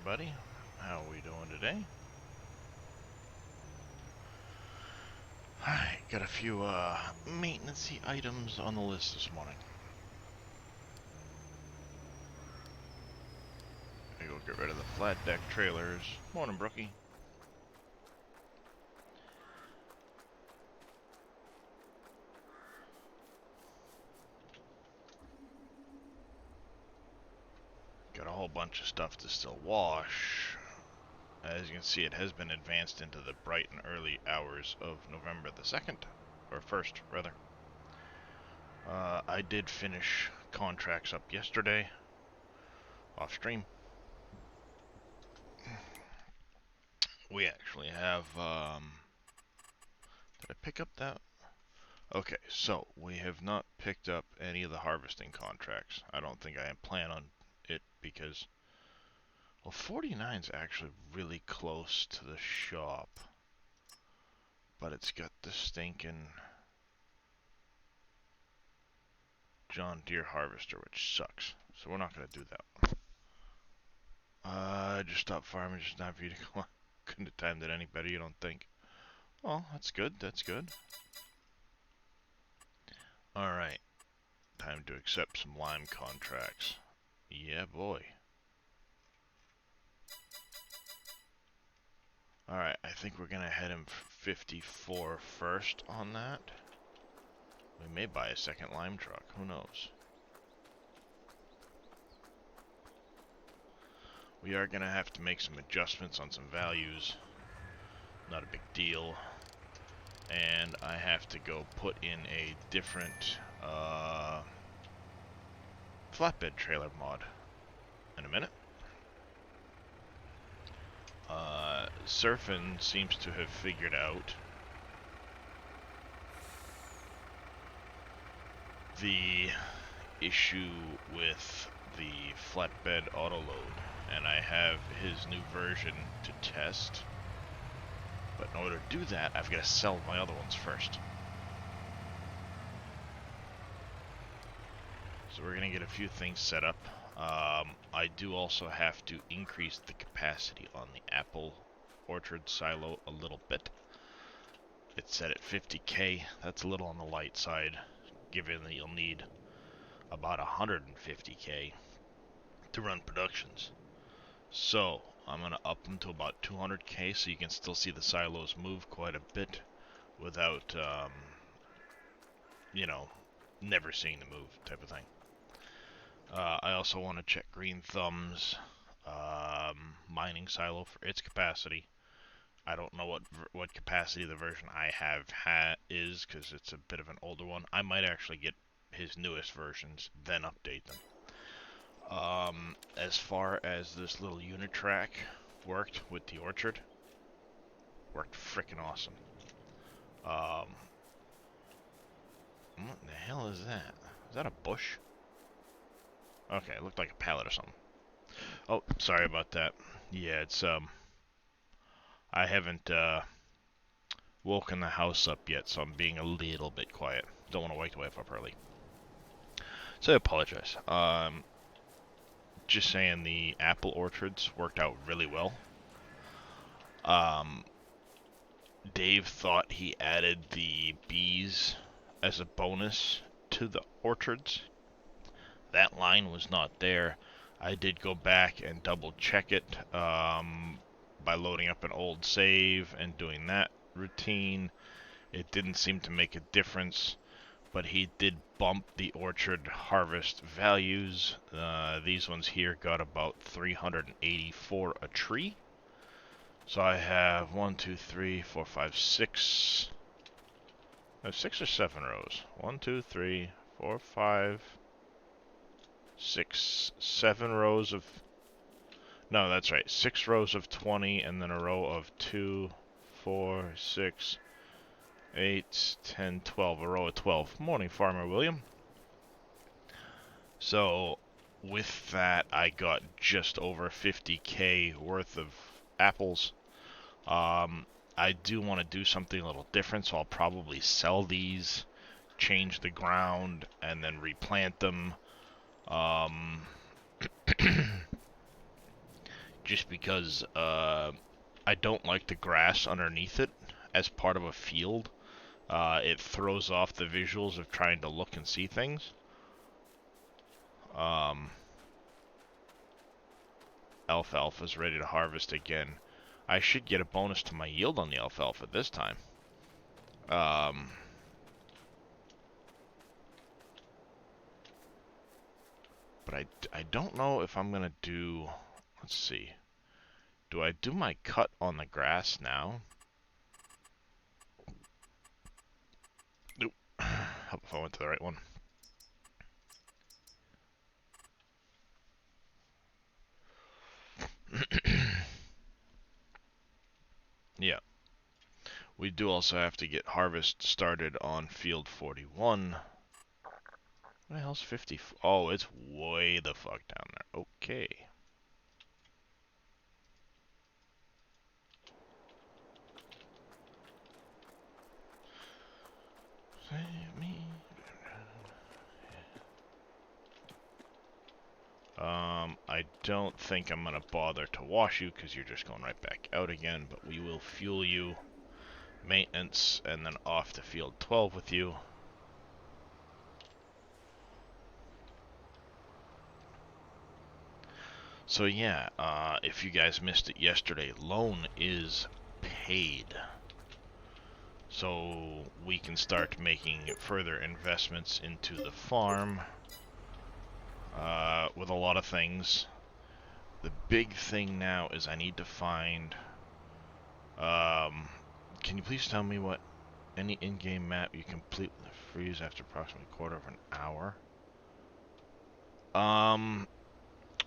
everybody. How are we doing today? Alright, got a few maintenance-y items on the list this morning. I go get rid of the flat deck trailers. Morning, Brookie. Got a whole bunch of stuff to still wash. As you can see, it has been advanced into the bright and early hours of November the 2nd, or 1st, rather. I did finish contracts up yesterday, off stream. We actually have, did I pick up that? Okay, so we have not picked up any of the harvesting contracts. I don't think I plan on it because, well, 49's actually really close to the shop, but it's got the stinking John Deere harvester, which sucks. So we're not going to do that. Just stop farming, just not for you to go on. Couldn't have timed it any better, you don't think? Well, that's good, that's good. Alright, time to accept some lime contracts. Yeah, boy. Alright, I think we're gonna head him 54 first on that. We may buy a second lime truck, who knows? We are gonna have to make some adjustments on some values. Not a big deal. And I have to go put in a different flatbed trailer mod in a minute. Surfin seems to have figured out the issue with the flatbed autoload, and I have his new version to test. But in order to do that, I've got to sell my other ones first. So we're going to get a few things set up. I do also have to increase the capacity on the apple orchard silo a little bit. It's set at 50k. That's a little on the light side, given that you'll need about 150k to run productions. So I'm going to up them to about 200k so you can still see the silos move quite a bit without, you know, never seeing the move type of thing. I also want to check Green Thumb's mining silo for its capacity. I don't know what capacity the version I have is because it's a bit of an older one. I might actually get his newest versions, then update them. As far as this little unit track worked with the orchard, worked freaking awesome. What the hell is that? Is that a bush? Okay, it looked like a pallet or something. Oh, sorry about that. Yeah, it's, I haven't, woken the house up yet, so I'm being a little bit quiet. Don't want to wake the wife up early. So I apologize. Just saying the apple orchards worked out really well. Dave thought he added the bees as a bonus to the orchards. That line was not there. I did go back and double check it by loading up an old save and doing that routine. It didn't seem to make a difference, but he did bump the orchard harvest values. These ones here got about 384 a tree. So I have 1, 2, 3, 4, 5, 6. I have 6 or 7 rows. 1, 2, 3, 4, 5, 6, 7 rows of... No, that's right. 6 rows of 20 and then a row of 2, 4, 6, 8, 10, 12. A row of 12. Morning, Farmer William. So, with that, I got just over 50k worth of apples. I do want to do something a little different, so I'll probably sell these, change the ground, and then replant them. just because I don't like the grass underneath it as part of a field. It throws off the visuals of trying to look and see things. Alfalfa's ready to harvest again. I should get a bonus to my yield on the alfalfa this time. But I don't know if I'm going to do... Let's see. Do I do my cut on the grass now? Nope. Hope I went to the right one. Yeah. We do also have to get harvest started on field 41. What the hell's 50? Oh, it's way the fuck down there. Okay. Save me. I don't think I'm gonna bother to wash you because you're just going right back out again, but we will fuel you, maintenance, and then off to field 12 with you. So yeah, if you guys missed it yesterday, loan is paid. So we can start making further investments into the farm with a lot of things. The big thing now is I need to find... can you please tell me what any in-game map you completely freeze after approximately a quarter of an hour?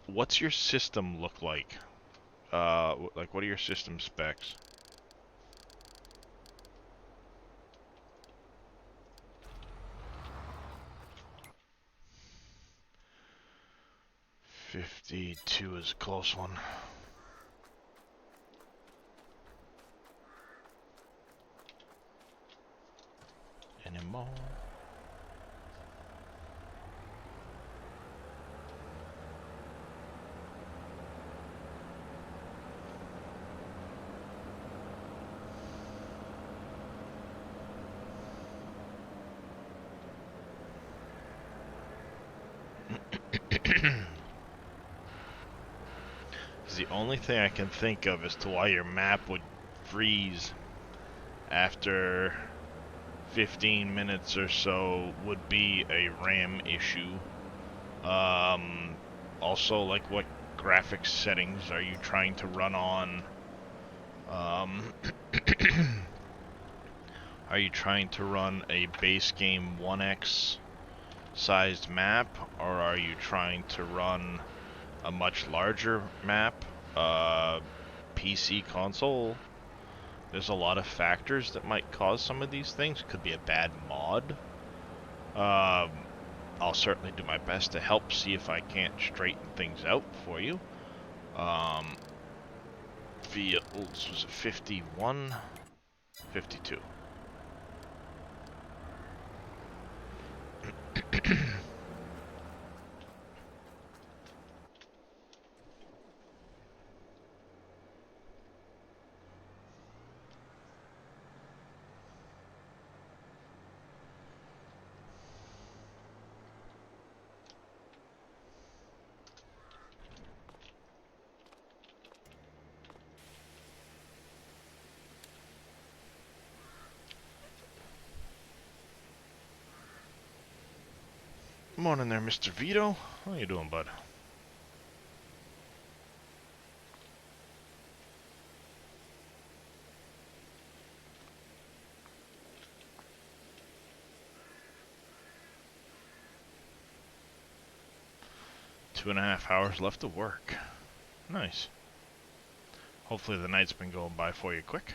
What's your system look like? Like what are your system specs? $52 is a close one. Anymore? The only thing I can think of as to why your map would freeze after 15 minutes or so would be a RAM issue. Also, like, what graphics settings are you trying to run on? Are you trying to run a base game 1x sized map, or are you trying to run a much larger map? PC, console? There's a lot of factors that might cause some of these things. Could be a bad mod. I'll certainly do my best to help see if I can't straighten things out for you. Fields, was it 51? 52. Morning there, Mr. Vito. How you doing, bud? Two and a half hours left to work. Nice. Hopefully the night's been going by for you quick.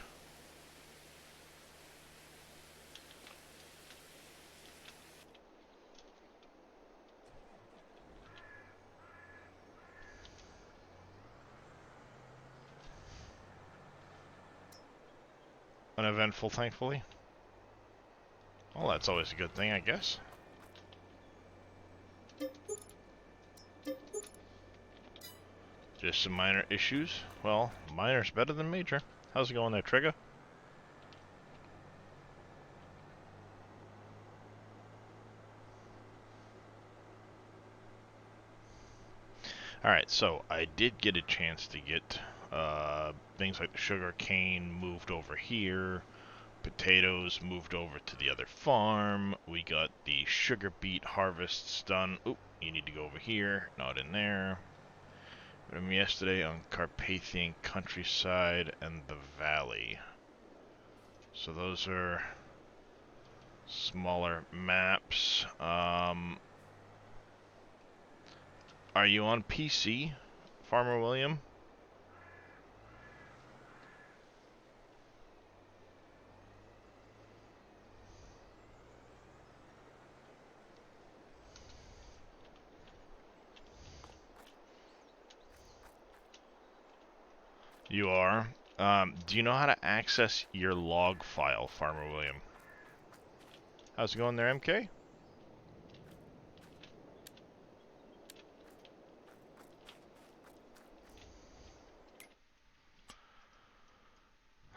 Uneventful, thankfully. Well, that's always a good thing, I guess. Just some minor issues. Well, minor's better than major. How's it going there, Trigger? Alright, so I did get a chance to get things like the sugar cane moved over here, potatoes moved over to the other farm, we got the sugar beet harvests done. Oop, you need to go over here, not in there. Got them yesterday on Carpathian Countryside and the Valley. So those are smaller maps. Are you on PC, Farmer William? You are. Do you know how to access your log file, Farmer William? How's it going there, MK?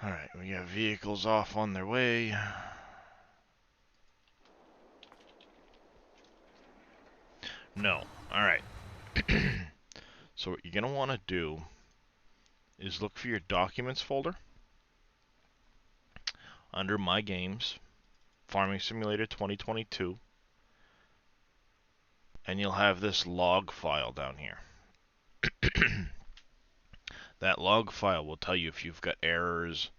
Alright, we got vehicles off on their way. No. Alright. So what you're going to want to do is look for your Documents folder under My Games, Farming Simulator 2022, and you'll have this log file down here. That log file will tell you if you've got errors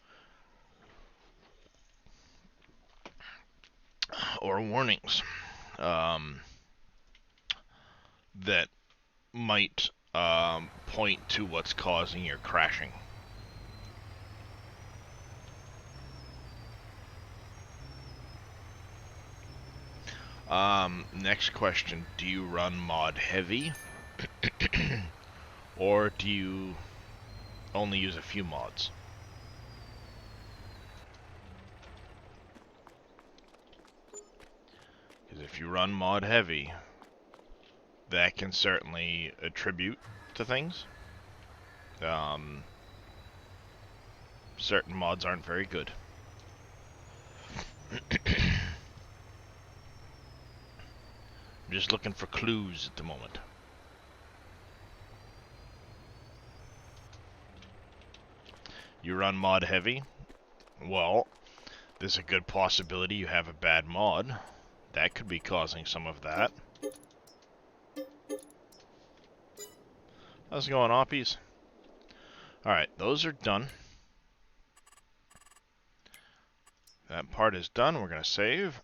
or warnings that might point to what's causing your crashing. Next question, do you run mod heavy? Or do you only use a few mods? Because if you run mod heavy, that can certainly attribute to things. Certain mods aren't very good. I'm just looking for clues at the moment. You run mod heavy? Well, there's a good possibility you have a bad mod. That could be causing some of that. How's it going, Oppies? Alright, those are done. That part is done. We're going to save.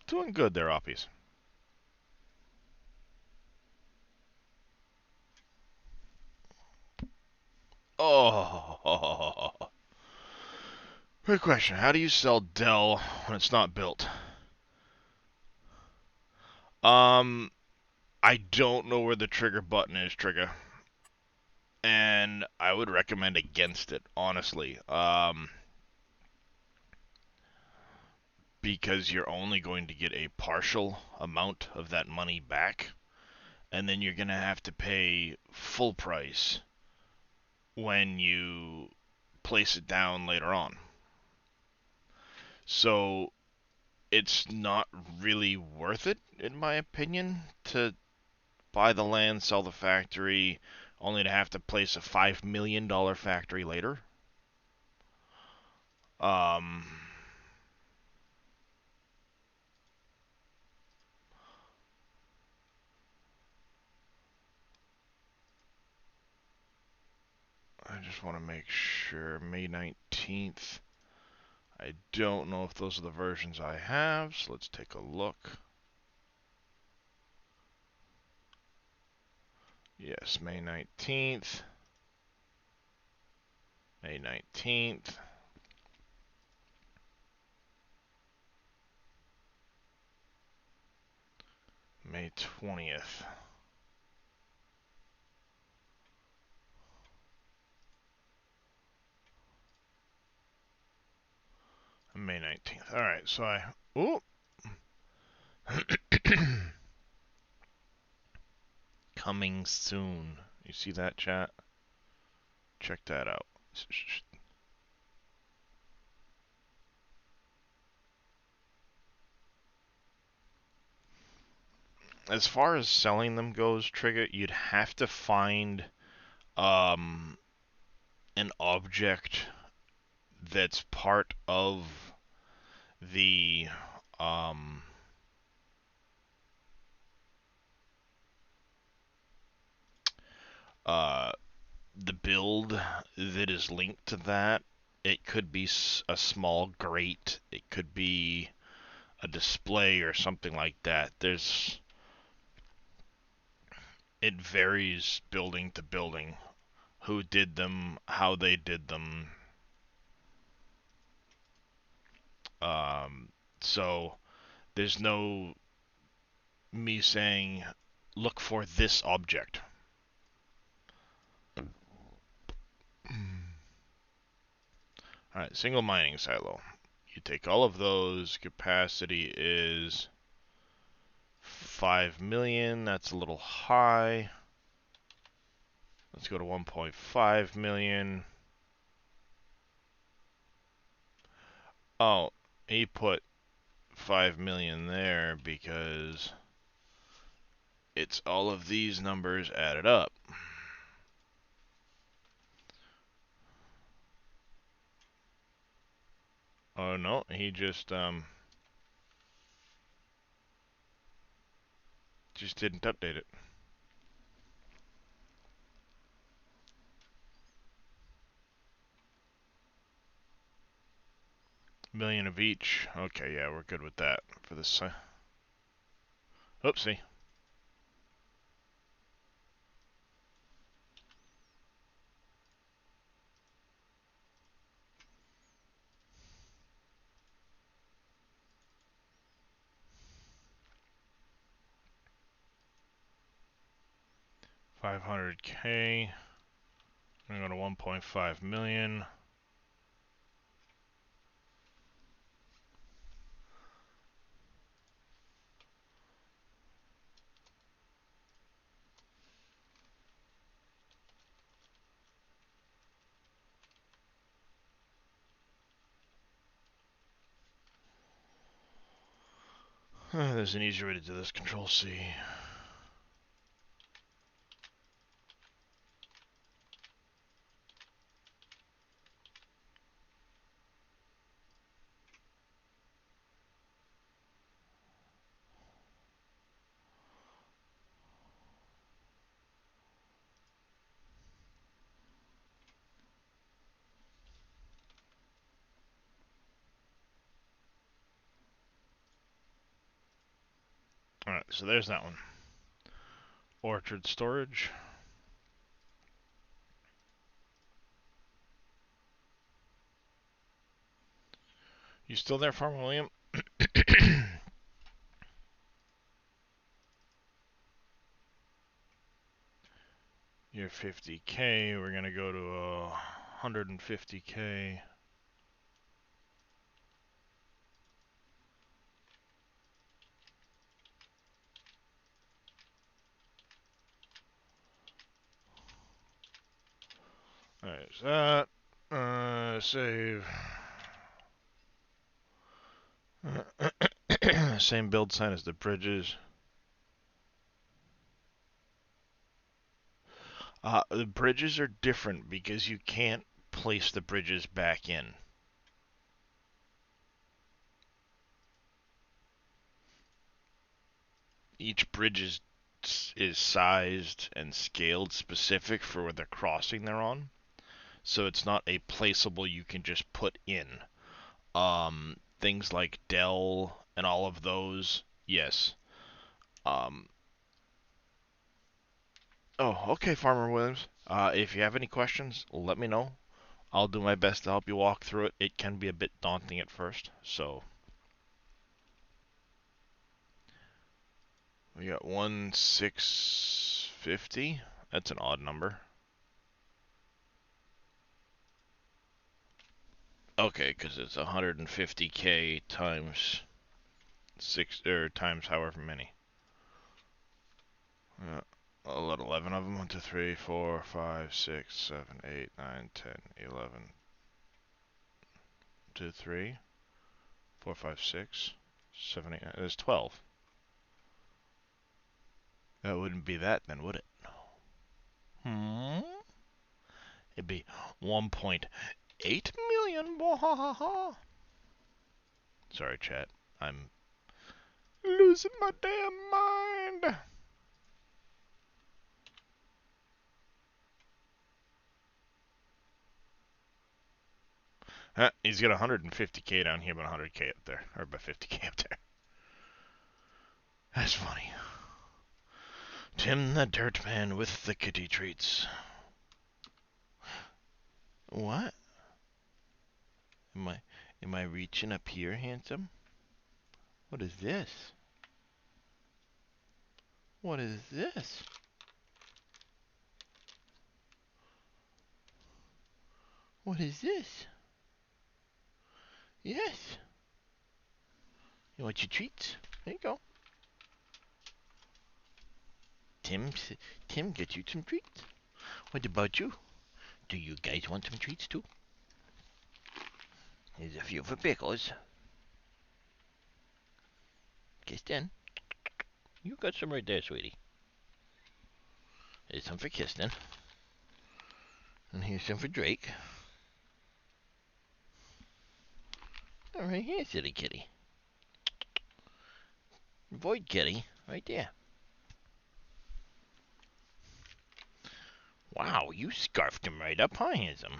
Doing good there, Oppies. Oh. Quick question. How do you sell Dell when it's not built? I don't know where the trigger button is, Trigger. And I would recommend against it, honestly. Because you're only going to get a partial amount of that money back. And then you're going to have to pay full price when you place it down later on. So it's not really worth it, in my opinion, to buy the land, sell the factory, only to have to place a $5 million factory later. I just want to make sure. May 19th. I don't know if those are the versions I have, so let's take a look. Yes, May 19th. May 19th. May 20th. May 19th. Alright, so ooh! Coming soon. You see that, chat? Check that out. As far as selling them goes, Trigger, you'd have to find um, an object that's part of the um, uh, the build that is linked to that. It could be a small grate. It could be a display or something like that. It varies building to building. Who did them, how they did them. Um, so there's no me saying look for this object. Alright, single mining silo. You take all of those, capacity is 5 million, that's a little high. Let's go to 1.5 million. Oh, he put 5 million there because it's all of these numbers added up. Oh no, he just didn't update it. Million of each. Okay, yeah, we're good with that for this. Oopsie. $500K. I'm gonna go to 1.5 million. There's an easier way to do this. Control C. Alright, so there's that one. Orchard storage. You still there, Farmer William? You're 50K. We're gonna go to 150K. Alright, that. Save. Same build sign as the bridges. The bridges are different because you can't place the bridges back in. Each bridge is sized and scaled specific for the crossing they're on. So it's not a placeable you can just put in. Things like Dell and all of those, yes. Oh, okay, Farmer Williams. If you have any questions, let me know. I'll do my best to help you walk through it. It can be a bit daunting at first, so. We got 1,650. That's an odd number. Okay, because it's 150K times 6 or times however many. I'll let 11 of them. 1, 2, 3, 4, 5, 6, 7, 8, 9, 10, 11. 2, 3, 4, 5, 6, 7, 8, 9. There's 12. That wouldn't be that then, would it? Hmm? It'd be 1.8 million. Sorry, chat. I'm losing my damn mind. He's got 150k down here, but 100k up there. Or about 50k up there. That's funny. Tim the Dirt Man with the kitty treats. What? Am I reaching up here, handsome? What is this? What is this? What is this? Yes. You want your treats? There you go. Tim, get you some treats. What about you? Do you guys want some treats too? Here's a few for Pickles. Kirsten, you got some right there, sweetie. Here's some for Kirsten. And here's some for Drake. All right here, silly kitty. Void kitty, right there. Wow, you scarfed him right up, huh, handsome?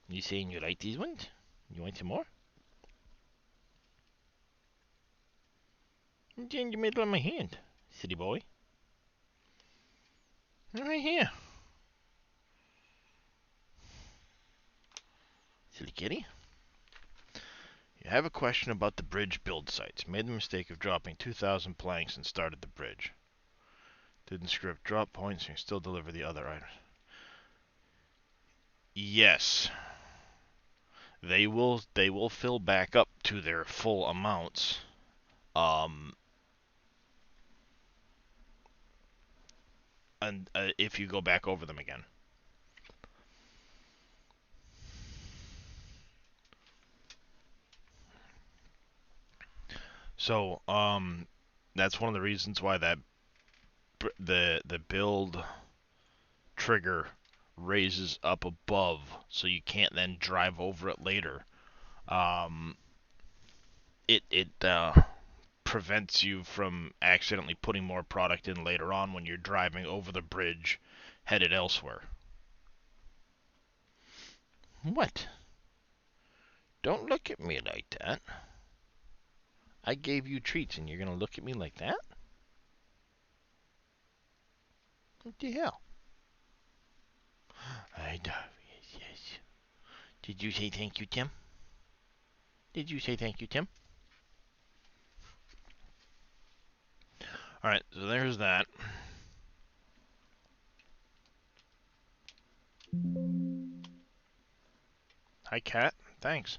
You saying you like these ones? You want some more? Then you made it on my hand, silly boy. Right here. Silly kitty. You have a question about the bridge build sites. Made the mistake of dropping 2,000 planks and started the bridge. Didn't script drop points and you still deliver the other items. Yes. They will fill back up to their full amounts. And if you go back over them again. So, that's one of the reasons why the build trigger raises up above, so you can't then drive over it later. It prevents you from accidentally putting more product in later on when you're driving over the bridge headed elsewhere. What? Don't look at me like that. I gave you treats and you're gonna look at me like that? What the hell? I know. Yes, yes. Did you say thank you, Tim? Did you say thank you, Tim? Alright, so there's that. Hi, cat. Thanks.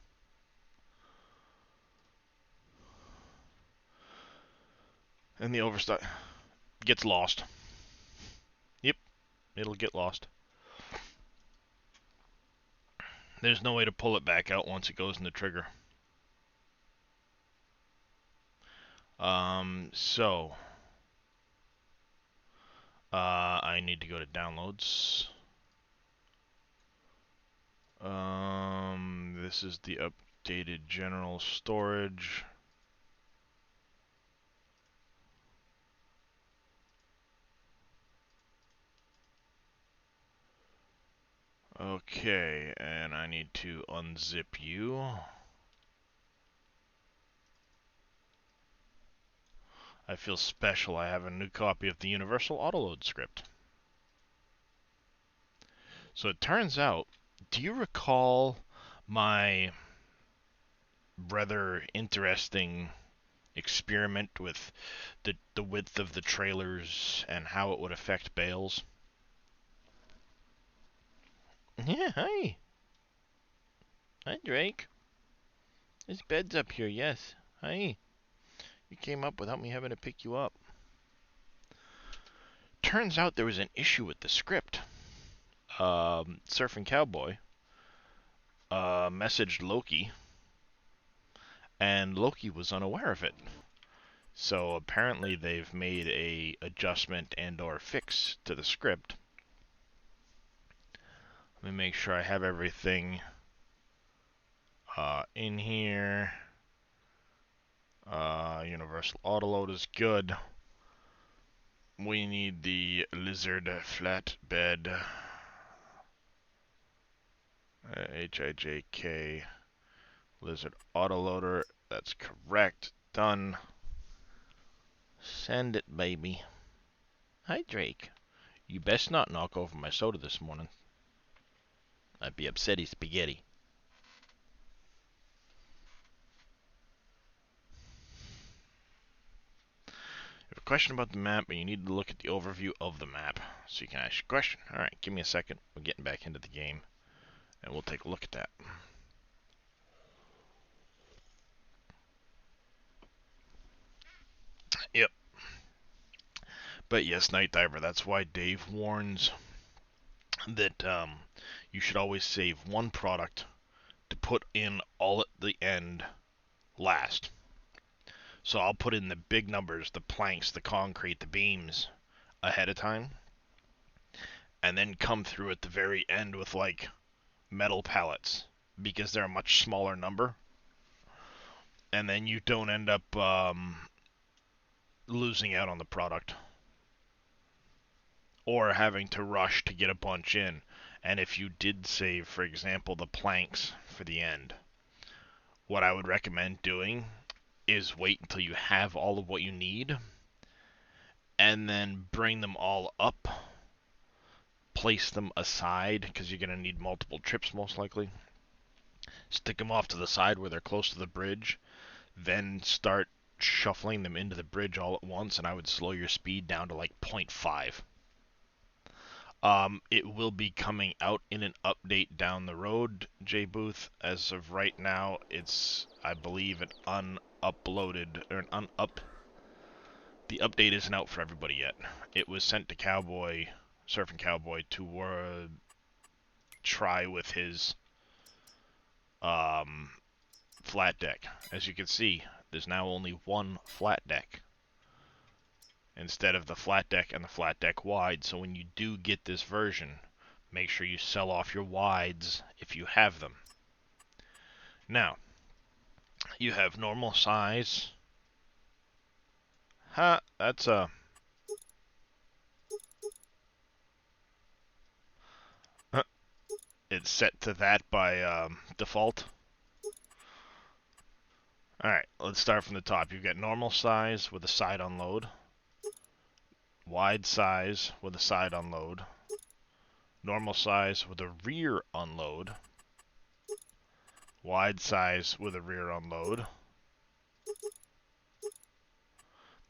And the overstock gets lost. Yep, it'll get lost. There's no way to pull it back out once it goes in the trigger. So I need to go to downloads. This is the updated general storage. Okay, and I need to unzip you. I feel special. I have a new copy of the Universal Autoload script. So it turns out, do you recall my rather interesting experiment with the width of the trailers and how it would affect bales? Yeah, hi. Hi, Drake. There's beds up here, yes. Hey, you came up without me having to pick you up. Turns out there was an issue with the script. Surfing Cowboy messaged Loki, and Loki was unaware of it. So apparently they've made a adjustment and or fix to the script. Let me make sure I have everything in here. Universal Autoload is good. We need the Lizard Flatbed. HIJK Lizard Autoloader. That's correct. Done. Send it, baby. Hi, Drake. You best not knock over my soda this morning. I'd be upsetty spaghetti. You have a question about the map, but you need to look at the overview of the map so you can ask your question. Alright, give me a second. We're getting back into the game, and we'll take a look at that. Yep. But yes, Night Diver, that's why Dave warns that you should always save one product to put in all at the end last. So I'll put in the big numbers, the planks, the concrete, the beams ahead of time, and then come through at the very end with like metal pallets because they're a much smaller number, and then you don't end up losing out on the product or having to rush to get a bunch in. And if you did save, for example, the planks for the end, what I would recommend doing is wait until you have all of what you need and then bring them all up, place them aside because you're going to need multiple trips most likely, stick them off to the side where they're close to the bridge, then start shuffling them into the bridge all at once, and I would slow your speed down to like 0.5. It will be coming out in an update down the road, J Booth. As of right now, it's, I believe, an unuploaded, or an unup. The update isn't out for everybody yet. It was sent to Cowboy, Surfing Cowboy, to try with his flat deck. As you can see, there's now only one flat deck instead of the flat deck and the flat deck wide. So when you do get this version, make sure you sell off your wides if you have them. Now, you have normal size. That's a... It's set to that by default. Alright, let's start from the top. You've got normal size with a side unload, wide size with a side unload, normal size with a rear unload, wide size with a rear unload.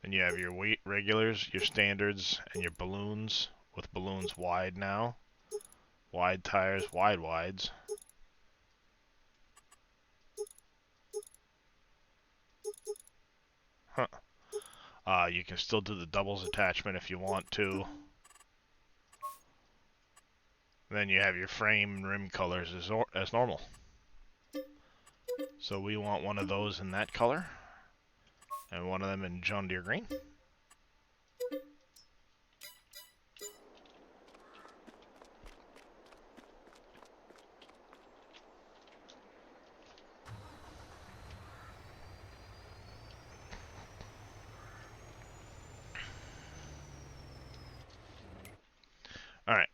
Then you have your weight regulars, your standards, and your balloons, with balloons wide now. Wide tires, wide wides. You can still do the doubles attachment if you want to. Then you have your frame and rim colors as normal. So we want one of those in that color, and one of them in John Deere green. Alright,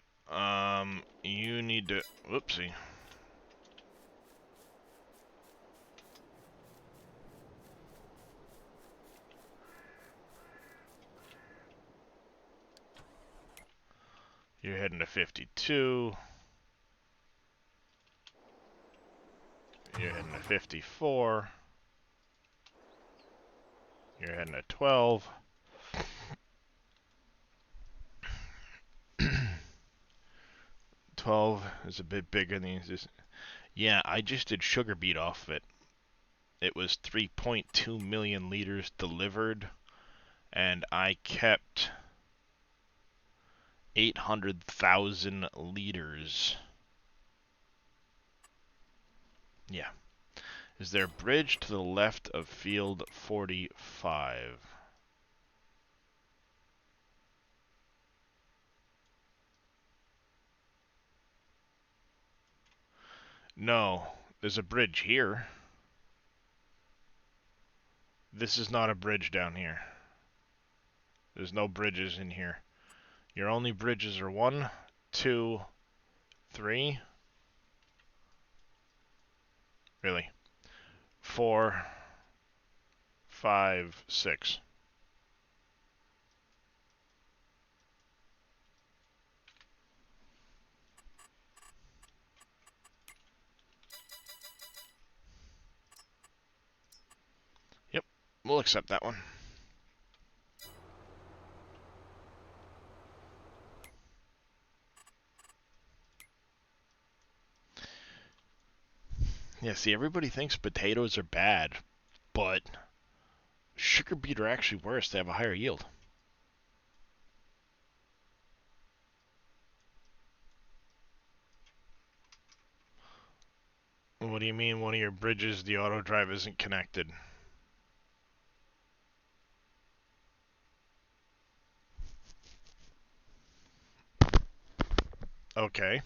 you need to, whoopsie. You're heading to 52. You're heading to 54. You're heading to 12. Is a bit bigger than these. Yeah, I just did sugar beet off of it. it was 3.2 million liters delivered, and I kept 800,000 liters. Yeah. Is there a bridge to the left of field 45? No, there's a bridge here. This is not a bridge down here. There's no bridges in here. Your only bridges are 1, 2, 3. Really? 4, 5, 6. Yep, we'll accept that one. Yeah, see, everybody thinks potatoes are bad, but sugar beet are actually worse. They have a higher yield. What do you mean one of your bridges, the auto drive isn't connected? Okay.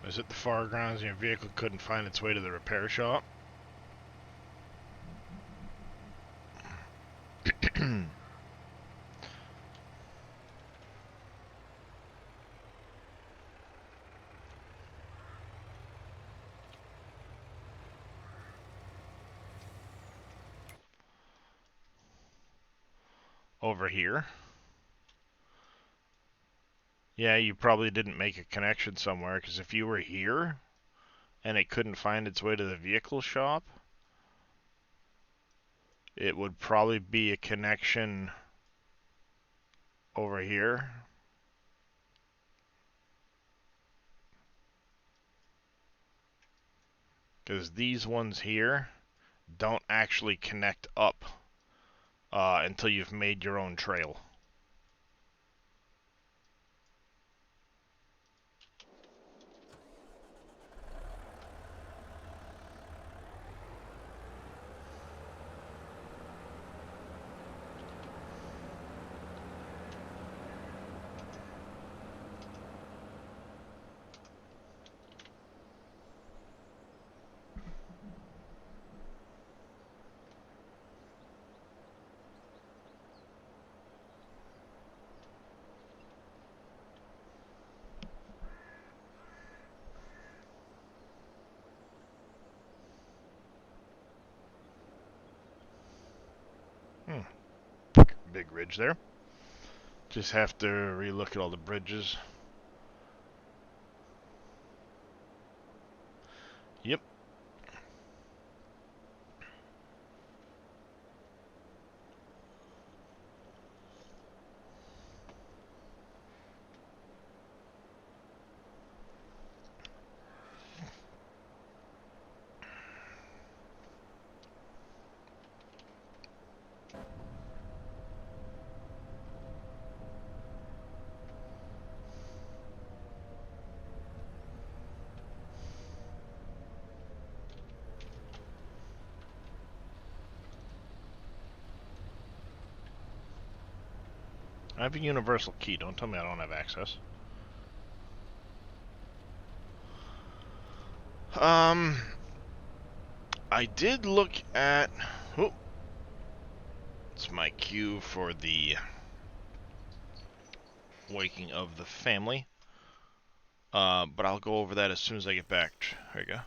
Was it the far grounds and your vehicle couldn't find its way to the repair shop? Over here? Yeah, you probably didn't make a connection somewhere, because if you were here and it couldn't find its way to the vehicle shop, it would probably be a connection over here. Because these ones here don't actually connect up until you've made your own trail. Big ridge there. Just have to relook at all the bridges. Yep. I have a universal key. Don't tell me I don't have access. I did look at... Oh, it's my cue for the waking of the family. But I'll go over that as soon as I get back. There you go.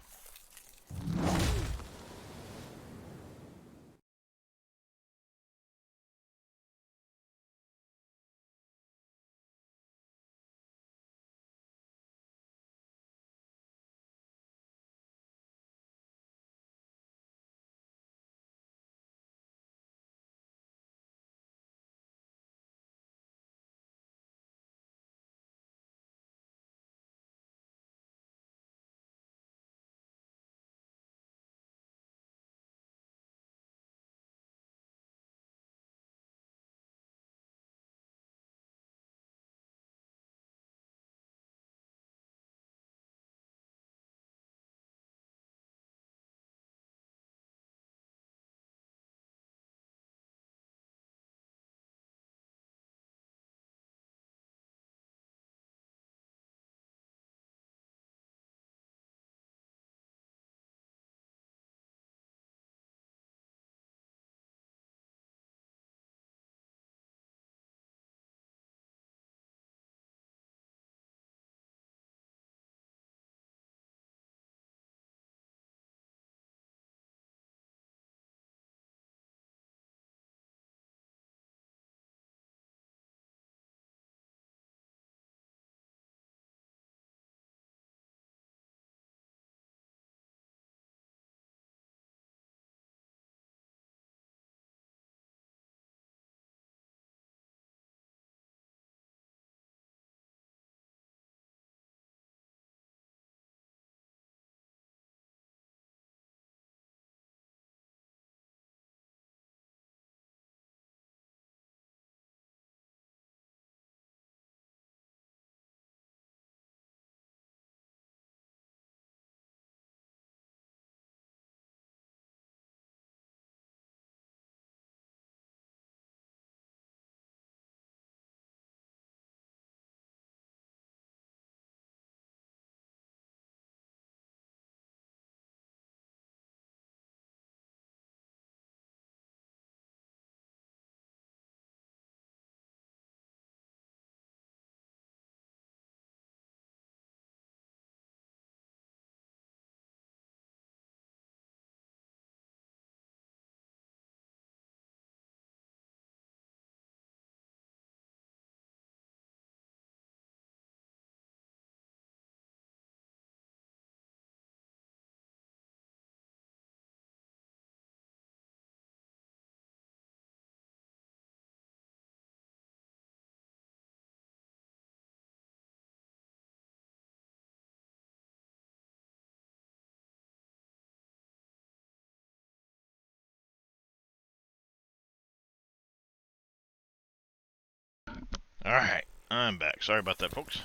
Alright, I'm back. Sorry about that, folks.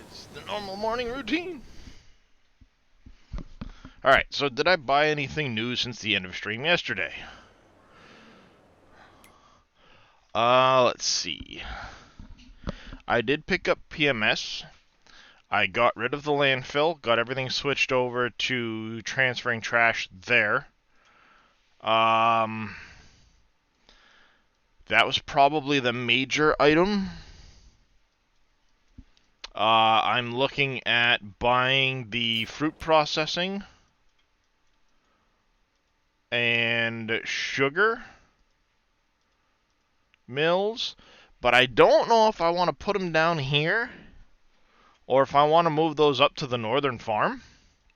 It's the normal morning routine. Alright, so did I buy anything new since the end of stream yesterday? Let's see. I did pick up PMS. I got rid of the landfill, got everything switched over to transferring trash there. That was probably the major item. I'm looking at buying the fruit processing and sugar mills, but I don't know if I want to put them down here or if I want to move those up to the northern farm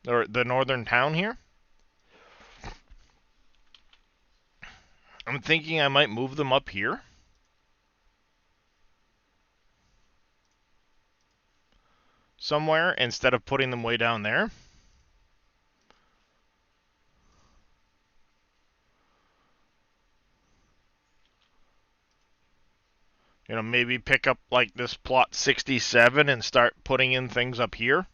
or the northern town here. I'm thinking I might move them up here. Somewhere instead of putting them way down there. You know, maybe pick up like this plot 67 and start putting in things up here.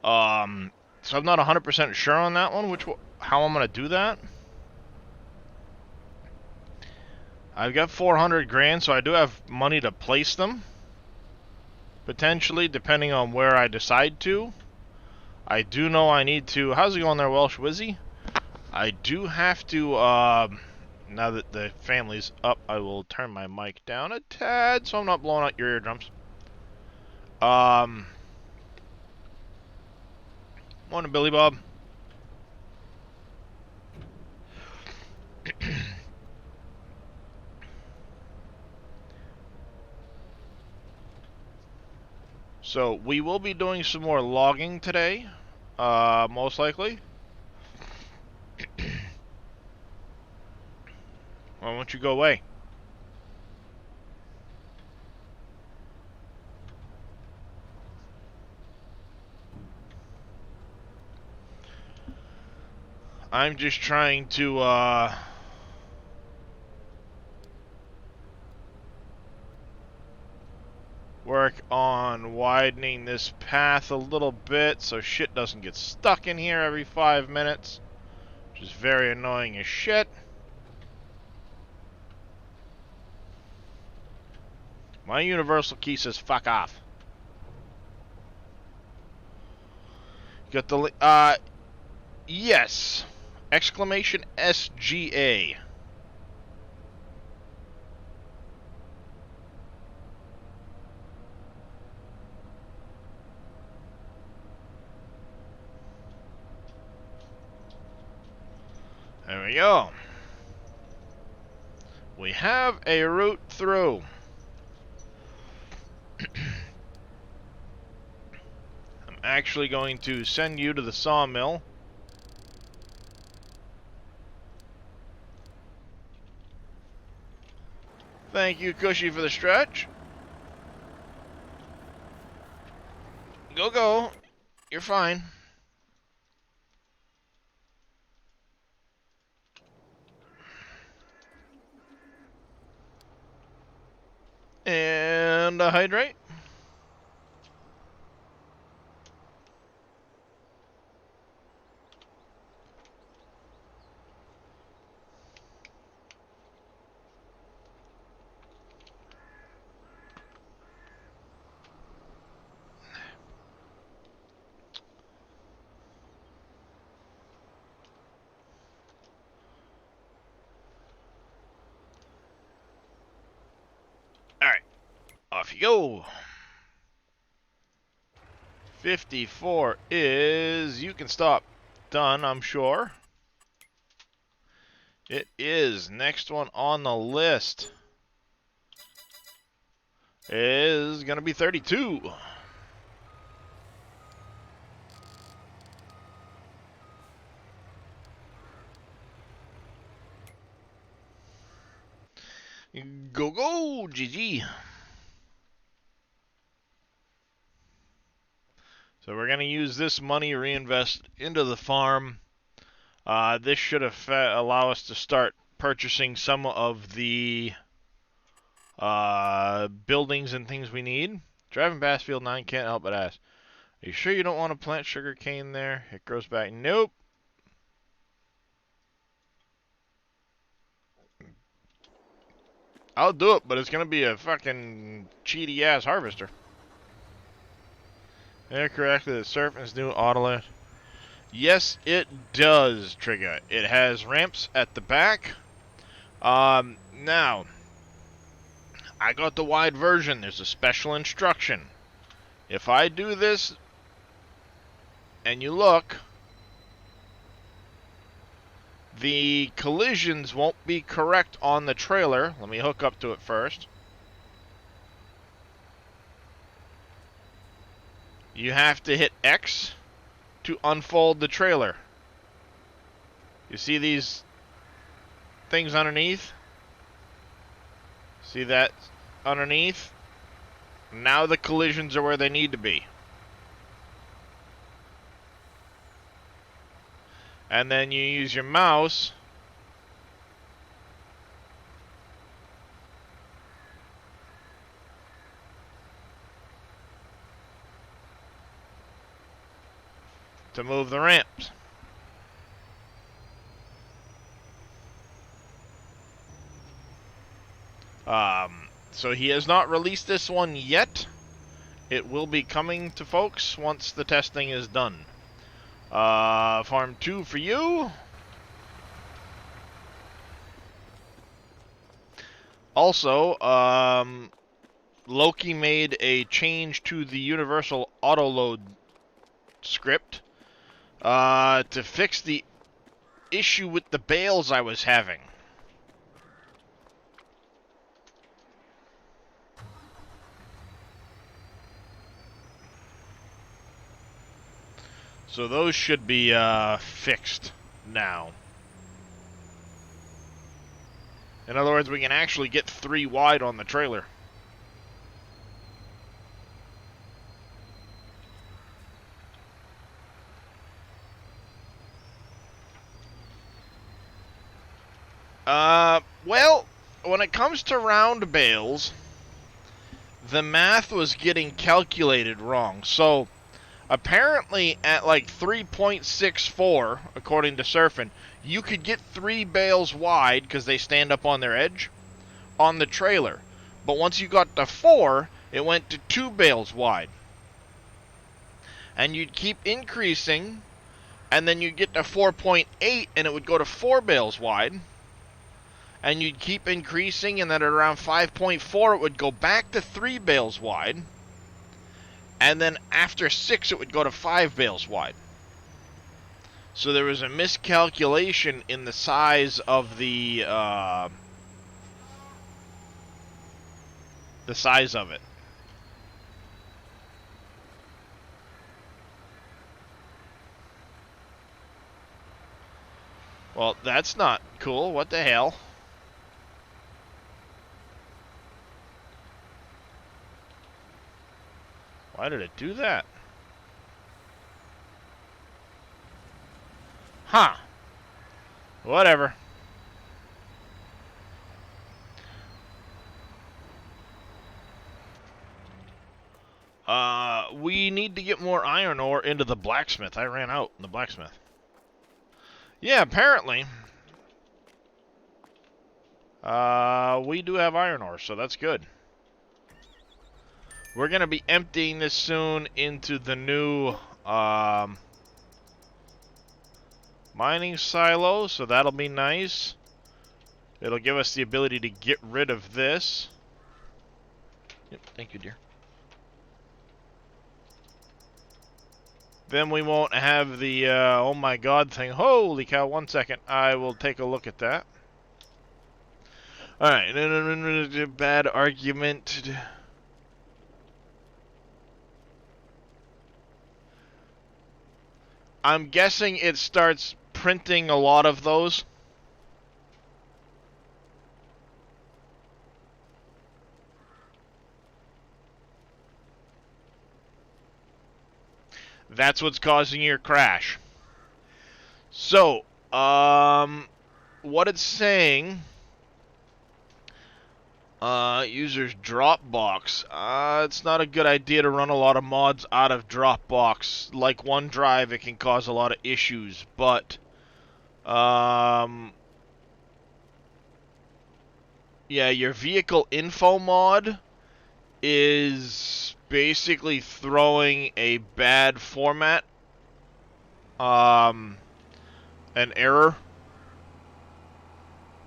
So I'm not 100% sure on that one, how I'm going to do that. I've got 400 grand, so I do have money to place them. Potentially, depending on where I decide to. I do know I need to... How's it going there, Welsh Wizzy? I do have to, now that the family's up, I will turn my mic down a tad so I'm not blowing out your eardrums. Morning, Billy Bob. So, we will be doing some more logging today, most likely. Why won't you go away? I'm just trying to, work on widening this path a little bit so shit doesn't get stuck in here every 5 minutes, which is very annoying as shit. My universal key says fuck off. Got the yes. Exclamation SGA. There we go. We have a route through. I'm actually going to send you to the sawmill. Thank you, Cushy, for the stretch. Go, go. You're fine. And a hydrate. Alright. Off you go. 54 is... You can stop. Done, I'm sure. It is. Next one on the list is going to be 32. Go, go, GG. So we're going to use this money, reinvest into the farm. This should allow us to start purchasing some of the buildings and things we need. Driving Bassfield 9 can't help but ask, are you sure you don't want to plant sugar cane there? It grows back. Nope. I'll do it, but it's going to be a fucking cheaty-ass harvester. Yeah, correctly. The Surfing's new Autolet. Yes, it does, Trigger. It has ramps at the back. Now, I got the wide version. There's a special instruction. If I do this, and you look, the collisions won't be correct on the trailer. Let me hook up to it first. You have to hit X to unfold the trailer. You see these things underneath? See that underneath? Now the collisions are where they need to be. And then you use your mouse to move the ramps. So he has not released this one yet. It will be coming to folks once the testing is done. Farm 2 for you. Also, Loki made a change to the universal autoload script to fix the issue with the bales I was having. So those should be fixed now. In other words, we can actually get 3 wide on the trailer. Well, when it comes to round bales, the math was getting calculated wrong. So, apparently at like 3.64, according to Surfing, you could get 3 bales wide, because they stand up on their edge, on the trailer. But once you got to 4, it went to 2 bales wide. And you'd keep increasing, and then you'd get to 4.8, and it would go to 4 bales wide. And you'd keep increasing, and then at around 5.4, it would go back to 3 bales wide. And then after 6, it would go to 5 bales wide. So there was a miscalculation in the size of the size of it. Well, that's not cool. What the hell? Why did it do that? Huh. Whatever. We need to get more iron ore into the blacksmith. I ran out in the blacksmith. Yeah, apparently. We do have iron ore, so that's good. We're going to be emptying this soon into the new mining silo, so that'll be nice. It'll give us the ability to get rid of this. Yep, thank you, dear. Then we won't have the, oh my god thing. Holy cow, 1 second. I will take a look at that. Alright, bad argument. I'm guessing it starts printing a lot of those. That's what's causing your crash. So, what it's saying, users Dropbox. It's not a good idea to run a lot of mods out of Dropbox. Like OneDrive, it can cause a lot of issues, but, yeah, your vehicle info mod is basically throwing a bad format, an error.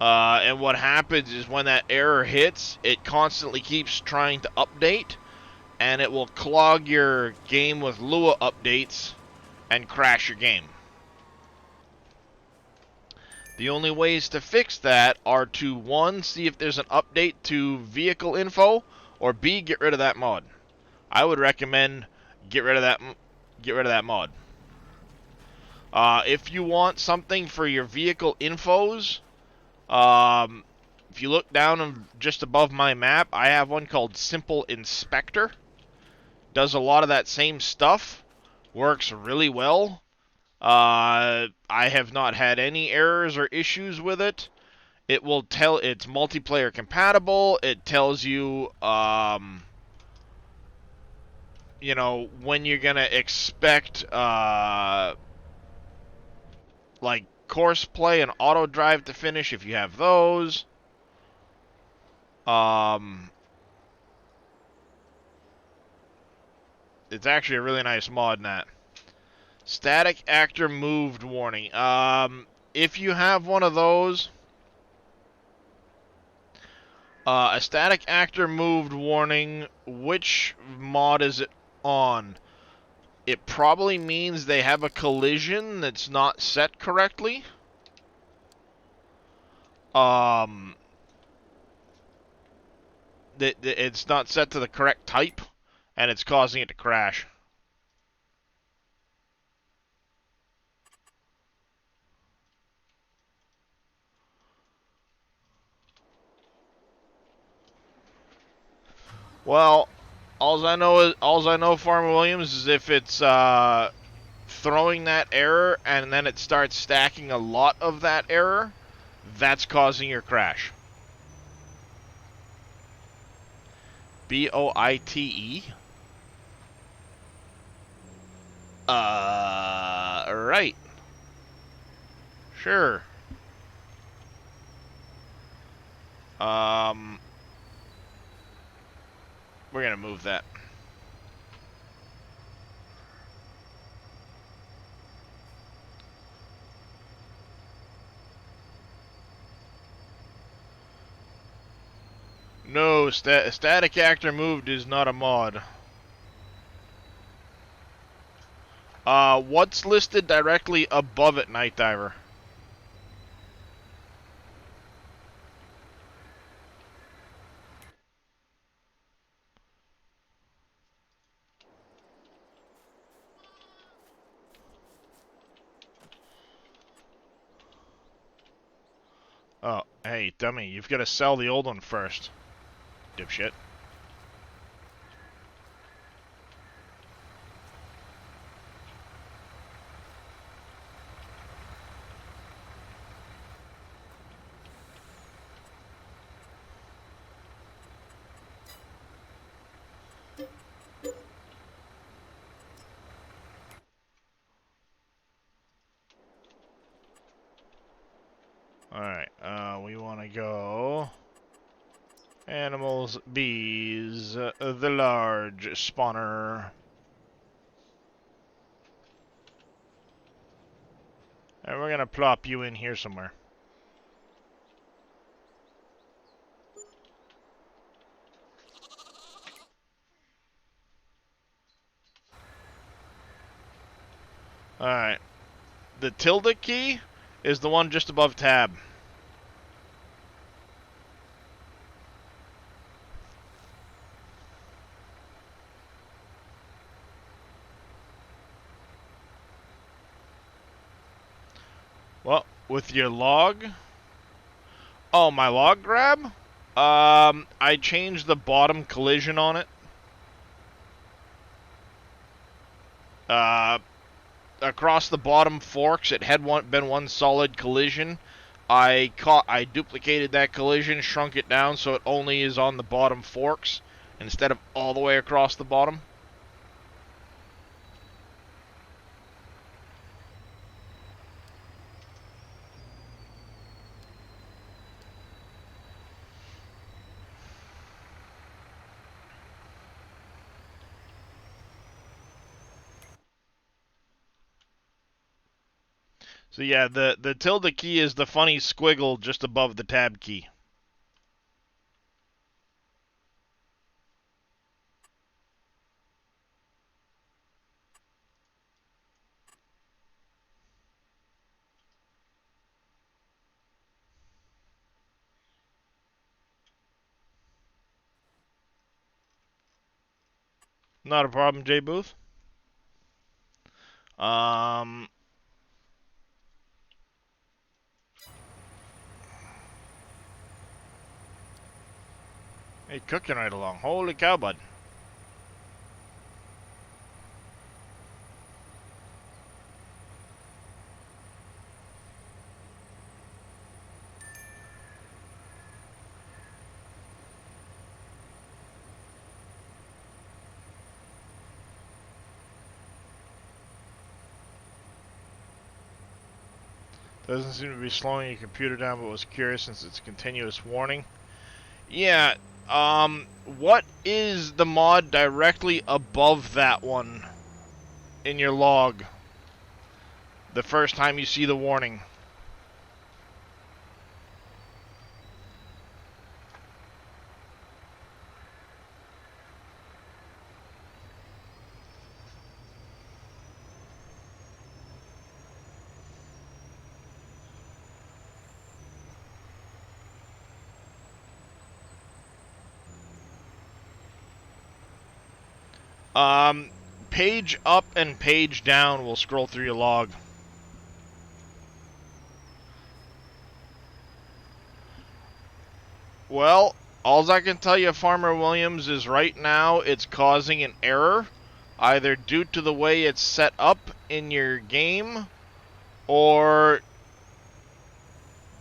And what happens is when that error hits, it constantly keeps trying to update, and it will clog your game with Lua updates and crash your game. The only ways to fix that are to, one, see if there's an update to vehicle info, or B, get rid of that mod. I would recommend get rid of that mod. If you want something for your vehicle infos, if you look down just above my map, I have one called Simple Inspector. Does a lot of that same stuff. Works really well. I have not had any errors or issues with it. It will tell it's multiplayer compatible. It tells you, you know, when you're gonna expect, like course play and auto drive to finish if you have those. It's actually a really nice mod in that. Static actor moved warning. If you have one of those, a static actor moved warning, which mod is it on? It probably means they have a collision that's not set correctly. It's not set to the correct type, and it's causing it to crash. Well, all I know, Farmer Williams, is if it's throwing that error and then it starts stacking a lot of that error, that's causing your crash. BOITE. Right. Sure. We're gonna move that. No, static actor moved is not a mod. What's listed directly above it, Night Diver? Oh, hey, dummy, you've got to sell the old one first, dipshit. Alright, we want to go... Animals, bees, the large spawner. And we're going to plop you in here somewhere. Alright. The tilde key is the one just above tab. Well, with your log... Oh, my log grab? I changed the bottom collision on it. Uh, Across the bottom forks, it had been one solid collision. I duplicated that collision, shrunk it down so it only is on the bottom forks instead of all the way across the bottom. So yeah, the tilde key is the funny squiggle just above the tab key. Not a problem, Jay Booth. Um, hey, cooking right along. Holy cow, bud. Doesn't seem to be slowing your computer down, but was curious since it's a continuous warning. Yeah, what is the mod directly above that one in your log? The first time you see the warning. Um, Page up and page down will scroll through your log. Well, all I can tell you, Farmer Williams, is right now it's causing an error, either due to the way it's set up in your game, or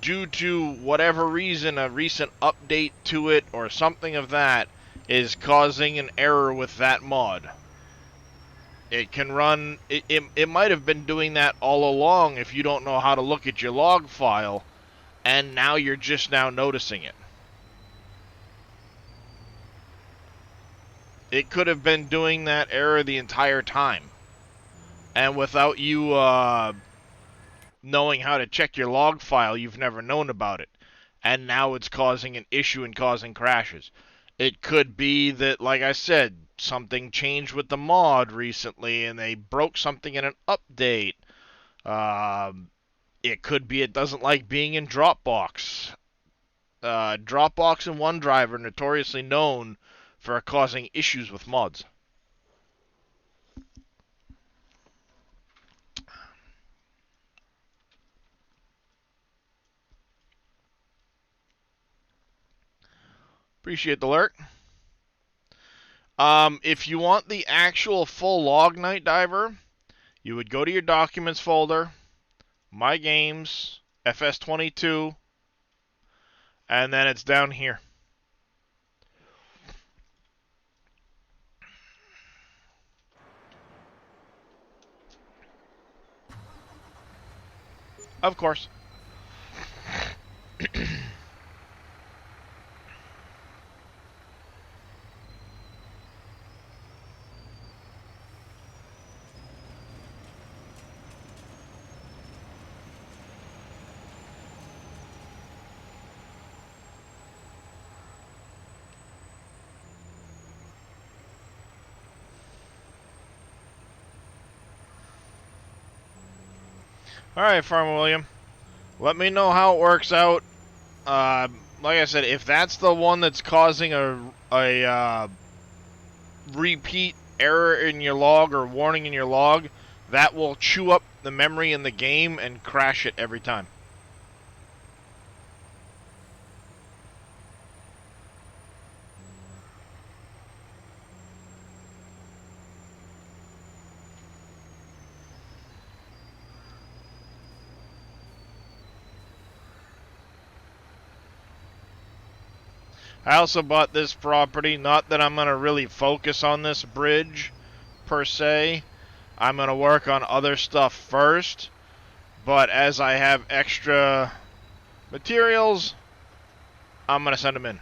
due to whatever reason, a recent update to it or something of that is causing an error with that mod. It can run, it might have been doing that all along if you don't know how to look at your log file, and now you're just now noticing it. It could have been doing that error the entire time. And without you knowing how to check your log file, you've never known about it. And now it's causing an issue and causing crashes. It could be that, like I said, something changed with the mod recently and they broke something in an update. It could be it doesn't like being in Dropbox. Dropbox and OneDrive are notoriously known for causing issues with mods. Appreciate the alert. If you want the actual full log, Night Diver, you would go to your Documents folder, My Games, FS22, and then it's down here. Of course. Alright, Farmer William. Let me know how it works out. Like I said, if that's the one that's causing a repeat error in your log or warning in your log, that will chew up the memory in the game and crash it every time. I also bought this property, not that I'm going to really focus on this bridge, per se. I'm going to work on other stuff first, but as I have extra materials, I'm going to send them in.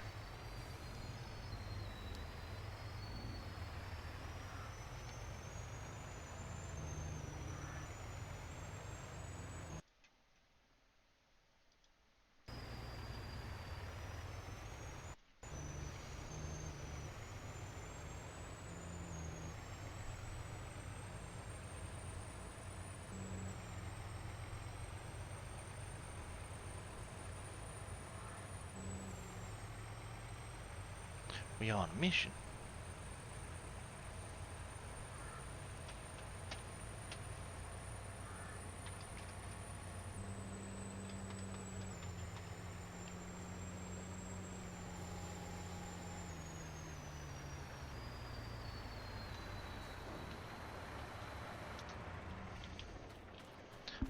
We on a mission.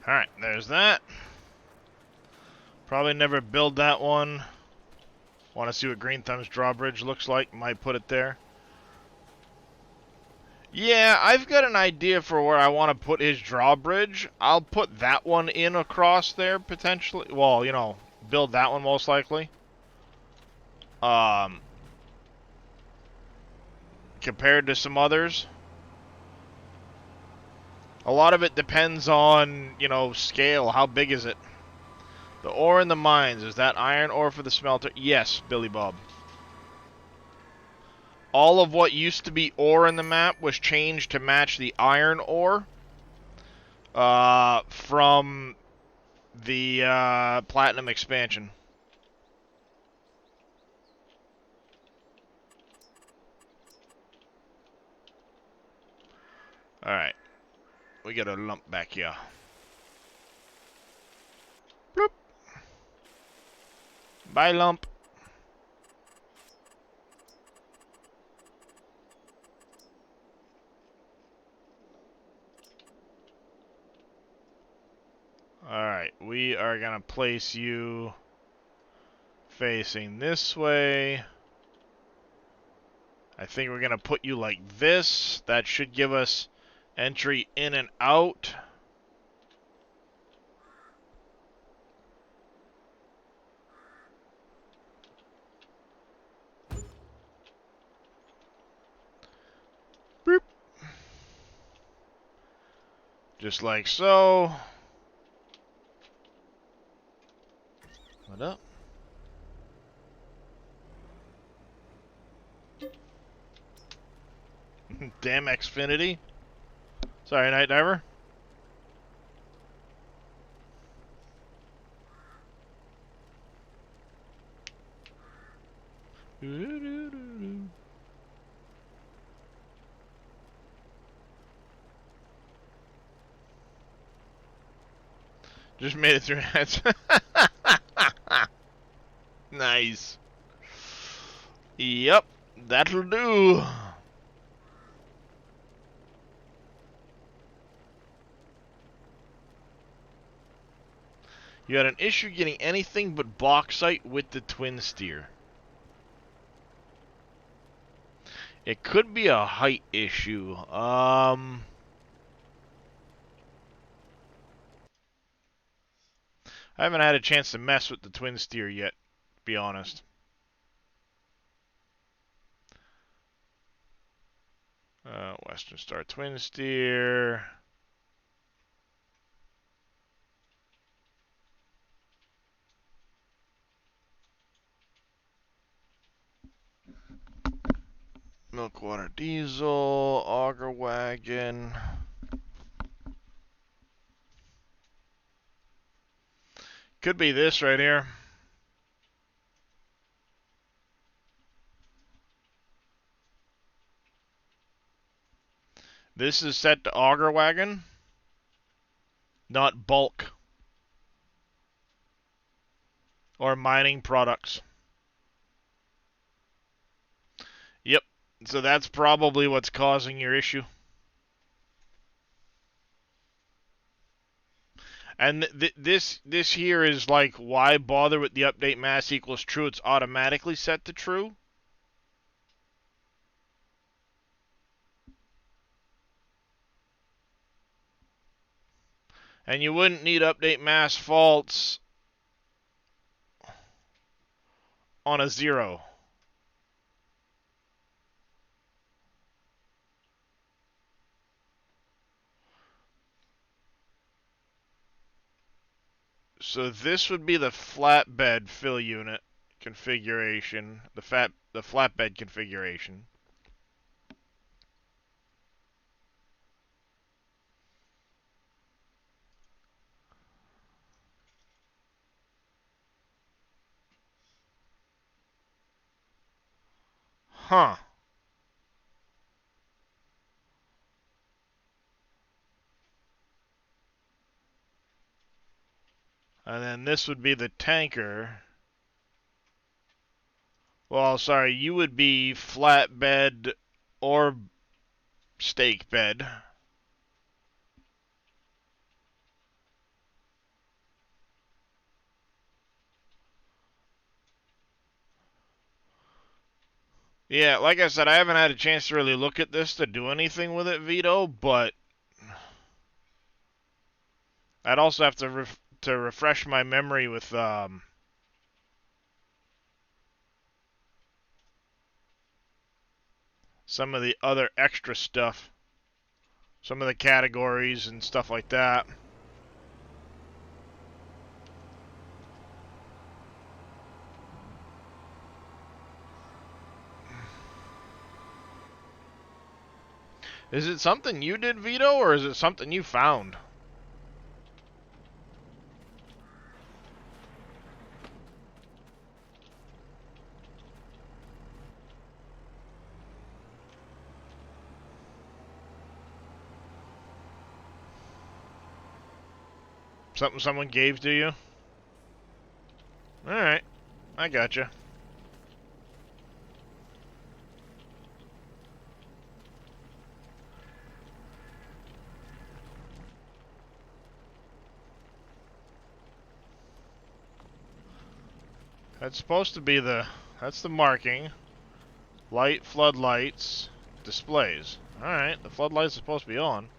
Alright, there's that. Probably never build that one. Want to see what Green Thumb's drawbridge looks like? Might put it there. Yeah, I've got an idea for where I want to put his drawbridge. I'll put that one in across there, potentially. Well, you know, build that one most likely. Compared to some others. A lot of it depends on, you know, scale. How big is it? The ore in the mines, is that iron ore for the smelter? Yes, Billy Bob. All of what used to be ore in the map was changed to match the iron ore from the Platinum expansion. Alright. We got a lump back here. Bloop. Bye, lump. Alright, we are going to place you facing this way. I think we're going to put you like this. That should give us entry in and out. Boop. Just like so. What up? Damn Xfinity. Sorry, Night Diver. Just made it through. Nice. Yep, that'll do. You had an issue getting anything but bauxite with the twin steer. It could be a height issue. I haven't had a chance to mess with the twin steer yet, to be honest. Western Star twin steer. Milkwater diesel, auger wagon. Could be this right here. This is set to auger wagon, not bulk or mining products. Yep, so that's probably what's causing your issue. And this here is like, why bother with the update mass equals true? It's automatically set to true. And you wouldn't need update mass false on a 0. So this would be the flatbed fill unit configuration, the flatbed configuration. Huh. And then this would be the tanker. Well, sorry, you would be flatbed or stake bed. Yeah, like I said, I haven't had a chance to really look at this to do anything with it, Vito, but I'd also have to refresh my memory with some of the other extra stuff, some of the categories and stuff like that. Is it something you did, Vito, or is it something you found? Something someone gave to you? Alright, I gotcha. That's supposed to be that's the marking. Light, floodlights, displays. Alright, the floodlights are supposed to be on.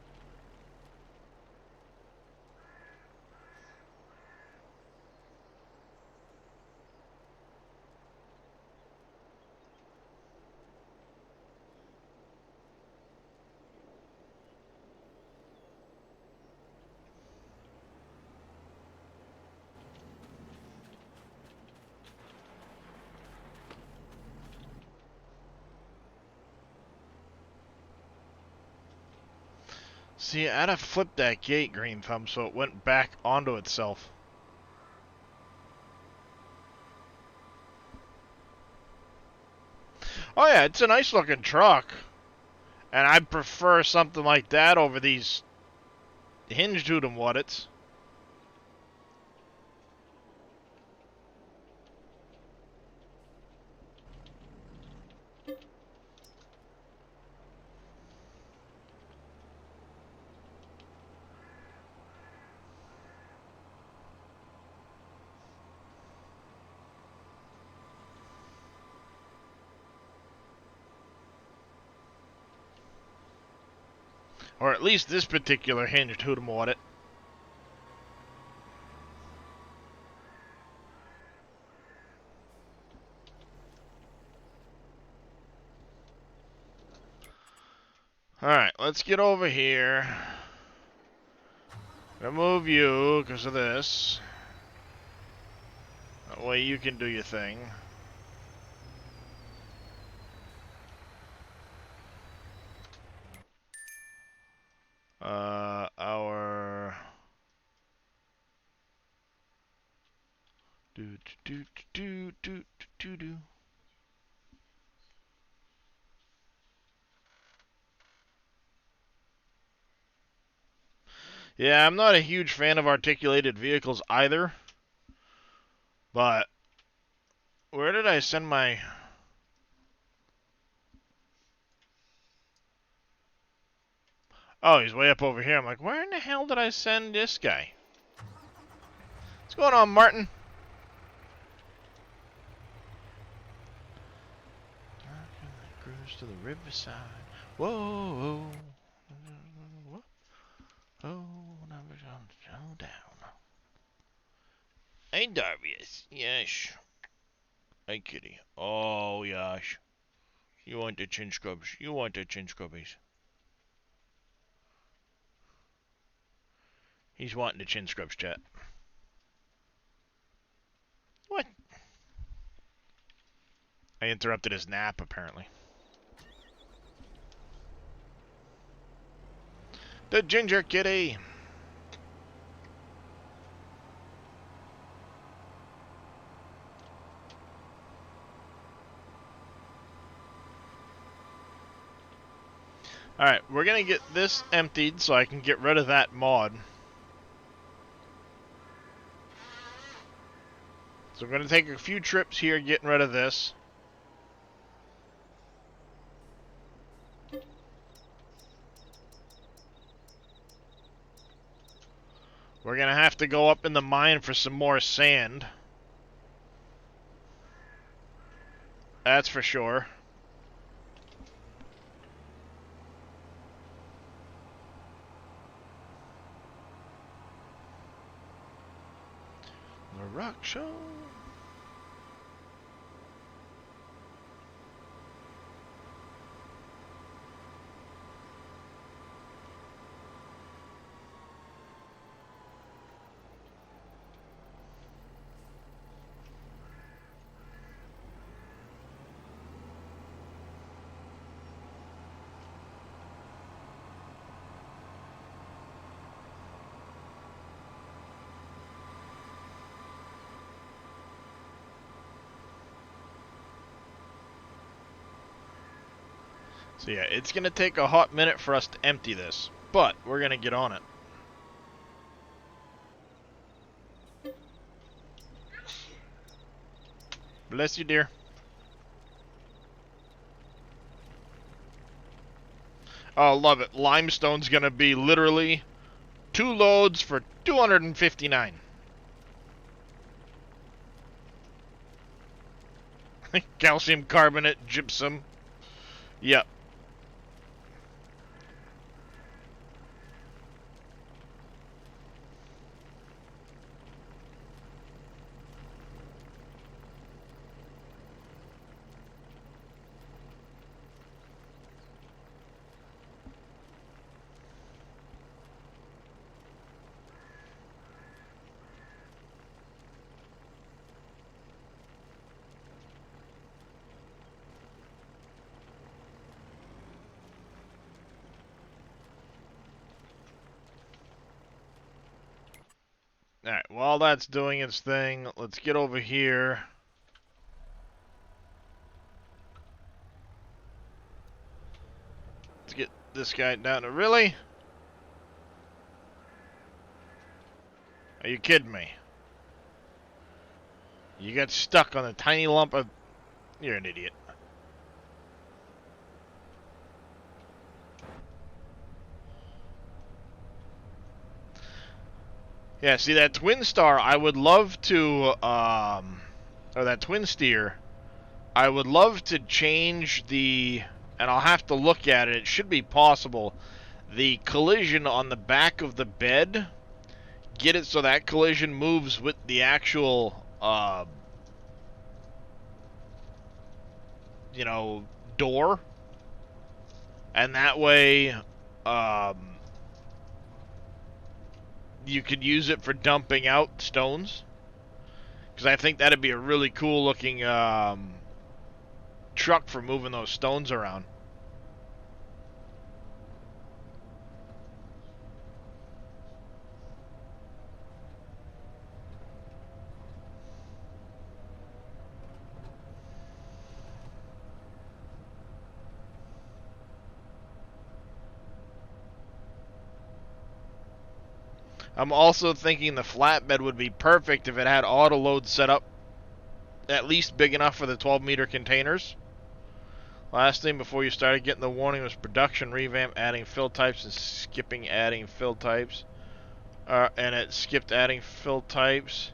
See, I had to flip that gate, Green Thumb, so it went back onto itself. Oh yeah, it's a nice looking truck. And I prefer something like that over these hinged Hood'em Wuddits. Or at least this particular hinged Hood'em Wuddit. Alright, let's get over here. I'm gonna move you because of this. That way you can do your thing. Our... Do. Yeah, I'm not a huge fan of articulated vehicles either. But where did I send my... Oh, he's way up over here. I'm like, where in the hell did I send this guy? going on, Martin? Cruise to the riverside. Whoa. Oh, never go down. Hey, Darvius. Yes. Hey, kitty. Oh, yes. You want the chin scrubs. You want the chin scrubbies. He's wanting the chin scrubs, chat. What? I interrupted his nap, apparently. The ginger kitty. Alright, we're gonna get this emptied so I can get rid of that mod. So we're gonna take a few trips here getting rid of this. We're gonna have to go up in the mine for some more sand. That's for sure. The Rock Show. So yeah, it's going to take a hot minute for us to empty this, but we're going to get on it. Bless you, dear. Oh, love it. Limestone's going to be literally 2 loads for 259. Calcium carbonate, gypsum. Yep. Alright, while that's doing its thing, let's get over here. Let's get this guy down to... Really? Are you kidding me? You got stuck on a tiny lump of... You're an idiot. Yeah, see, that Twin Star, I would love to, or that Twin Steer, I would love to change the, and I'll have to look at it, it should be possible, the collision on the back of the bed, get it so that collision moves with the actual, you know, door, and that way, you could use it for dumping out stones. Because I think that'd be a really cool looking truck for moving those stones around. I'm also thinking the flatbed would be perfect if it had auto load set up at least big enough for the 12-meter containers. Last thing before you started getting the warning was production revamp, adding fill types and skipping adding fill types. And it skipped adding fill types.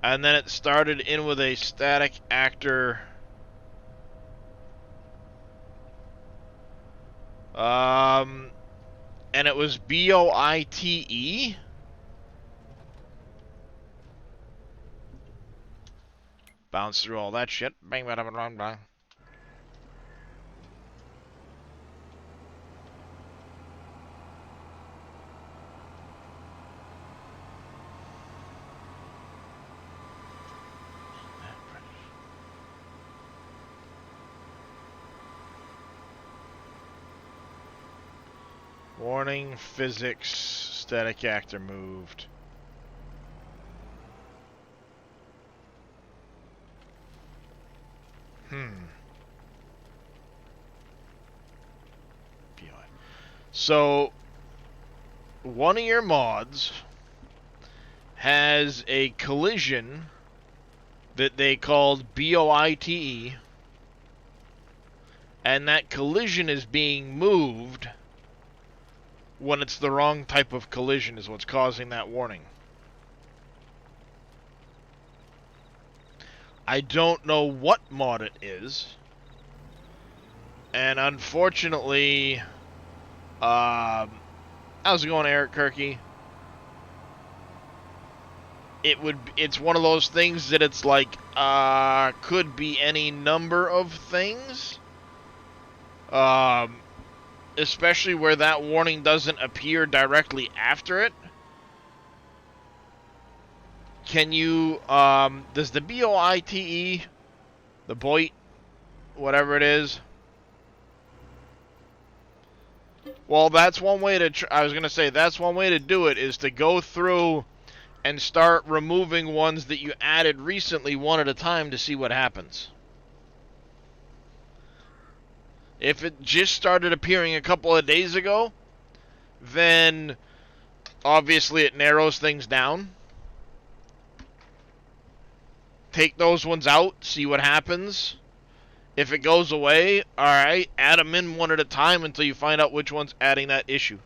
And then it started in with a static actor. And it was BOITE. Bounce through all that shit. Bang, bang, bang, bang, bang. Warning, physics, static actor moved. So, one of your mods has a collision that they called BOITE, and that collision is being moved when it's the wrong type of collision is what's causing that warning. I don't know what mod it is, and unfortunately, how's it going, Eric Kirky? It's one of those things that it's like, could be any number of things. Especially where that warning doesn't appear directly after it. Can you, does the BOITE, the BOIT, whatever it is, well, that's one way to, I was going to say, that's one way to do it, is to go through and start removing ones that you added recently one at a time to see what happens. If it just started appearing a couple of days ago, then obviously it narrows things down. Take those ones out, see what happens. If it goes away, alright, add them in one at a time until you find out which one's adding that issue.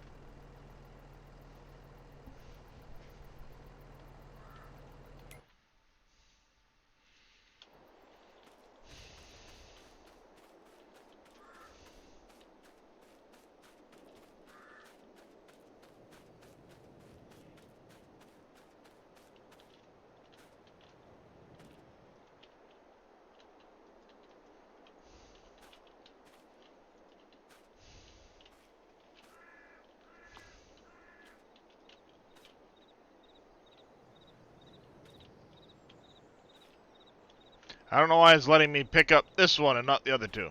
I don't know why it's letting me pick up this one and not the other two.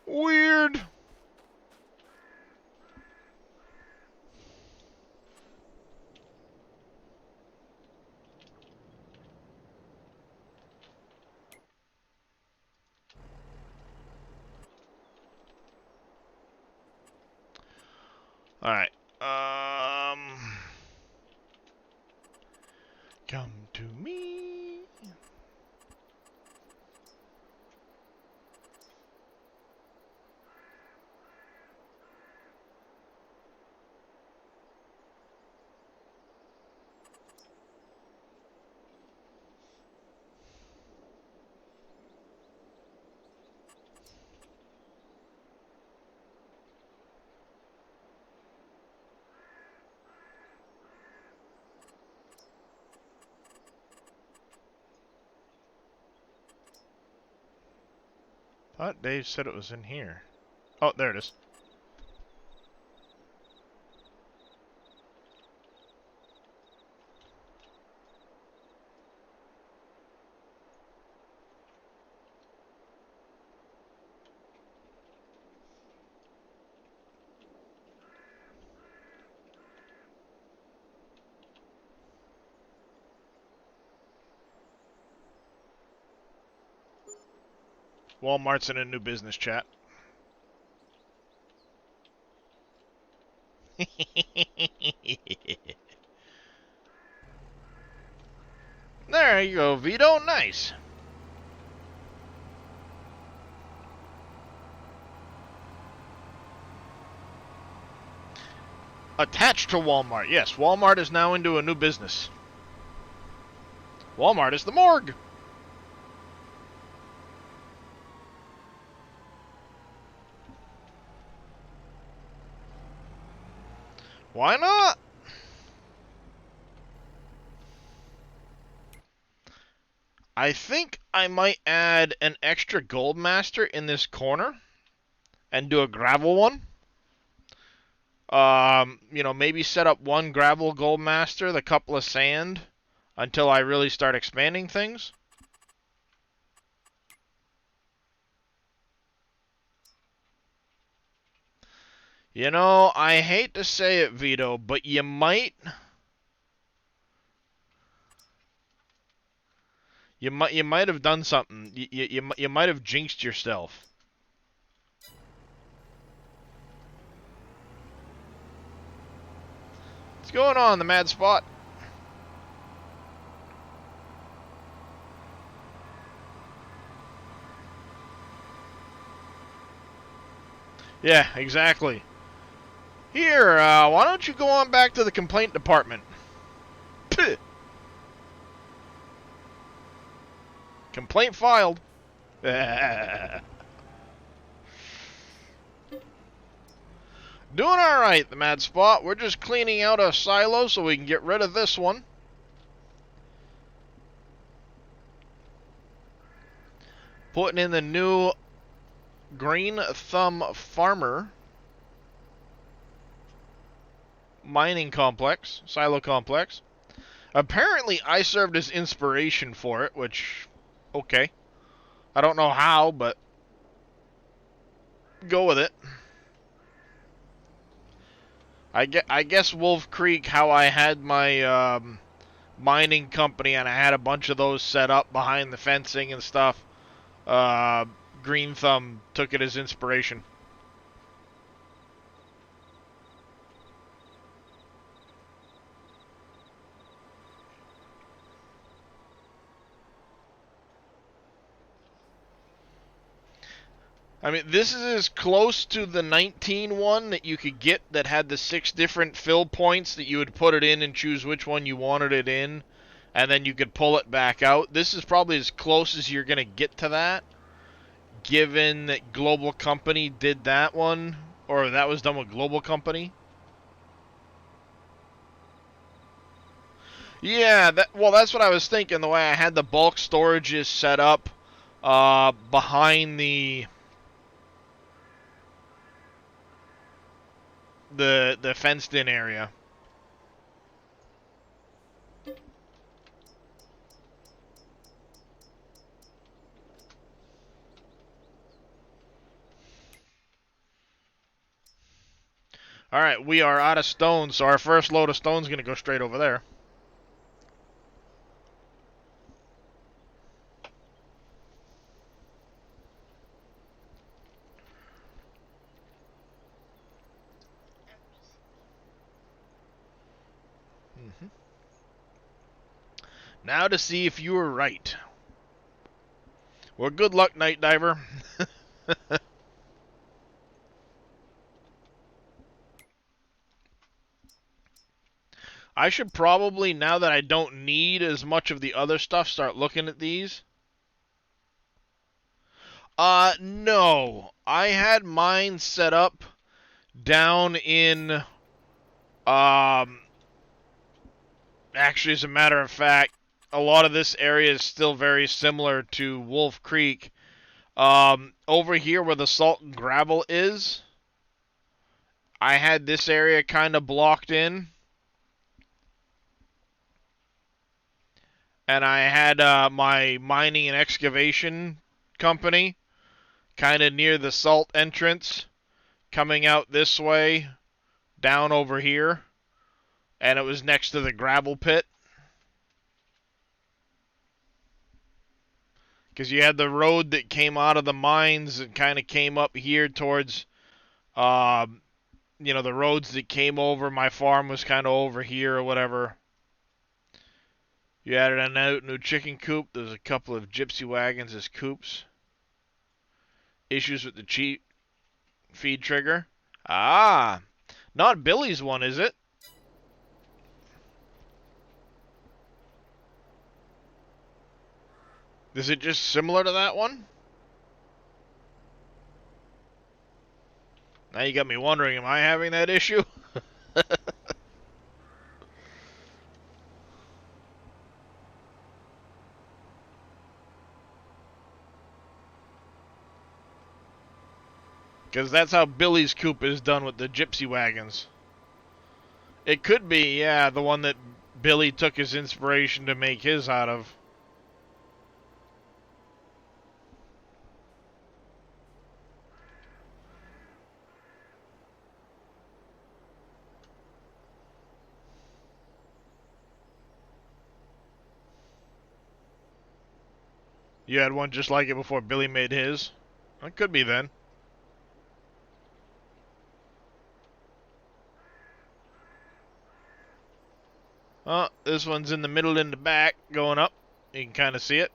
Weird. Alright. Come to me. Thought Dave said it was in here. Oh, there it is. Walmart's in a new business chat. There you go, Vito. Nice. Attached to Walmart. Yes, Walmart is now into a new business. Walmart is the morgue. Why not? I think I might add an extra gold master in this corner and do a gravel one. Maybe set up one gravel gold master, the couple of sand, until I really start expanding things. You know, I hate to say it, Vito, but you might have done something. You might have jinxed yourself. What's going on, the Mad Spot? Yeah, exactly. Here, why don't you go on back to the complaint department? Pih. Complaint filed. Doing alright, the Mad Spot. We're just cleaning out a silo so we can get rid of this one. Putting in the new Green Thumb Farmer mining complex, silo complex. Apparently, I served as inspiration for it, which, okay. I don't know how, but go with it. I guess Wolf Creek, how I had my mining company and I had a bunch of those set up behind the fencing and stuff. Green Thumb took it as inspiration. I mean, this is as close to the 19 one that you could get that had the 6 different fill points that you would put it in and choose which one you wanted it in, and then you could pull it back out. This is probably as close as you're going to get to that, given that Global Company did that one, or that was done with Global Company. Yeah, that's what I was thinking, the way I had the bulk storages set up behind the fenced-in area. Alright, we are out of stone, so our first load of stone is going to go straight over there. Now to see if you were right. Well, good luck, Night Diver. I should probably, now that I don't need as much of the other stuff, start looking at these. No. I had mine set up down in, actually, as a matter of fact, a lot of this area is still very similar to Wolf Creek. Over here where the salt and gravel is, I had this area kind of blocked in. And I had my mining and excavation company kind of near the salt entrance, coming out this way, down over here, and it was next to the gravel pit. Because you had the road that came out of the mines and kind of came up here towards, the roads that came over. My farm was kind of over here or whatever. You added a new chicken coop. There's a couple of gypsy wagons as coops. Issues with the cheap feed trigger. Ah, Not Billy's one, is it? Is it just similar to that one? Now you got me wondering, am I having that issue? Because that's how Billy's coupe is done with the gypsy wagons. It could be, yeah, the one that Billy took his inspiration to make his out of. You had one just like it before Billy made his? It could be then. Oh, this one's in the middle and the back, going up. You can kind of see it.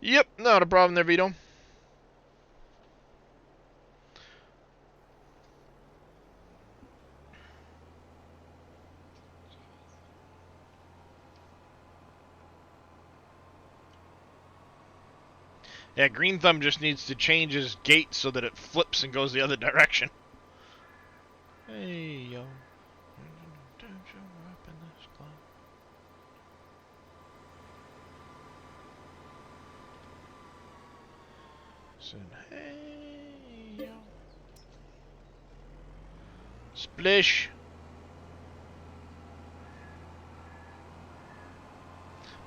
Yep, not a problem there, Vito. Yeah, Green Thumb just needs to change his gait so that it flips and goes the other direction. Hey, yo. Hey, yo. Splish.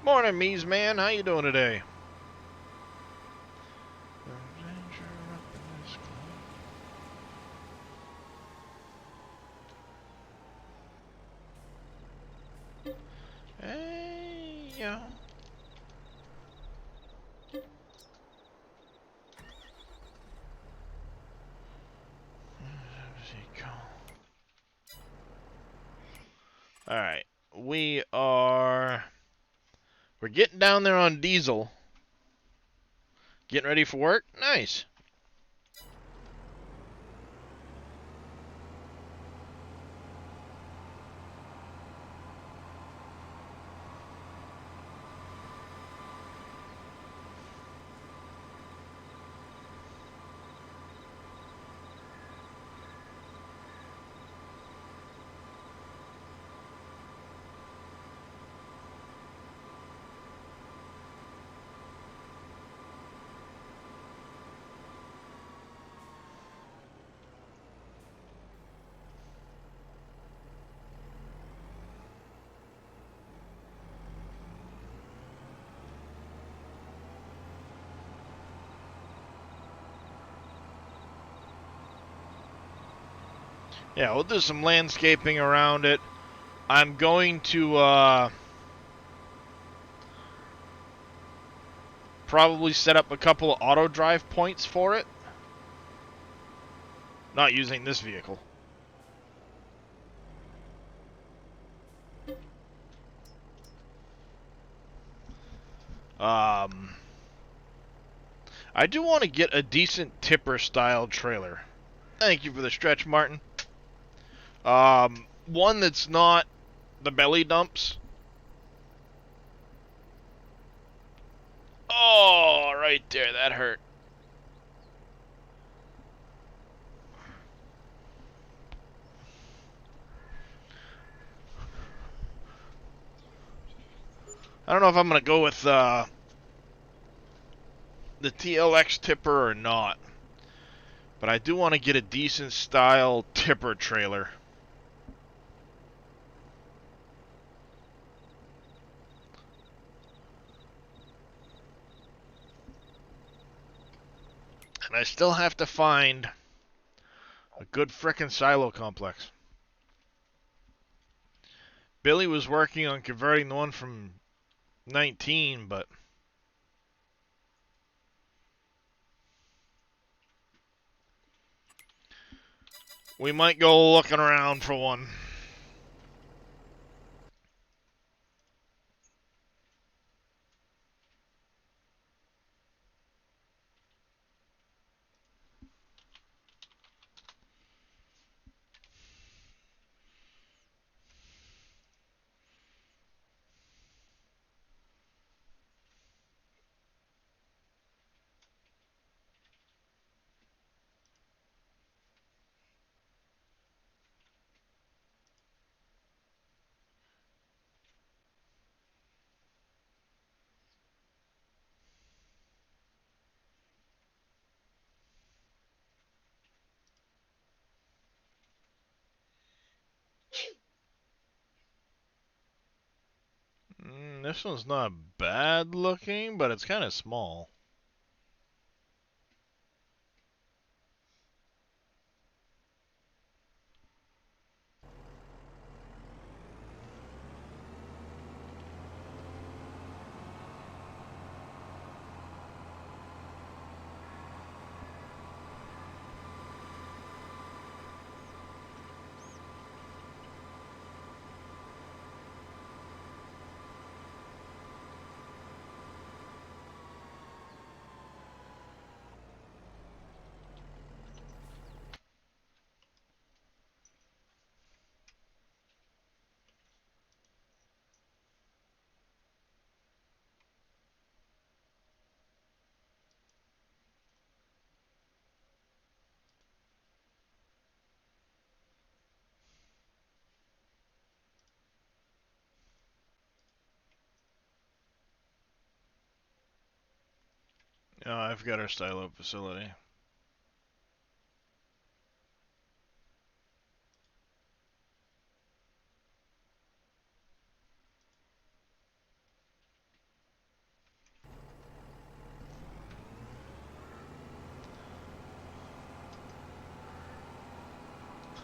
Morning, Mies man. How you doing today? Hey, yo. Alright, we're getting down there on diesel. Getting ready for work? Nice. Yeah, we'll do some landscaping around it. I'm going to probably set up a couple of auto drive points for it. Not using this vehicle. I do want to get a decent tipper style trailer. Thank you for the stretch, Martin. One that's not the belly dumps. Oh, right there, that hurt. I don't know if I'm going to go with the TLX tipper or not. But I do want to get a decent style tipper trailer. And I still have to find a good frickin' silo complex. Billy was working on converting the one from 19, but we might go looking around for one. This one's not bad looking, but it's kind of small. I've got our silo facility.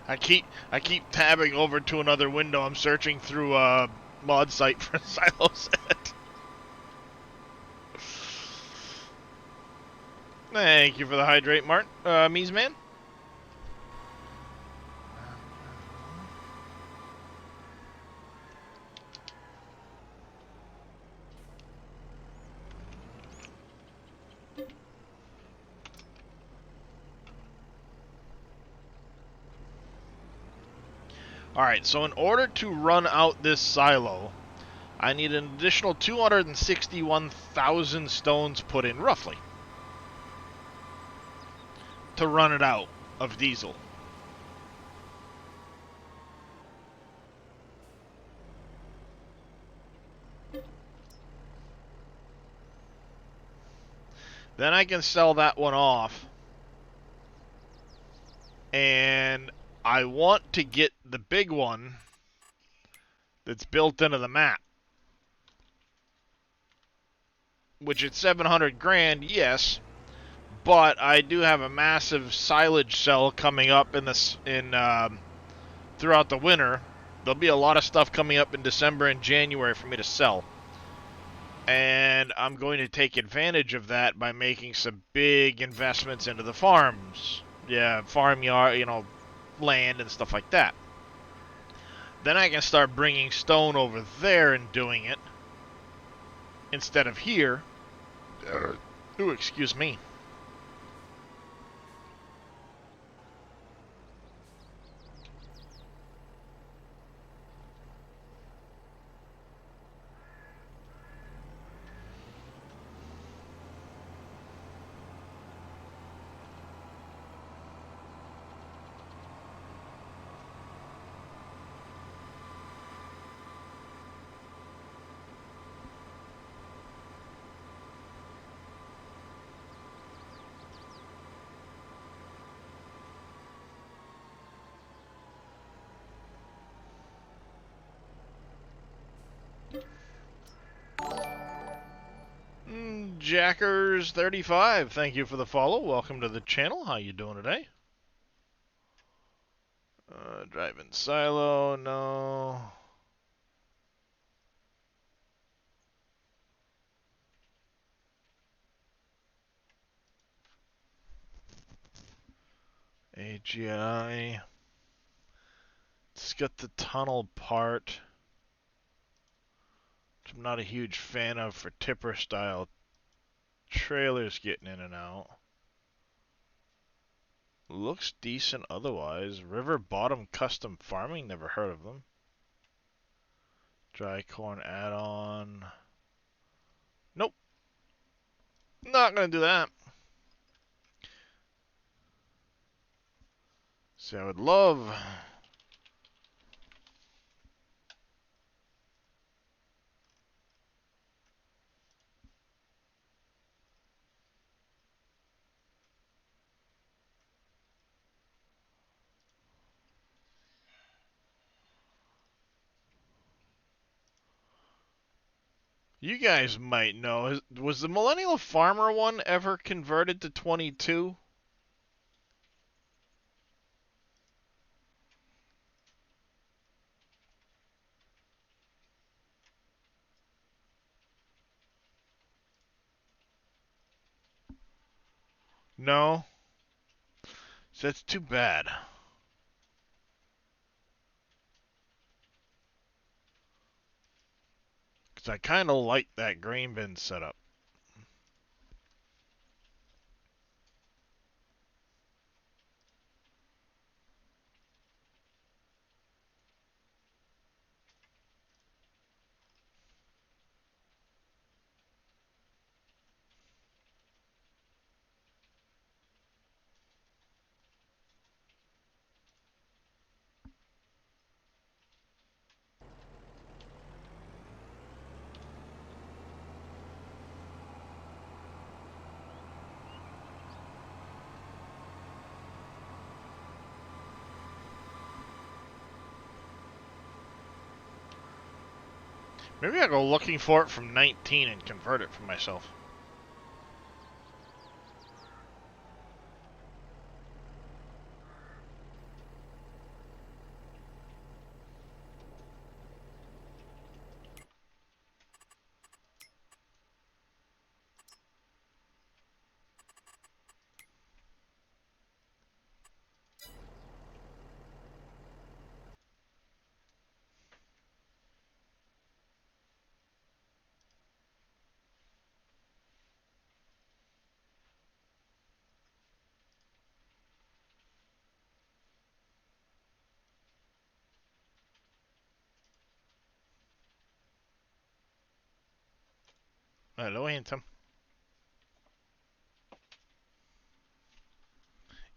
I keep tabbing over to another window. I'm searching through mod site for silo set. Thank you for the hydrate, Mart. Mees man. Alright, so in order to run out this silo, I need an additional 261,000 stones put in, roughly, to run it out of diesel. Then I can sell that one off. And I want to get the big one that's built into the map. Which at 700 grand, yes. But I do have a massive silage sell coming up throughout the winter. There'll be a lot of stuff coming up in December and January for me to sell. And I'm going to take advantage of that by making some big investments into the farms. Yeah, farmyard, land and stuff like that. Then I can start bringing stone over there and doing it instead of here. Ooh, excuse me. Jackers35, thank you for the follow. Welcome to the channel. How you doing today? Driving silo, no. AGI. It's got the tunnel part, which I'm not a huge fan of for tipper style trailers getting in and out. Looks decent otherwise. River Bottom Custom Farming, never heard of them. Dry corn add-on. Nope. Not gonna do that. See, I would love... You guys might know. Was the Millennial Farmer one ever converted to 22? No? So that's too bad. Because I kind of like that grain bin setup. Maybe I'll go looking for it from 19 and convert it for myself. Hello, handsome.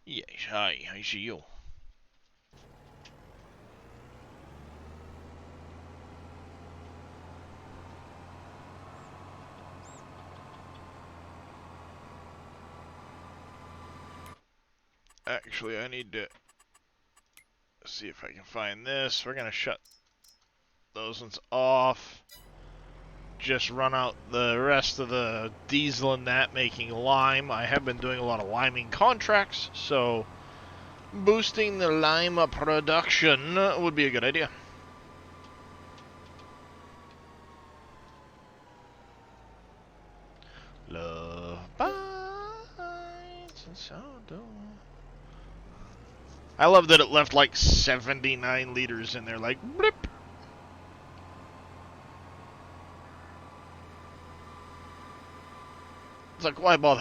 Yes, hi, I see you. Actually, I need to see if I can find this. We're going to shut those ones off. Just run out the rest of the diesel and that, making lime. I have been doing a lot of liming contracts, so boosting the lime production would be a good idea. Love bites and sourdough. I love that it left like 79 liters in there, like blip. It's like, why bother?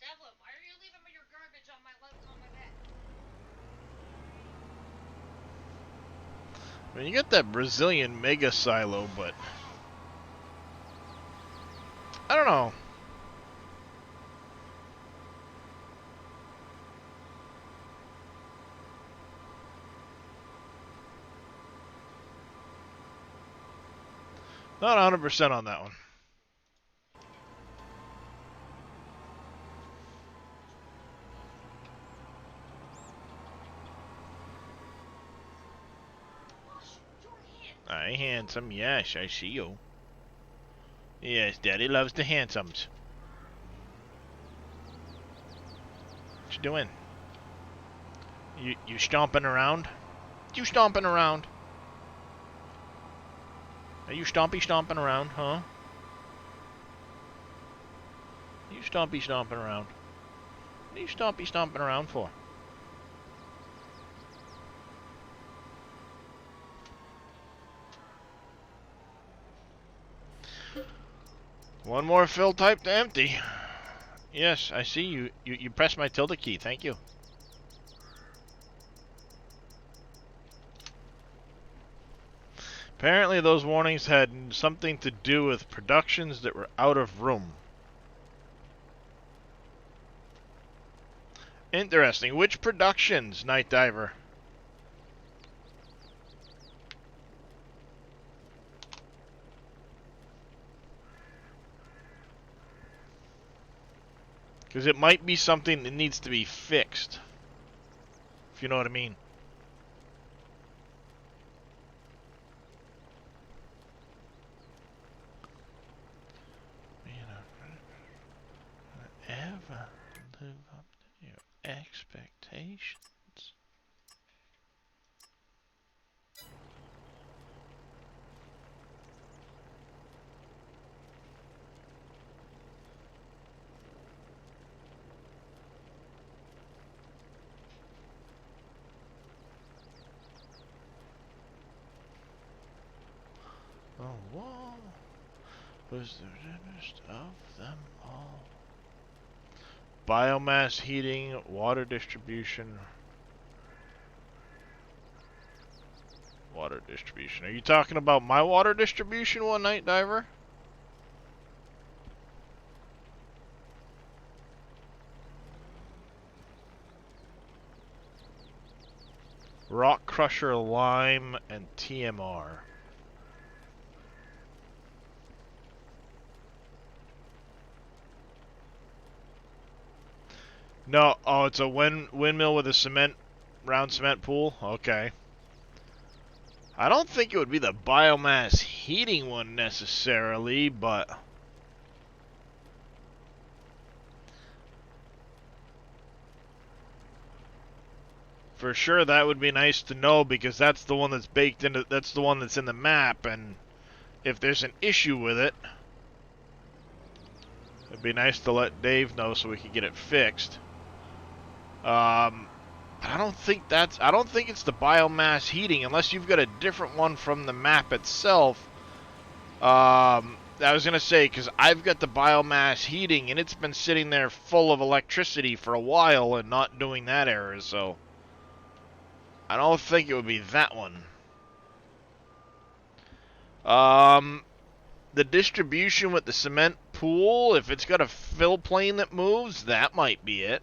Devlin, why are you leaving me your garbage on my bed? I mean, you got that Brazilian mega silo, but I don't know. Not 100% on that one. I handsome, yes, I see you. Yes, Daddy loves the handsomes. What you doing? You stomping around? You stomping around? Are you stomping around, huh? You stomping around? What are you stomping around for? One more fill type to empty. Yes, I see you. You pressed my tilde key. Thank you. Apparently those warnings had something to do with productions that were out of room. Interesting. Which productions, Night Diver? Because it might be something that needs to be fixed. If you know what I mean. Ever live up to your expectations? The wall was the richest of them all. Biomass heating, water distribution. Water distribution. Are you talking about my water distribution one, Night Diver? Rock Crusher, Lime, and TMR. No, oh, it's a windmill with a round cement pool? Okay. I don't think it would be the biomass heating one necessarily, but... for sure that would be nice to know, because that's the one that's baked into... that's the one that's in the map, and if there's an issue with it, it'd be nice to let Dave know so we can get it fixed. I don't think it's the biomass heating, unless you've got a different one from the map itself. I was gonna say, because I've got the biomass heating, and it's been sitting there full of electricity for a while and not doing that error, so I don't think it would be that one. The distribution with the cement pool, if it's got a fill plane that moves, that might be it.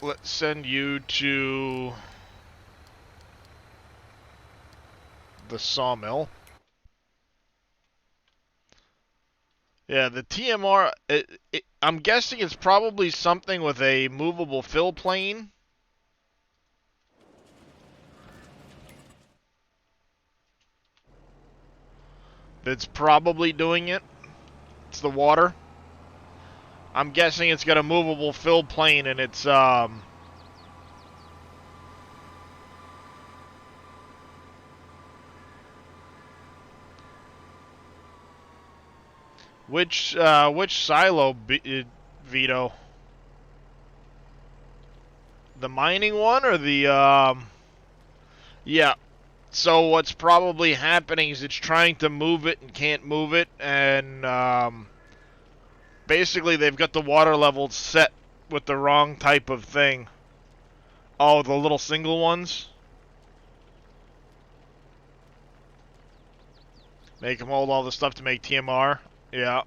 Let's send you to the sawmill. Yeah, the TMR, I'm guessing it's probably something with a movable fill plane. That's probably doing it. It's the water. I'm guessing it's got a movable fill plane, and it's, which silo, Vito? The mining one or the, yeah. So what's probably happening is it's trying to move it and can't move it, and, basically they've got the water level set with the wrong type of thing. Oh, the little single ones? Make them hold all the stuff to make TMR? Yeah.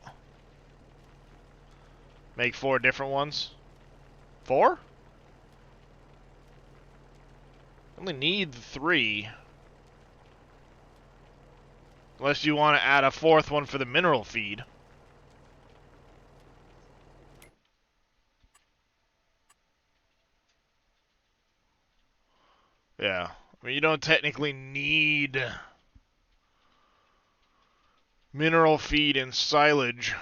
Make 4 different ones? 4? Only need 3. Unless you want to add a 4th one for the mineral feed. Yeah. I mean, you don't technically need mineral feed and silage.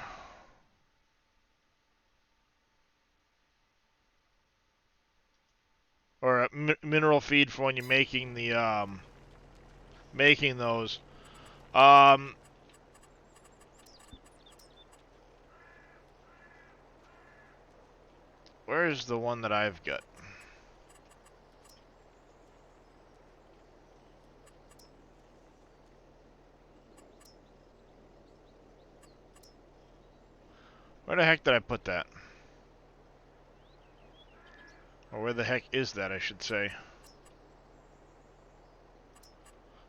Or mineral feed for when you're making the, making those. Where's the one that I've got? Where the heck did I put that? Or where the heck is that, I should say.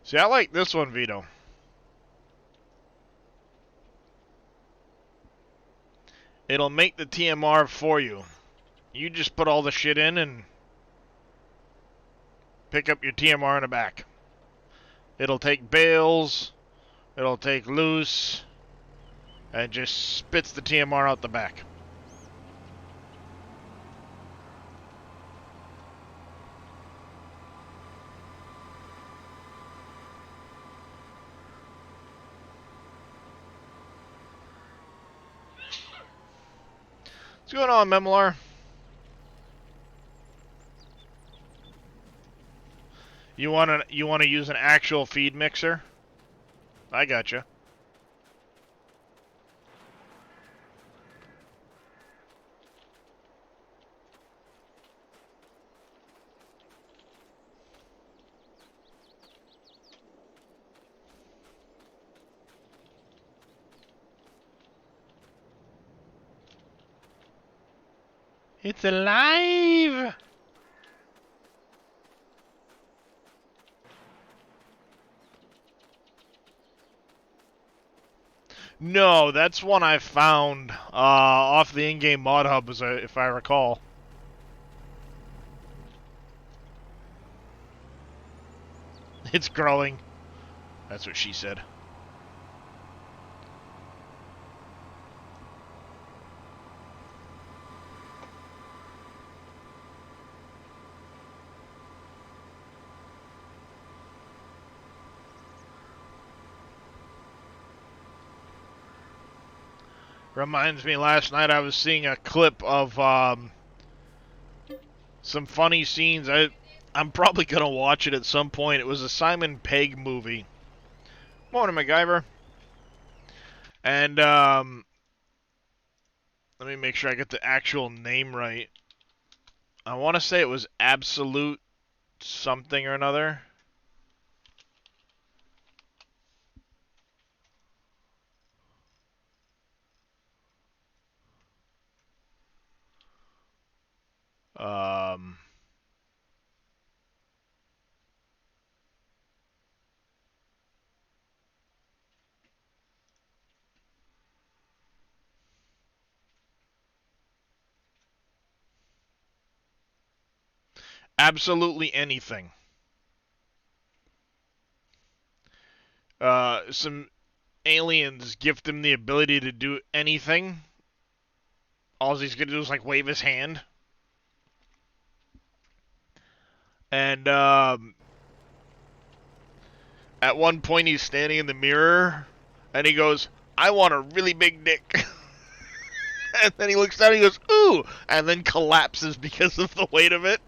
See, I like this one, Vito. It'll make the TMR for you. You just put all the shit in and pick up your TMR in the back. It'll take bales, it'll take loose, and just spits the TMR out the back. What's going on, Memolar? You wanna use an actual feed mixer? I gotcha. It's alive! No, that's one I found off the in-game mod hub, if I recall. It's growing. That's what she said. Reminds me, last night I was seeing a clip of some funny scenes. I'm probably gonna watch it at some point. It was a Simon Pegg movie. Morning, MacGyver. And let me make sure I get the actual name right. I want to say it was Absolute something or another. Absolutely anything. Some aliens gift him the ability to do anything. All he's gonna do is like wave his hand. And at one point he's standing in the mirror and he goes, "I want a really big dick." And then he looks down and he goes, "Ooh," and then collapses because of the weight of it.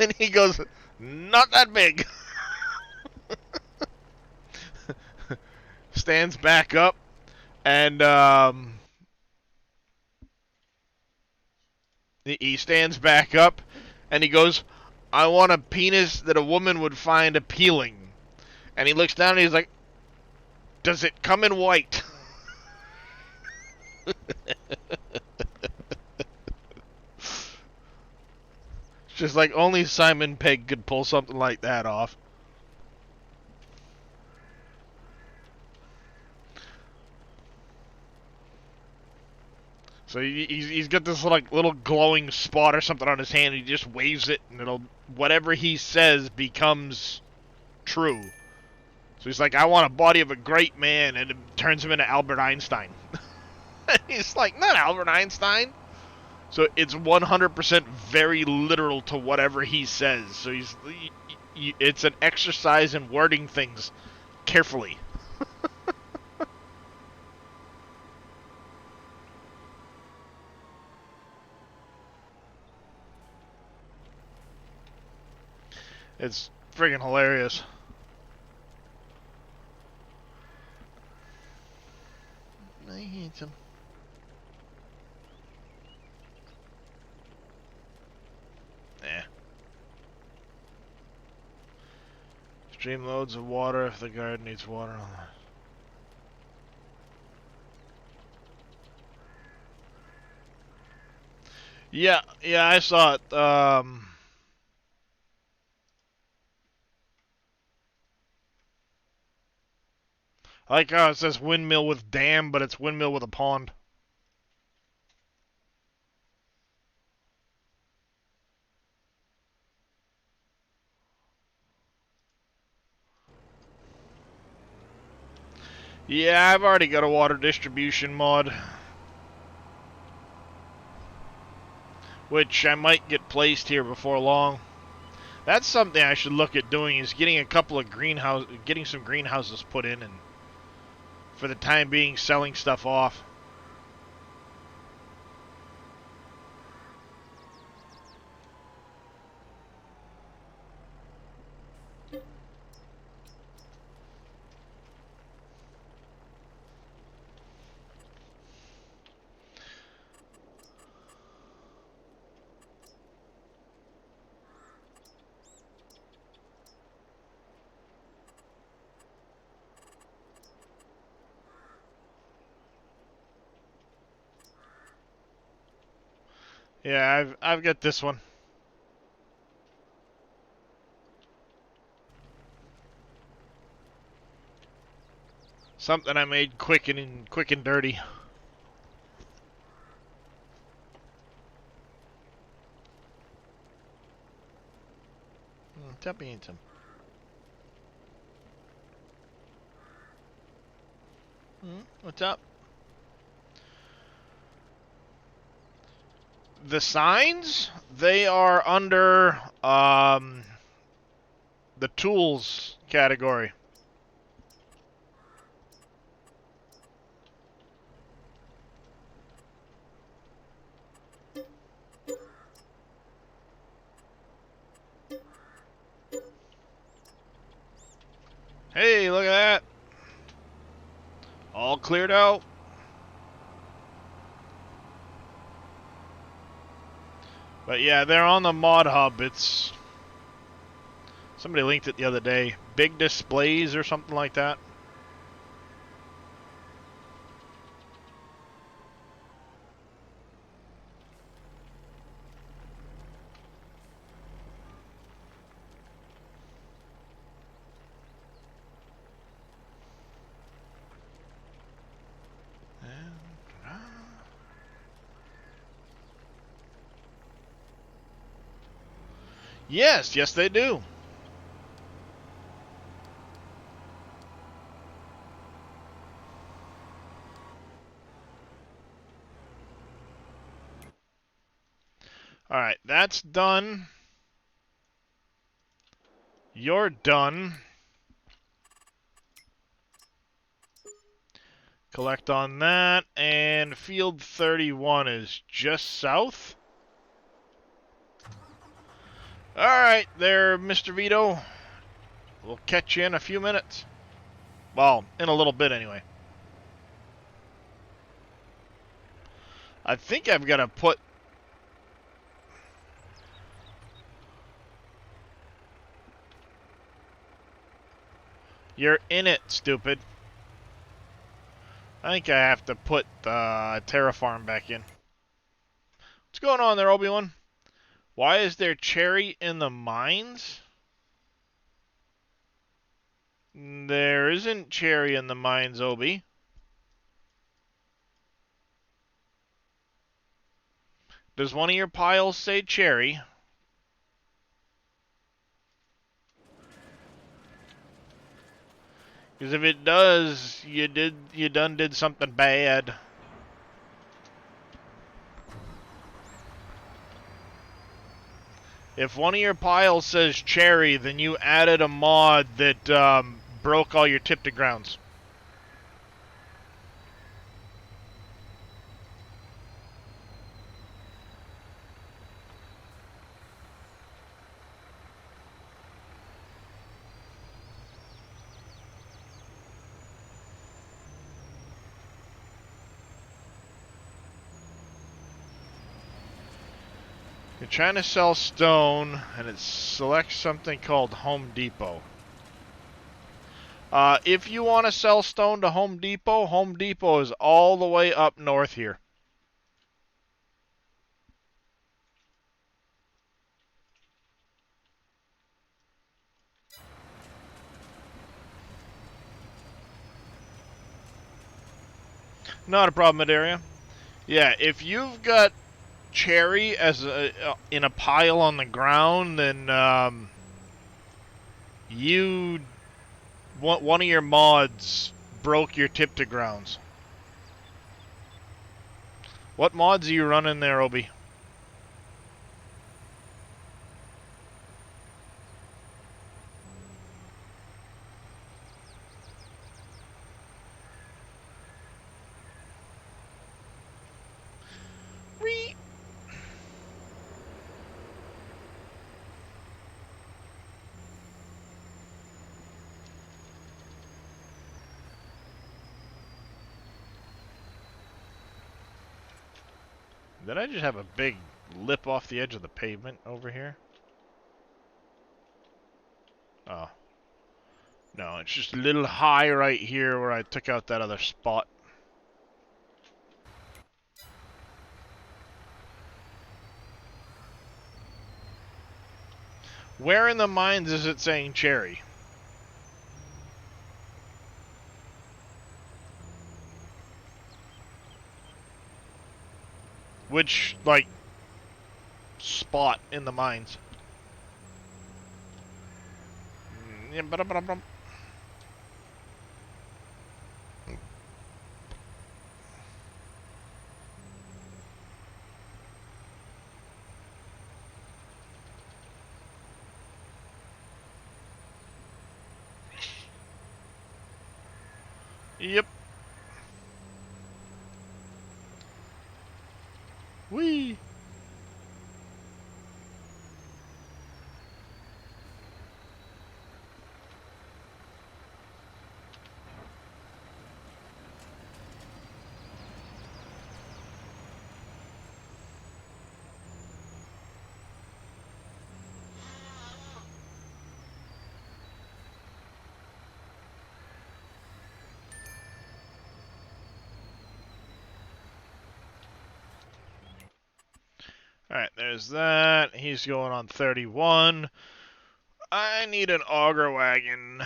And he goes, "Not that big." Stands back up and he stands back up and he goes, "I want a penis that a woman would find appealing." And he looks down and he's like, "Does it come in white?" Just like only Simon Pegg could pull something like that off. So he's got this like little glowing spot or something on his hand. And he just waves it, and it'll whatever he says becomes true. So he's like, "I want a body of a great man," and it turns him into Albert Einstein. He's like, "Not Albert Einstein." So it's 100% very literal to whatever he says. So it's an exercise in wording things carefully. It's friggin' hilarious. I hate him. Eh. Stream loads of water if the garden needs water. Yeah, yeah, I saw it. I like how it says windmill with dam, but it's windmill with a pond. Yeah, I've already got a water distribution mod, which I might get placed here before long. That's something I should look at doing, is getting a couple of getting some greenhouses put in, and for the time being selling stuff off. Yeah, I've got this one. Something I made quick and dirty. Tell me some. What's up? The signs, they are under the tools category. Hey, look at that. All cleared out. But yeah, they're on the mod hub. It's somebody linked it the other day. Big displays or something like that. Yes, yes they do. Alright, that's done. You're done. Collect on that. And field 31 is just south. Alright there, Mr. Vito. We'll catch you in a few minutes. Well, in a little bit anyway. I think I've got to put... You're in it, stupid. I think I have to put Terraform back in. What's going on there, Obi-Wan? Why is there cherry in the mines? There isn't cherry in the mines, Obi. Does one of your piles say cherry? Because if it does, you done did something bad. If one of your piles says cherry, then you added a mod that broke all your tip-to grounds. You're trying to sell stone, and it selects something called Home Depot. If you want to sell stone to Home Depot is all the way up north here. Not a problem, Adaria. Yeah, if you've got cherry as in a pile on the ground, then you one of your mods broke your tip to grounds. What mods are you running there, Obi? Re- Did I just have a big lip off the edge of the pavement over here? Oh. No, it's just a little high right here where I took out that other spot. Where in the mines is it saying cherry? Which, like, spot in the mines? Yep. Whee! Alright, there's that. He's going on 31. I need an auger wagon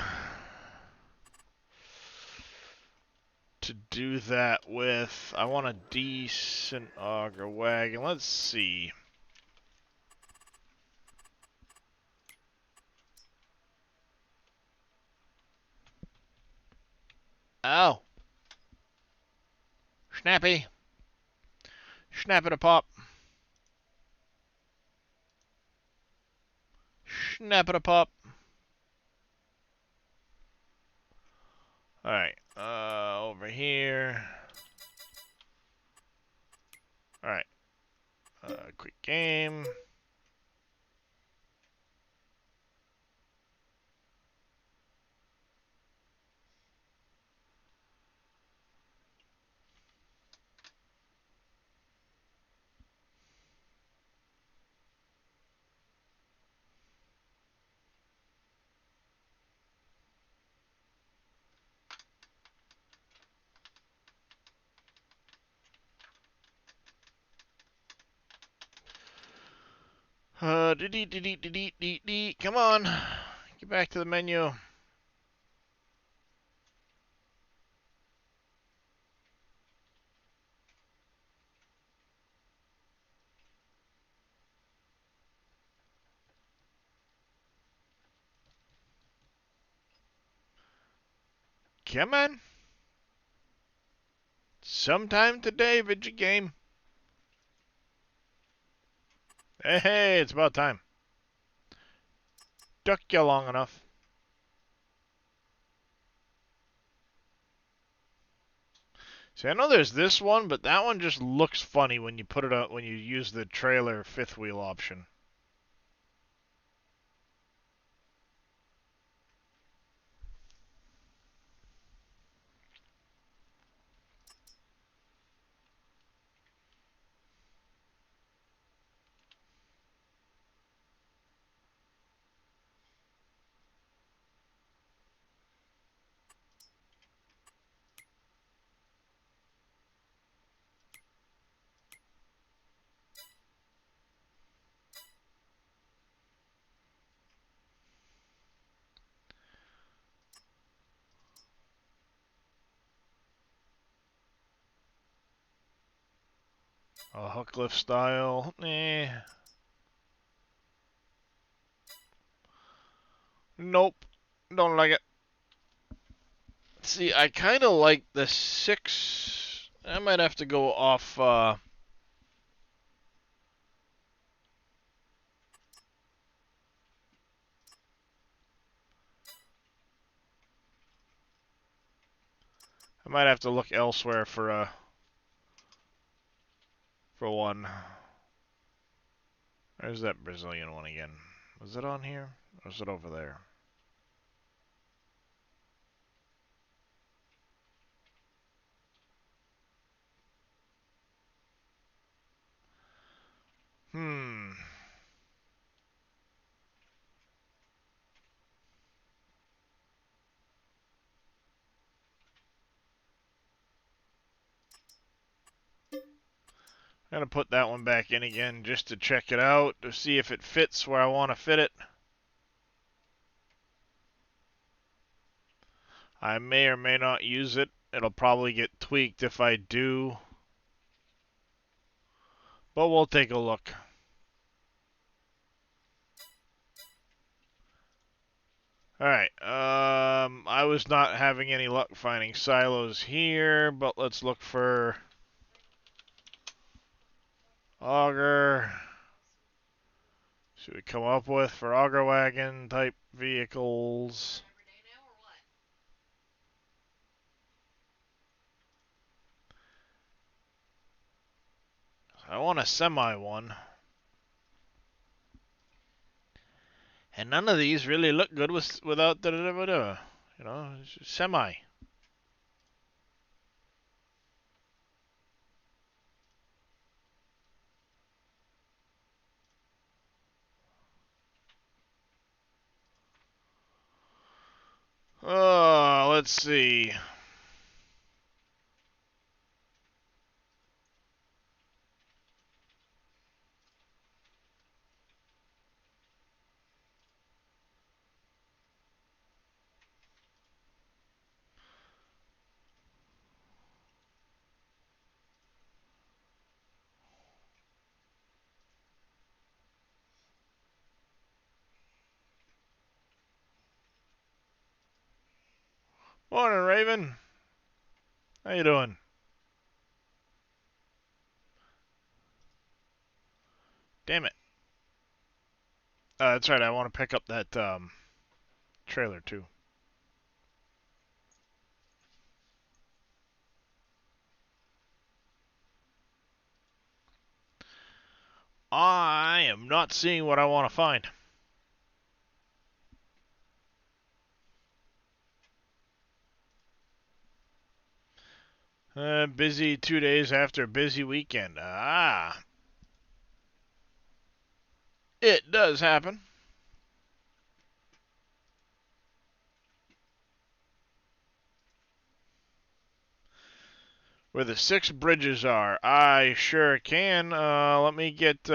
to do that with. I want a decent auger wagon. Let's see. Ow. Snappy. Snap it a pop. Snap it a pop. Alright, over here. Alright, quick game. Come on. Get back to the menu. Come on. Sometime today, video game. Hey, it's about time. Duck you long enough. See, I know there's this one, but that one just looks funny when you put it out when you use the trailer fifth wheel option. A hook lift style. Nope. Don't like it. See, I kind of like the 6. I might have to go off. I might have to look elsewhere for one. Where's that Brazilian one again? Was it on here? Or was it over there? Hmm. I'm gonna put that one back in again just to check it out to see if it fits where I want to fit it. I may or may not use it. It'll probably get tweaked if I do. But we'll take a look. Alright, I was not having any luck finding silos here, but let's look for auger. See what we come up with for auger wagon type vehicles. Every day now or what? I want a semi one. And none of these really look good without da-da-da-da-da. You know, semi. Oh, let's see. Morning, Raven. How you doing? Damn it. That's right. I want to pick up that trailer too. I am not seeing what I want to find. Busy 2 days after a busy weekend. It does happen. Where the 6 bridges are. I sure can. Let me get...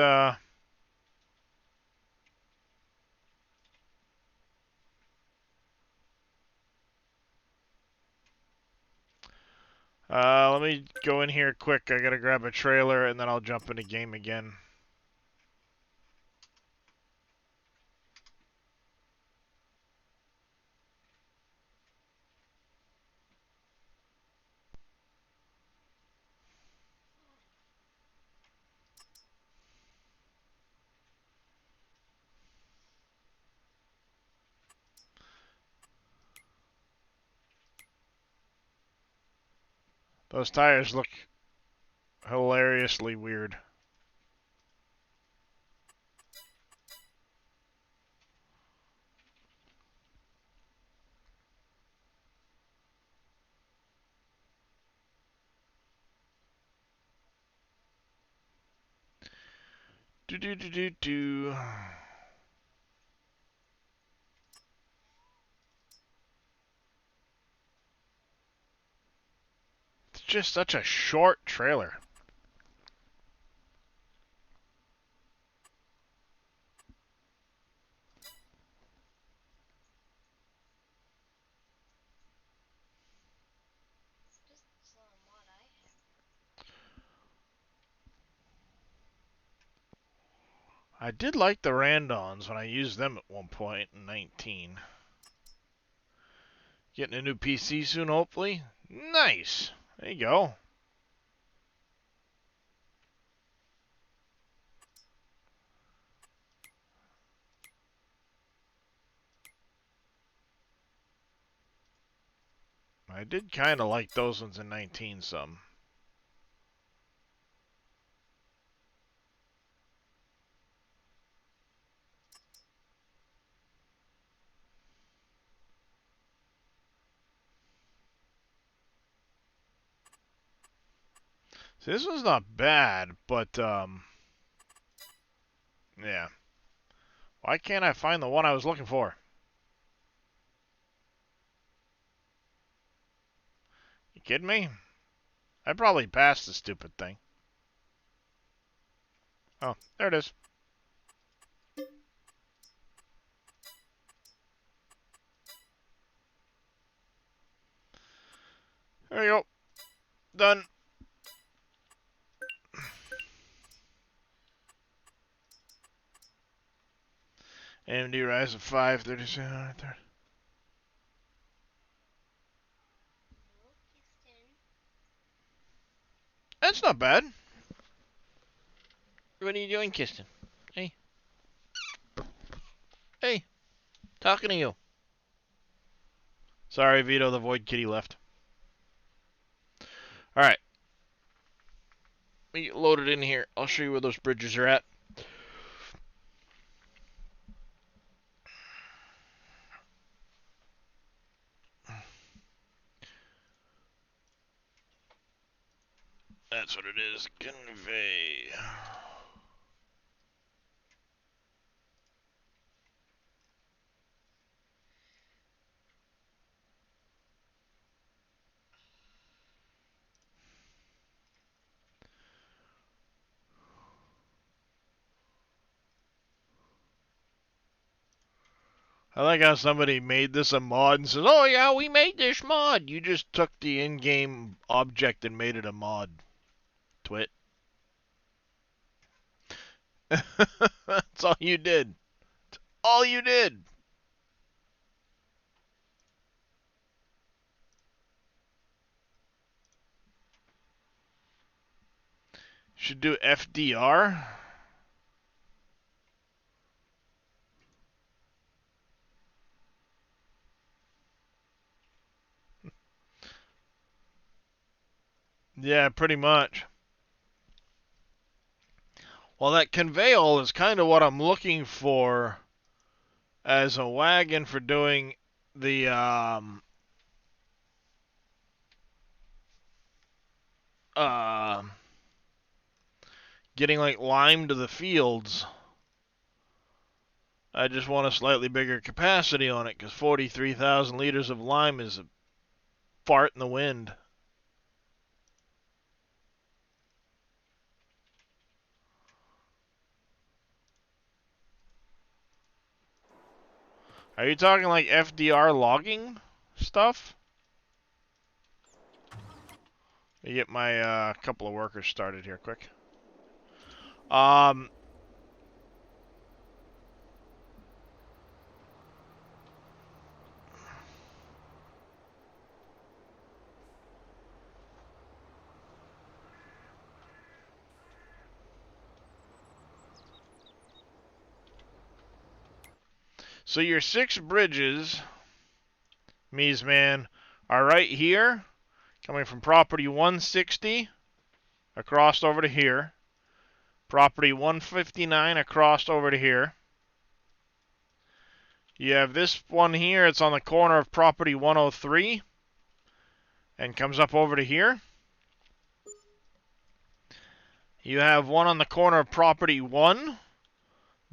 let me go in here quick. I gotta grab a trailer and then I'll jump in the game again. Those tires look hilariously weird. Do do do do do. It's just such a short trailer. Just on what I have. I did like the Randons when I used them at one point in 19. Getting a new PC soon, hopefully. Nice. There you go. I did kind of like those ones in 19 some. So this one's not bad, but, yeah. Why can't I find the one I was looking for? You kidding me? I probably passed the stupid thing. Oh, there it is. There you go. Done. AMD Ryzen 5 3600. That's not bad. What are you doing, Kiston? Hey. Hey. Talking to you. Sorry, Vito, the Void Kitty left. Alright. Let me get loaded in here. I'll show you where those bridges are at. That's what it is. Convey. I like how somebody made this a mod and says, oh yeah, we made this mod. You just took the in-game object and made it a mod. Twit. That's all you did. That's all you did. Should do FDR. Yeah, pretty much. Well, that conveyal is kind of what I'm looking for as a wagon for doing the uh, getting like lime to the fields. I just want a slightly bigger capacity on it because 43,000 liters of lime is a fart in the wind. Are you talking like FDR logging stuff? Let me get my couple of workers started here quick. So your 6 bridges, Mies Man, are right here, coming from property 160 across over to here. Property 159 across over to here. You have this one here, it's on the corner of property 103 and comes up over to here. You have one on the corner of property 1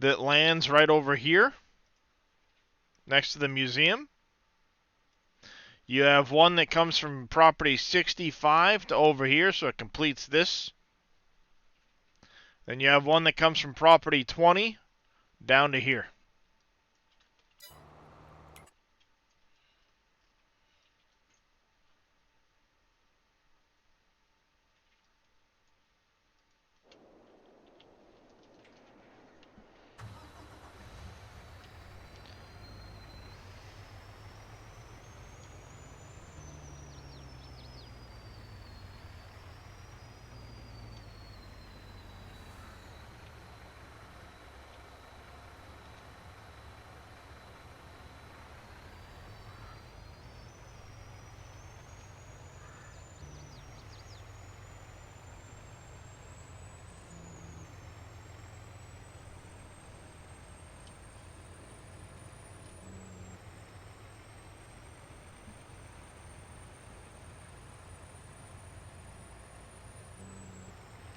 that lands right over here next to the museum. You have one that comes from property 65 to over here, so it completes this. Then you have one that comes from property 20 down to here.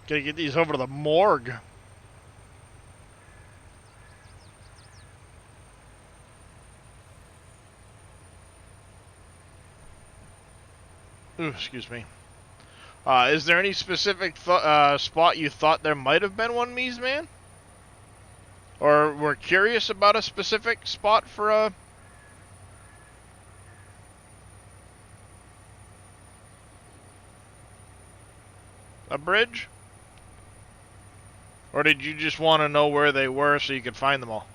Gotta get these over to the morgue. Ooh, excuse me. Is there any specific spot you thought there might have been one, Mies Man? Or were curious about a specific spot for a bridge? Or did you just want to know where they were so you could find them all?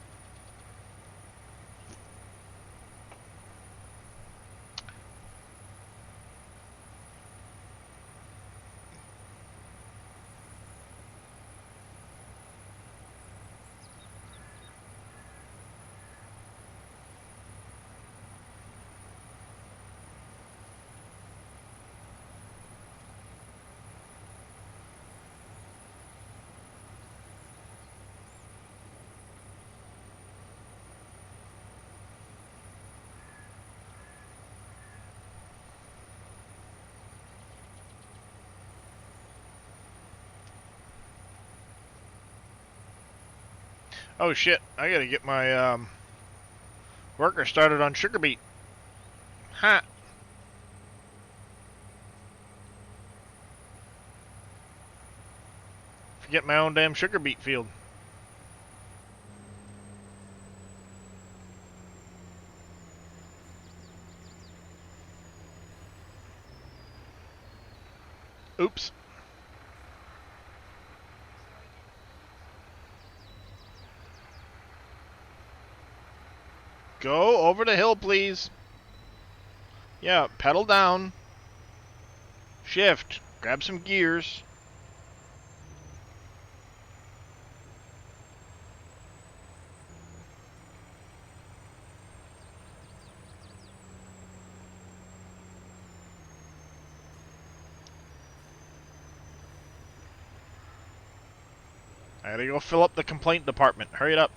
Oh shit, I gotta get my worker started on sugar beet. Ha! Forget my own damn sugar beet field. Oops. Go over the hill, please. Yeah, pedal down. Shift. Grab some gears. I gotta go fill up the complaint department. Hurry it up.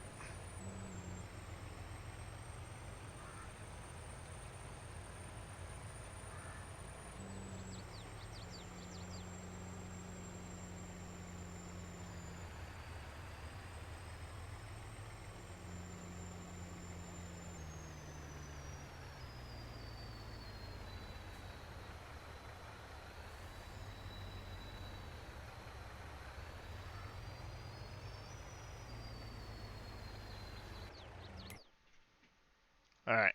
Alright.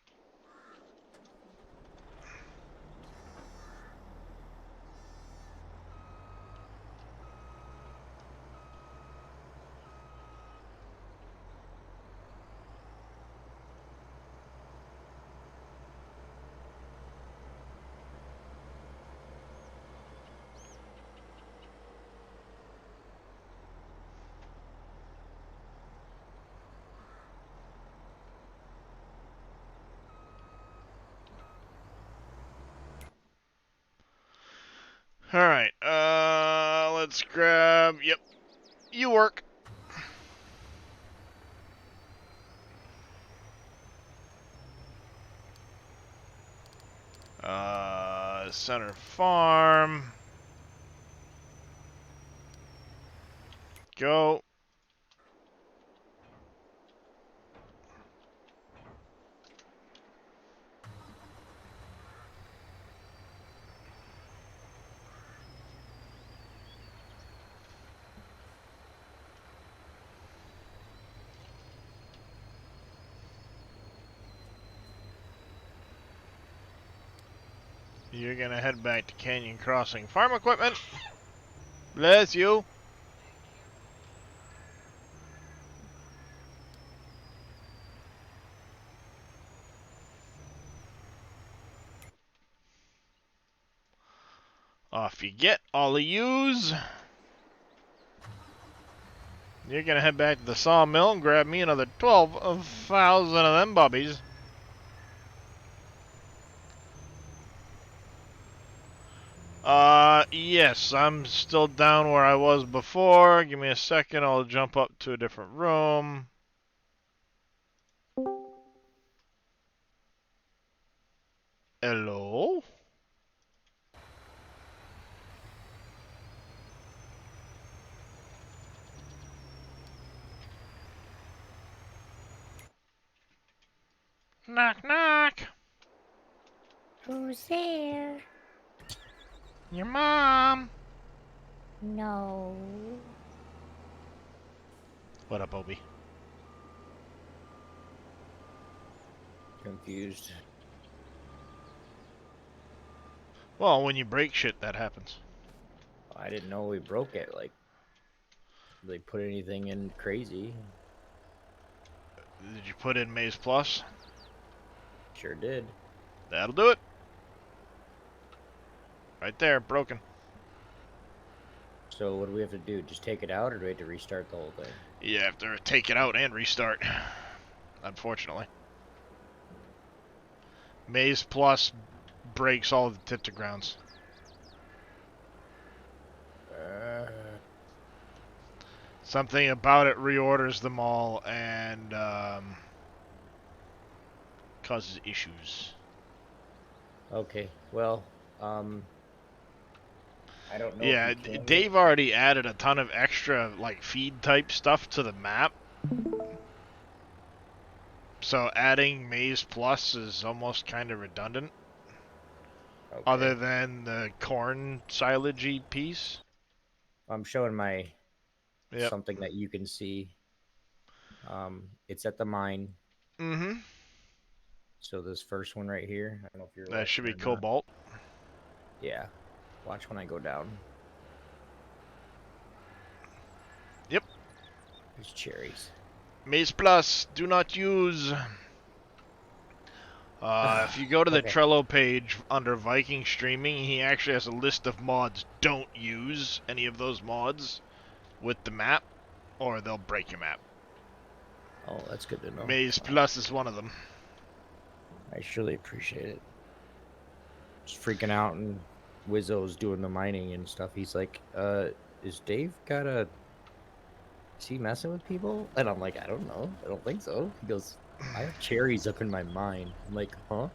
Alright, let's grab, yep, you work. Center Farm. Go. You're gonna head back to Canyon Crossing Farm Equipment. Bless you. Off you get, all of yous. You're gonna head back to the sawmill and grab me another 12,000 of them bubbies. Yes, I'm still down where I was before. Give me a second, I'll jump up to a different room. Hello? Knock, knock. Who's there? Your mom. No. What up, Obi? Confused. Well, when you break shit, that happens. I didn't know we broke it. Like, they put anything in crazy. Did you put in Maze Plus? Sure did. That'll do it. Right there, broken. So what do we have to do? Just take it out, or do we have to restart the whole thing? You have to take it out and restart. Unfortunately. Maze Plus breaks all the tip to grounds. Something about it reorders them all and causes issues. Okay. Well, I don't know. Yeah, if you can Dave already added a ton of extra like feed type stuff to the map. So adding Maze Plus is almost kind of redundant. Okay. Other than the corn silagey piece. I'm showing my Yep. something that you can see. It's at the mine. Mm-hmm. So this first one right here. I don't know if you're. That should be watching or not. Cobalt. Yeah. Watch when I go down. Yep. There's cherries. Maze Plus, do not use. If you go to the Okay. Trello page under Viking Streaming, he actually has a list of mods. Don't use any of those mods with the map, or they'll break your map. Oh, that's good to know. Maze Plus is one of them. I surely appreciate it. Just freaking out, and Wizzo's doing the mining and stuff. He's like, is Dave got a... Is he messing with people? And I'm like, I don't know. I don't think so. He goes, I have cherries up in my mine. I'm like, huh?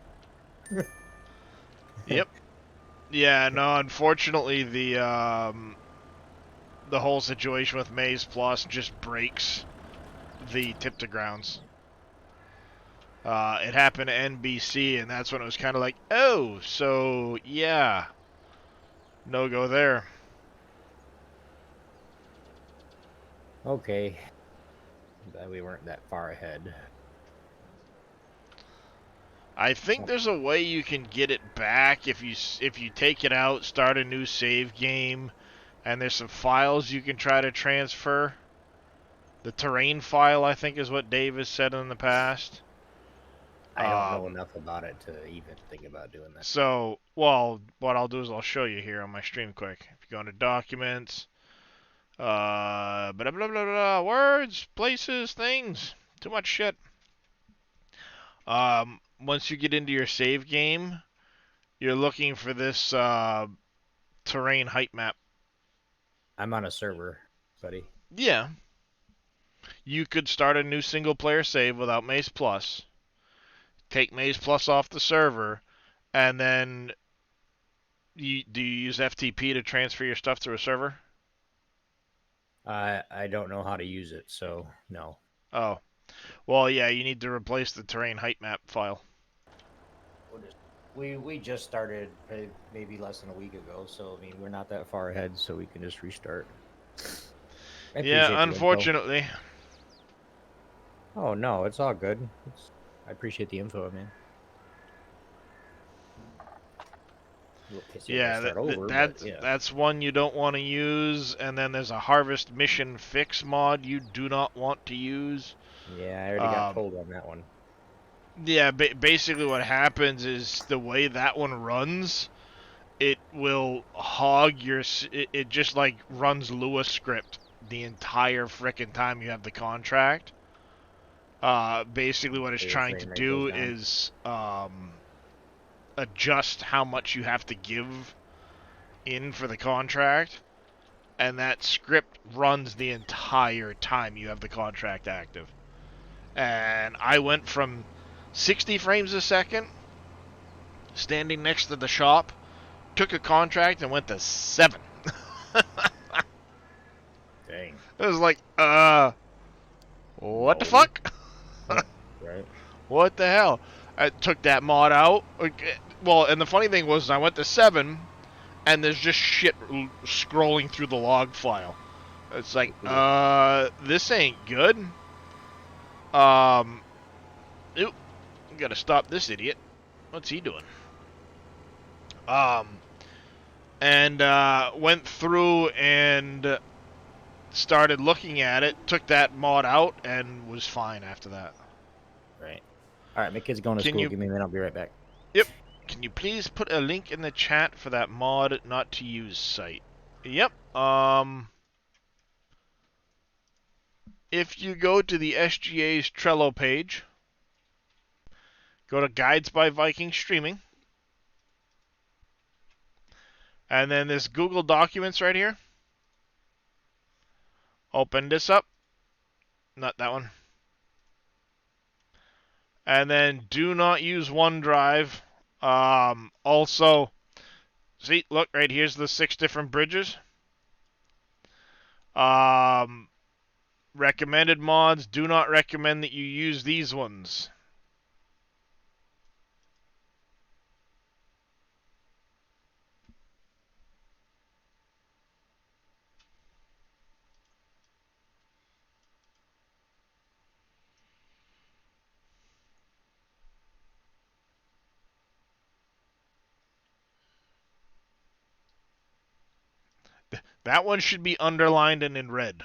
Yep. Yeah, no, unfortunately the whole situation with Maze Plus just breaks the tip to grounds. It happened to NBC, and that's when it was kind of like, oh, so yeah, no go there. Okay. Glad we weren't that far ahead. I think there's a way you can get it back if you take it out, start a new save game, and there's some files you can try to transfer. The terrain file, I think, is what Dave has said in the past. I don't know enough about it to even think about doing that. So, well, what I'll do is I'll show you here on my stream quick. If you go into Documents, blah, blah, blah, blah, blah, words, places, things. Too much shit. Once you get into your save game, you're looking for this terrain height map. I'm on a server, buddy. Yeah. You could start a new single player save without Maze Plus. Take Maze Plus off the server, and then do you use FTP to transfer your stuff to a server? I don't know how to use it, so no. Oh. Well, yeah, you need to replace the terrain height map file. We just started maybe less than a week ago, so I mean we're not that far ahead, so we can just restart. I appreciate the Yeah, info. unfortunately. Oh no, it's all good. I appreciate the info, man. Yeah, that's one you don't want to use, and then there's a Harvest Mission Fix mod you do not want to use. Yeah, I already got told on that one. Yeah, basically what happens is the way that one runs, it will hog your... It just, like, runs Lua script the entire frickin' time you have the contract. Basically what it's trying to do is adjust how much you have to give in for the contract, and that script runs the entire time you have the contract active. And I went from 60 frames a second, standing next to the shop, took a contract and went to 7. Dang. It was like, what the fuck? Right. What the hell? I took that mod out. Well, and the funny thing was, I went to 7, and there's just shit scrolling through the log file. It's like, this ain't good. Oop, gotta stop this idiot. What's he doing? And went through and started looking at it, took that mod out, and was fine after that. Right. All right, my kid's going to Can school. you- Give me a minute. I'll be right back. Yep. Can you please put a link in the chat for that mod not to use site? Yep. If you go to the SGA's Trello page, go to Guides by Viking Streaming, and then this Google Documents right here. Open this up. Not that one. And then do not use OneDrive. Also, see, look, right here's the 6 different bridges. Recommended mods, do not recommend that you use these ones. That one should be underlined and in red.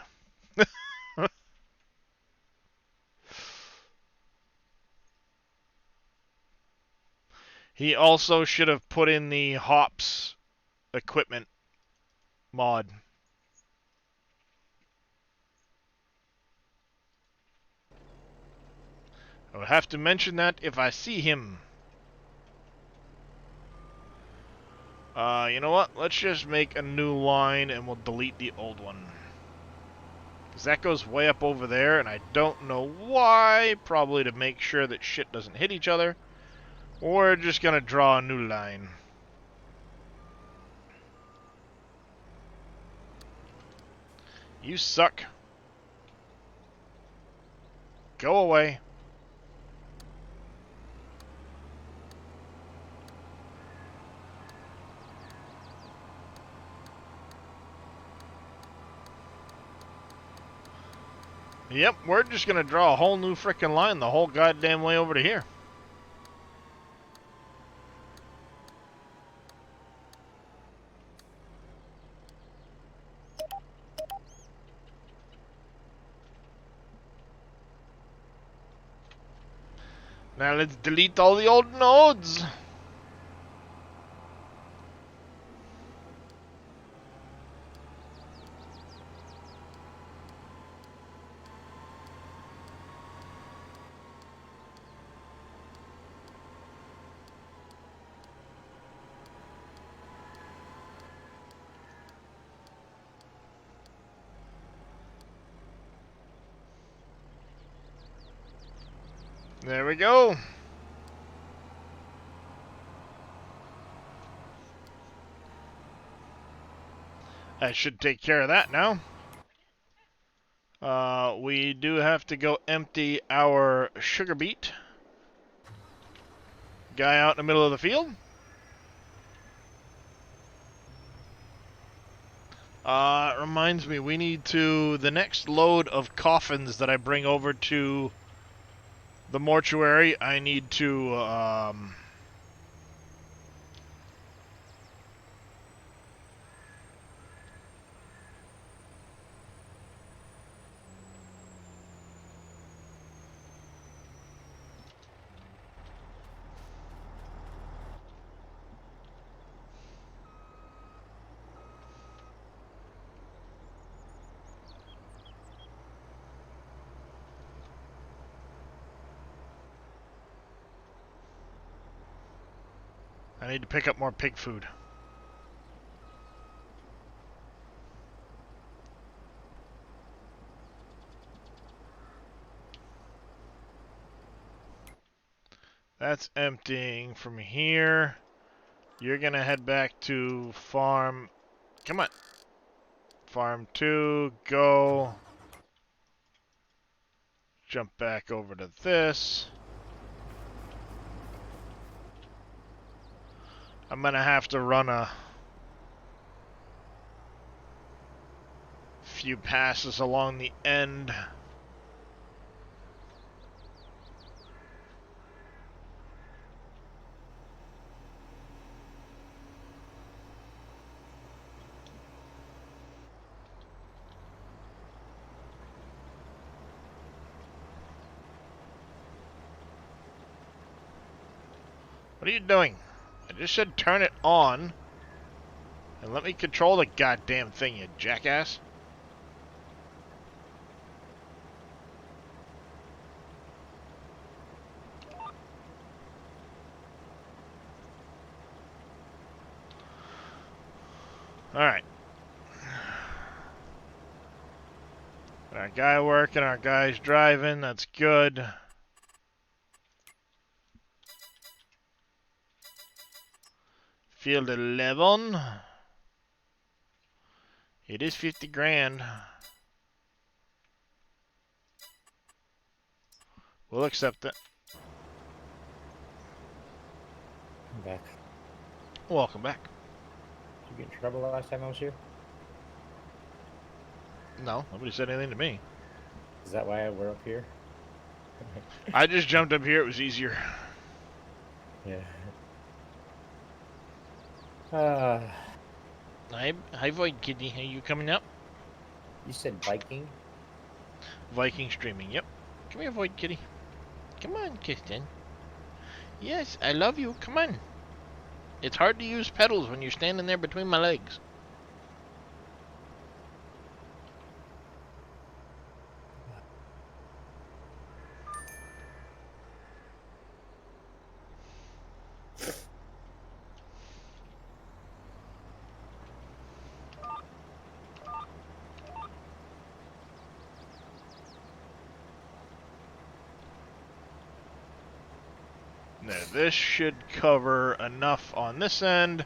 He also should have put in the hops equipment mod. I'll have to mention that if I see him. You know what? Let's just make a new line and we'll delete the old one. Because that goes way up over there, and I don't know why. Probably to make sure that shit doesn't hit each other. We're just going to draw a new line. You suck. Go away. Yep, we're just going to draw a whole new frickin' line the whole goddamn way over to here. Now let's delete all the old nodes. There we go. That should take care of that now. We do have to go empty our sugar beet guy out in the middle of the field. Reminds me, we need to, the next load of coffins that I bring over to the mortuary, I need to, I need to pick up more pig food. That's emptying from here. You're gonna head back to farm. Come on. Farm 2, go. Jump back over to this. I'm gonna have to run a few passes along the end. What are you doing? I just said turn it on and let me control the goddamn thing, you jackass. Alright. Our guy working, our guy's driving, that's good. Field 11. It is 50 grand. We'll accept it. I'm back. Welcome back. Did you get in trouble last time I was here? No, nobody said anything to me. Is that why we're up here? I just jumped up here, it was easier. Yeah. Hi Void Kitty, are you coming up? You said Viking? Viking streaming, yep. Come here, Void Kitty. Come on, Kirsten. Yes, I love you, come on. It's hard to use pedals when you're standing there between my legs. Now, this should cover enough on this end,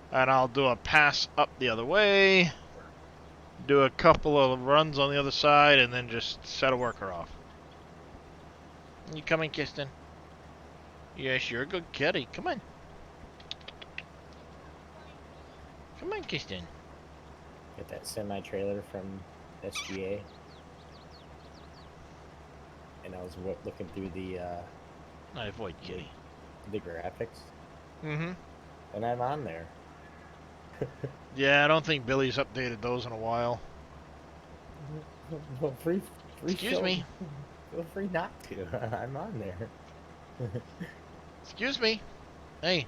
and I'll do a pass up the other way, do a couple of runs on the other side, and then just set a worker off. You coming, Kirsten? Yes, you're a good kitty. Come on. Come on, Kirsten. Get that semi-trailer from SGA. And I was looking through the I avoid kitty. graphics. Mm-hmm. And I'm on there. Yeah, I don't think Billy's updated those in a while. Well, free Excuse show. me. Feel free not to. I'm on there. Excuse me. Hey.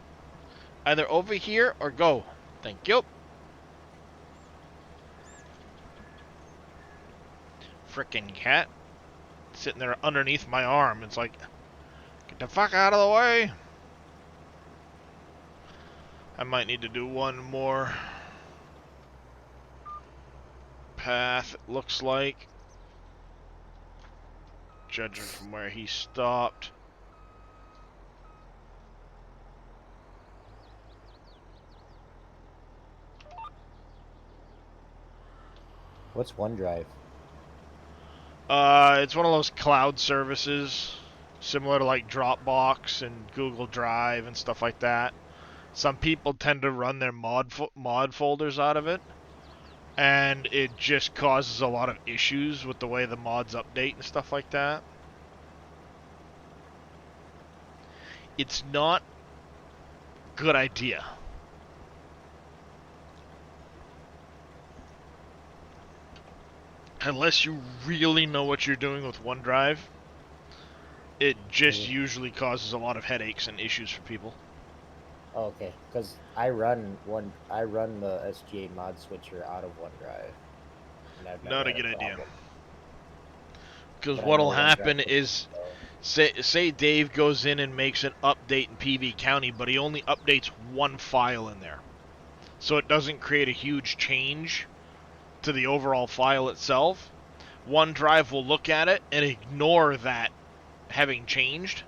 Either over here or go. Thank you. Frickin' cat. Sitting there underneath my arm. It's like, get the fuck out of the way. I might need to do one more path, it looks like. Judging from where he stopped. What's OneDrive? It's one of those cloud services, similar to like Dropbox and Google Drive and stuff like that. Some people tend to run their mod folders out of it, and it just causes a lot of issues with the way the mods update and stuff like that. It's not a good idea. Unless you really know what you're doing with OneDrive, it just usually causes a lot of headaches and issues for people. Oh, okay, because I run the SGA mod switcher out of OneDrive. And I've never Not a had good idea. problem. Because But I what'll know happen OneDrive is, so- say Dave goes in and makes an update in PV County, but he only updates one file in there. So it doesn't create a huge change to the overall file itself. OneDrive will look at it and ignore that having changed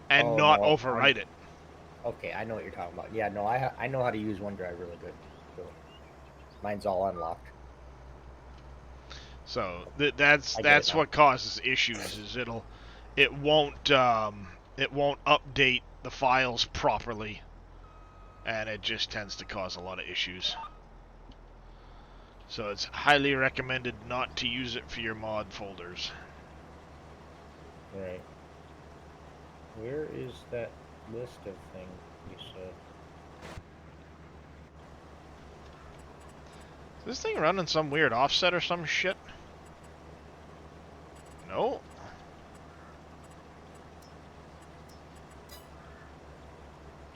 and not no, overwrite it. Okay, I know what you're talking about. Yeah, no, I know how to use OneDrive really good. So mine's all unlocked. So I get that's it now. what causes issues. Is it won't update the files properly, and it just tends to cause a lot of issues. So it's highly recommended not to use it for your mod folders. Right. Where is that list of things you said? Is this thing running some weird offset or some shit? No.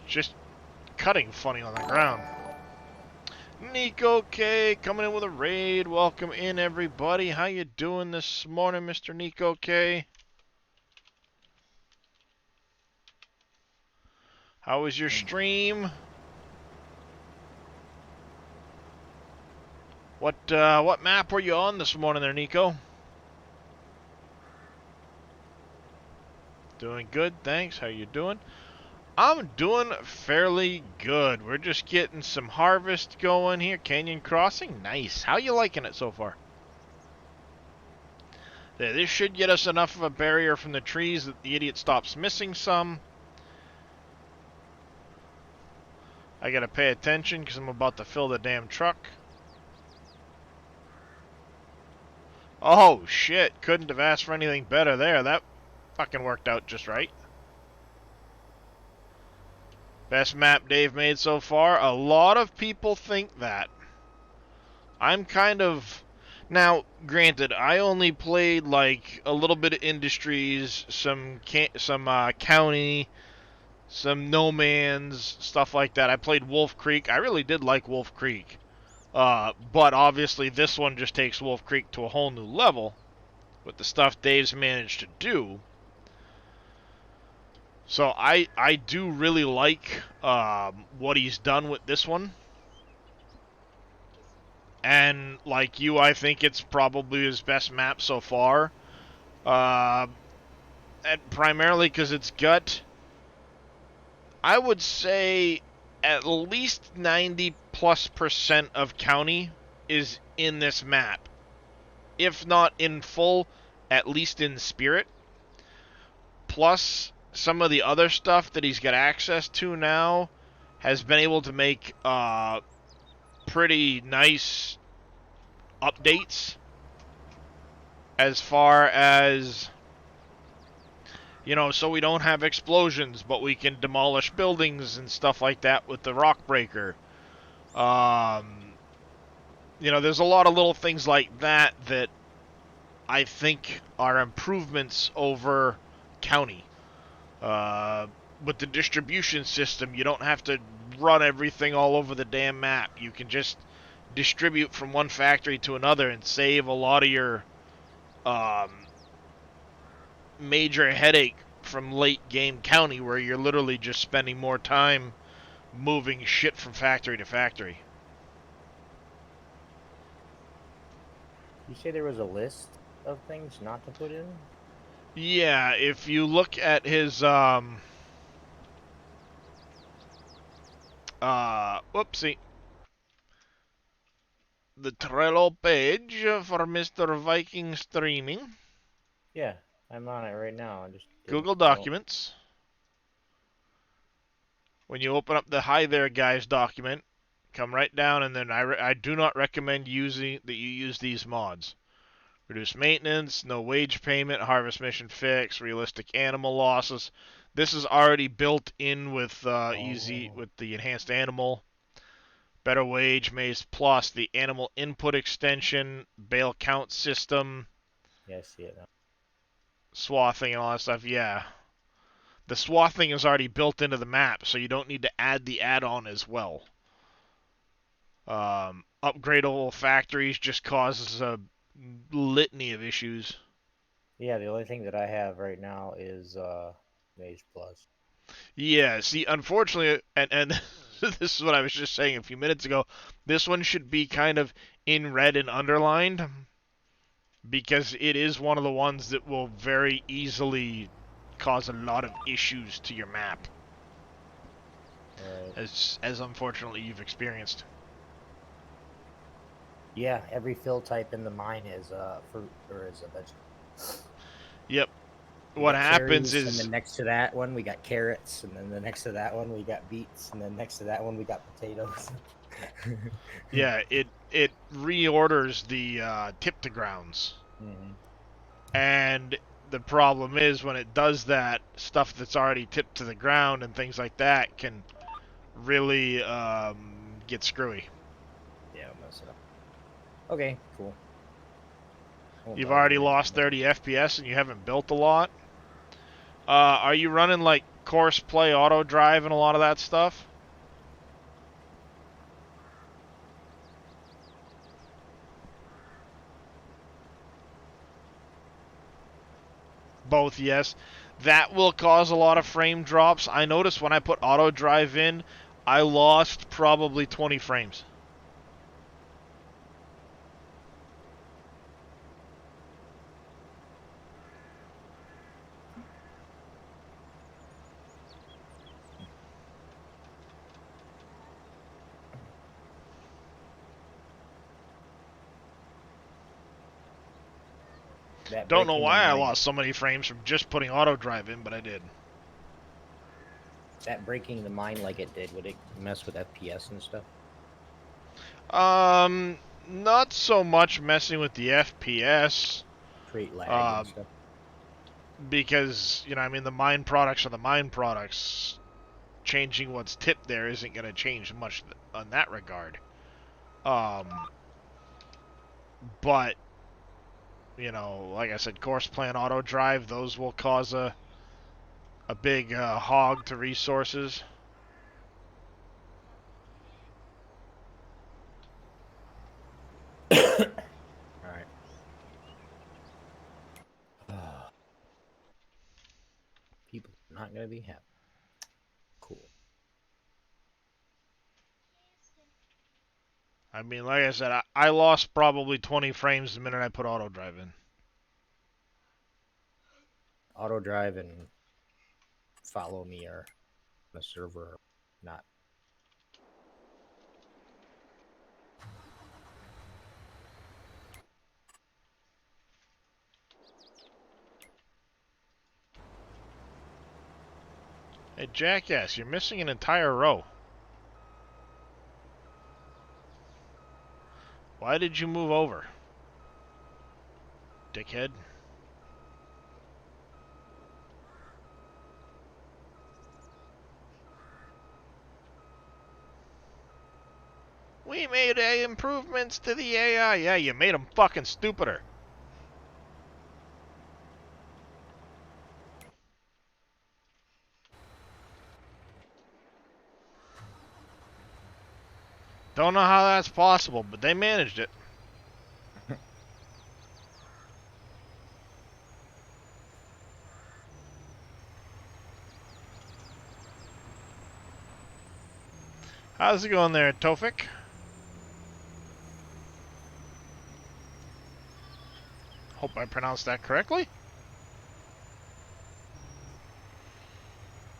Just cutting funny on the ground. Nico K coming in with a raid. Welcome in, everybody. How you doing this morning, Mr. Nico K? How was your stream? What map were you on this morning there, Nico? Doing good, thanks. How you doing? I'm doing fairly good. We're just getting some harvest going here. Canyon Crossing, nice. How you liking it so far? There, this should get us enough of a barrier from the trees that the idiot stops missing some. I gotta pay attention because I'm about to fill the damn truck. Oh shit, couldn't have asked for anything better there. That fucking worked out just right. Best map Dave made so far? A lot of people think that. I'm kind of... Now, granted, I only played like a little bit of Industries, some County, some No Man's, stuff like that. I played Wolf Creek. I really did like Wolf Creek. But obviously this one just takes Wolf Creek to a whole new level with the stuff Dave's managed to do. So I do really like what he's done with this one. And like you, I think it's probably his best map so far. And primarily because it's got, I would say, at least 90+% of County is in this map. If not in full, at least in spirit. Plus, some of the other stuff that he's got access to now has been able to make pretty nice updates as far as, you know, so we don't have explosions, but we can demolish buildings and stuff like that with the rock breaker. You know, there's a lot of little things like that that I think are improvements over County. With the distribution system, you don't have to run everything all over the damn map. You can just distribute from one factory to another and save a lot of your major headache from late game County, where you're literally just spending more time moving shit from factory to factory. You say there was a list of things not to put in? Yeah, if you look at his whoopsie, the Trello page for Mr. Viking Streaming. Yeah, I'm on it right now. I just Google Documents. When you open up the Hi There Guys document, come right down, and then I do not recommend that you use these mods. Reduce maintenance, no wage payment, harvest mission fix, realistic animal losses. This is already built in with easy with the enhanced animal. Better wage, Maze Plus, the animal input extension, bale count system. Yeah, I see it now. Swathing and all that stuff, yeah. The swathing is already built into the map, so you don't need to add the add-on as well. Upgradable factories just causes a litany of issues. Yeah, the only thing that I have right now is Maze Plus. Yeah, see, unfortunately, and this is what I was just saying a few minutes ago, this one should be kind of in red and underlined, because it is one of the ones that will very easily cause a lot of issues to your map. Right. As unfortunately you've experienced. Yeah, every fill type in the mine is fruit or is a vegetable. Yep. We what got happens cherries, and is then next to that one we got carrots, and then the next to that one we got beets, and then next to that one we got potatoes. yeah, it reorders the tip to grounds. Mhm. And the problem is when it does that, stuff that's already tipped to the ground and things like that can really get screwy. Yeah, I'll mess it up. Okay, cool. Won't You've bother already you lost anymore. 30 FPS and you haven't built a lot. Are you running like course play auto drive and a lot of that stuff? Both, yes. That will cause a lot of frame drops. I noticed when I put auto drive in, I lost probably 20 frames. That Don't know breaking the why I mind. lost so many frames from just putting auto drive in, but I did. That breaking the mind like it did, would it mess with FPS and stuff? Not so much messing with the FPS, Create lag and um, stuff. because, I mean, the mine products are the mine products. Changing what's tipped there isn't going to change much on that regard. But, like I said, course plan auto drive, those will cause a big hog to resources. Alright. People are not gonna be happy. Cool. I mean, like I said, I lost probably 20 frames the minute I put auto drive in. Auto drive and follow me or the server or not. Hey, jackass, you're missing an entire row. Why did you move over? Dickhead. We made improvements to the AI. Yeah, you made them fucking stupider. Don't know how that's possible, but they managed it. How's it going there, Tofik? Hope I pronounced that correctly.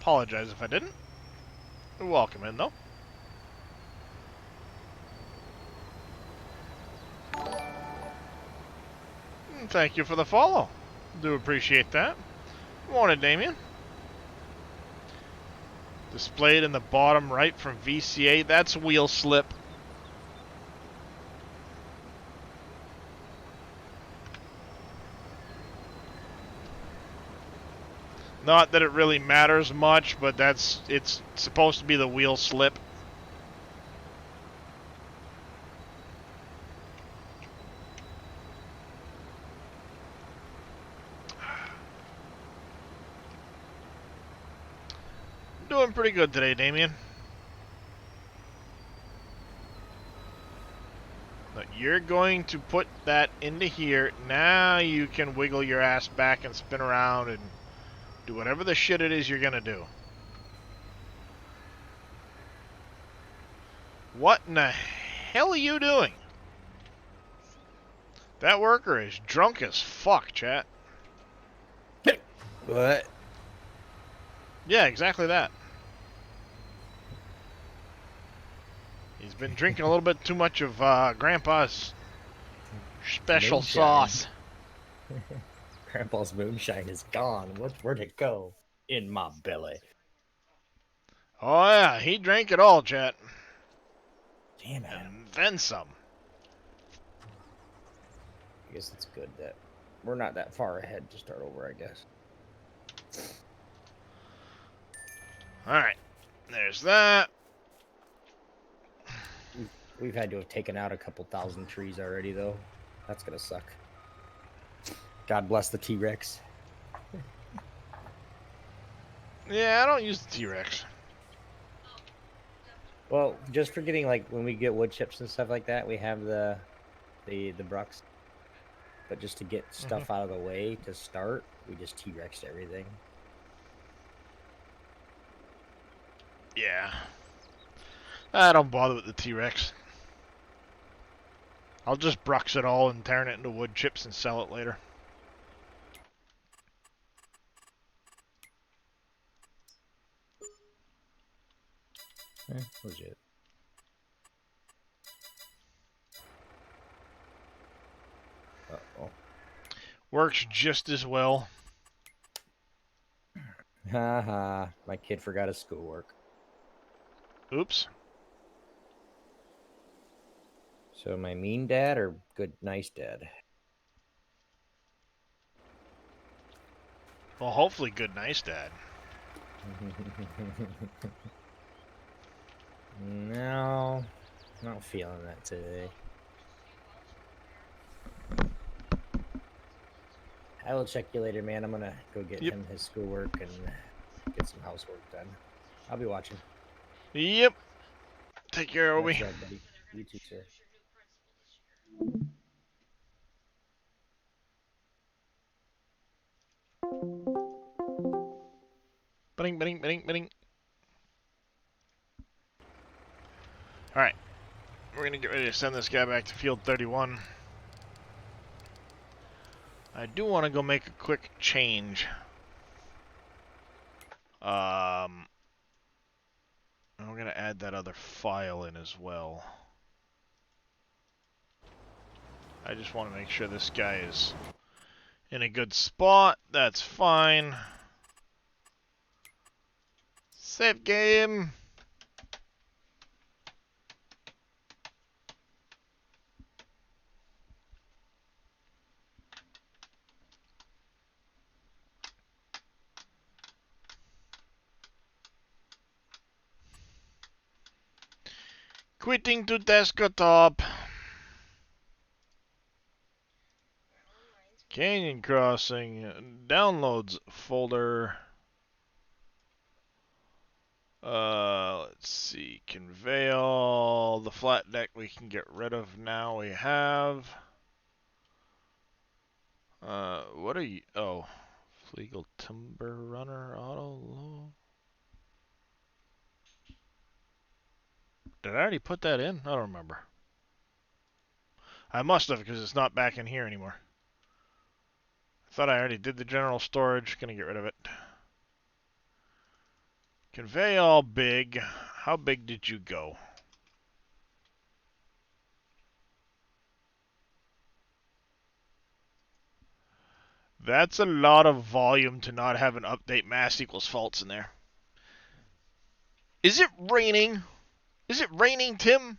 Apologize if I didn't. You're welcome in, though. Thank you for the follow. Do appreciate that. Morning, Damien. Displayed in the bottom right from VCA. That's wheel slip. Not that it really matters much, but it's supposed to be the wheel slip. Doing pretty good today, Damien. But you're going to put that into here. Now you can wiggle your ass back and spin around and do whatever the shit it is you're gonna do. What in the hell are you doing? That worker is drunk as fuck, chat. What? Yeah, exactly that. He's been drinking a little bit too much of Grandpa's special Moonshine. sauce. Grandpa's moonshine is gone. Where'd it go? In my belly. Oh yeah, he drank it all, chat. Damn, Adam. And then some. I guess it's good that we're not that far ahead to start over, I guess. Alright. There's that. We've had to have taken out a couple thousand trees already, though. That's gonna suck. God bless the T-Rex. Yeah, I don't use the T-Rex. Well, just for getting, like, when we get wood chips and stuff like that, we have the Brux. But just to get stuff out of the way to start, we just T-Rexed everything. Yeah. I don't bother with the T-Rex. I'll just Brux it all and turn it into wood chips and sell it later. Legit. Uh-oh. Works just as well. Haha, my kid forgot his schoolwork. Oops. So am I mean dad or good, nice dad? Well, hopefully good, nice dad. No, not feeling that today. I will check you later, man. I'm gonna go get him his schoolwork and get some housework done. I'll be watching. Yep. Take care, Obi. That's right, buddy. You too, sir. Bing, bing, bing, bing. Alright. We're gonna get ready to send this guy back to field 31. I do want to go make a quick change. And we're gonna add that other file in as well. I just want to make sure this guy is in a good spot. That's fine. Save game. Quitting to desktop. Canyon Crossing. Downloads folder. Let's see. Convey all. The flat deck we can get rid of now. We have. What are you? Oh. Legal Timber Runner Auto Low. Did I already put that in? I don't remember. I must have, because it's not back in here anymore. I thought I already did the general storage. Gonna get rid of it. Convey all big. How big did you go? That's a lot of volume to not have an update mass equals false in there. Is it raining? Is it raining, Tim?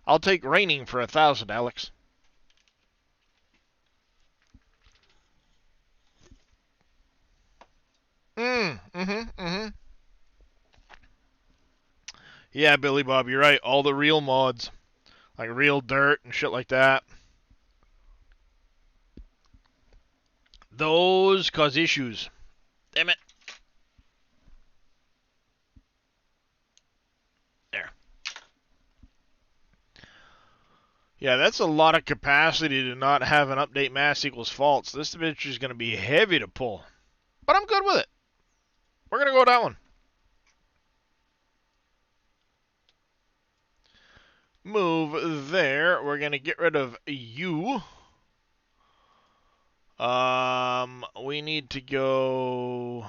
I'll take raining for 1,000, Alex. Yeah, Billy Bob, you're right. All the real mods. Like real dirt and shit like that. Those cause issues. Damn it. There. Yeah, that's a lot of capacity to not have an update mass equals false. This bitch is going to be heavy to pull. But I'm good with it. We're going to go with that one. Move there. We're going to get rid of you. We need to go...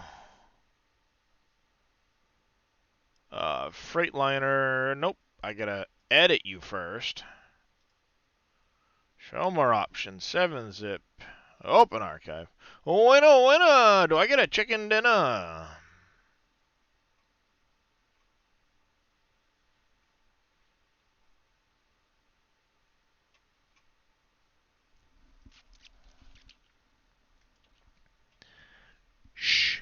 Freightliner. Nope. I got to edit you first. Show more options. 7-zip. Open archive. Winner, winner! Do I get a chicken dinner? Shh.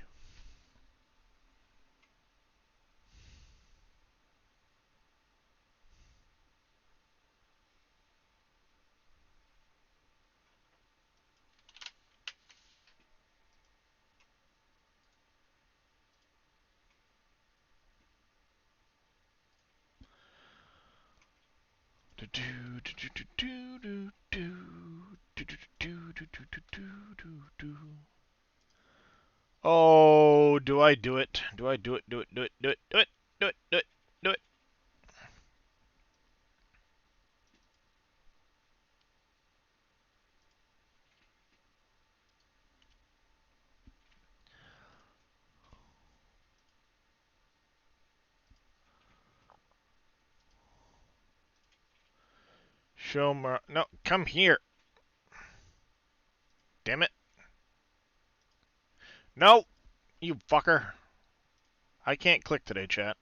Oh, do I do it? Do I do it? Do it? Do it? Do it? Do it? Do it? Do it? Do it? Show more. No, come here. Damn it. No, you fucker. I can't click today, chat.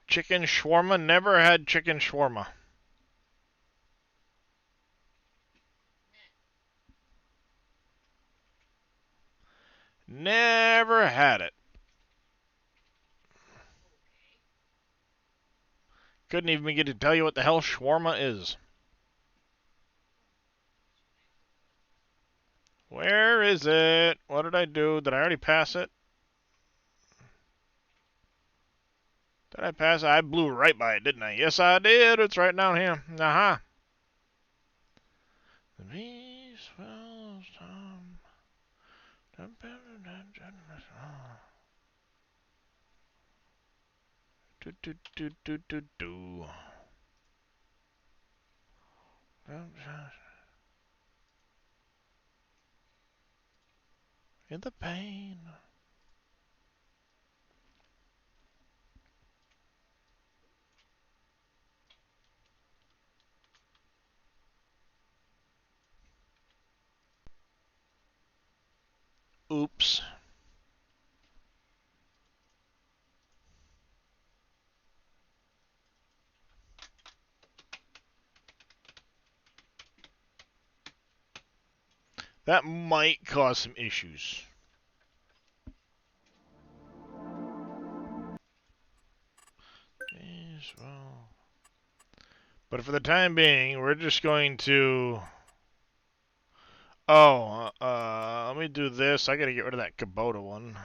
Chicken shawarma? Never had chicken shawarma. Never had it. Couldn't even get to tell you what the hell shawarma is. Where is it? What did I do? Did I already pass it? Did I pass it? I blew right by it, didn't I? Yes, I did. It's right down here. Aha. The beast will storm. Do do do do do do. In the pain. Oops. That might cause some issues. Well. But for the time being, we're just going to... Oh, let me do this. I gotta get rid of that Kubota one.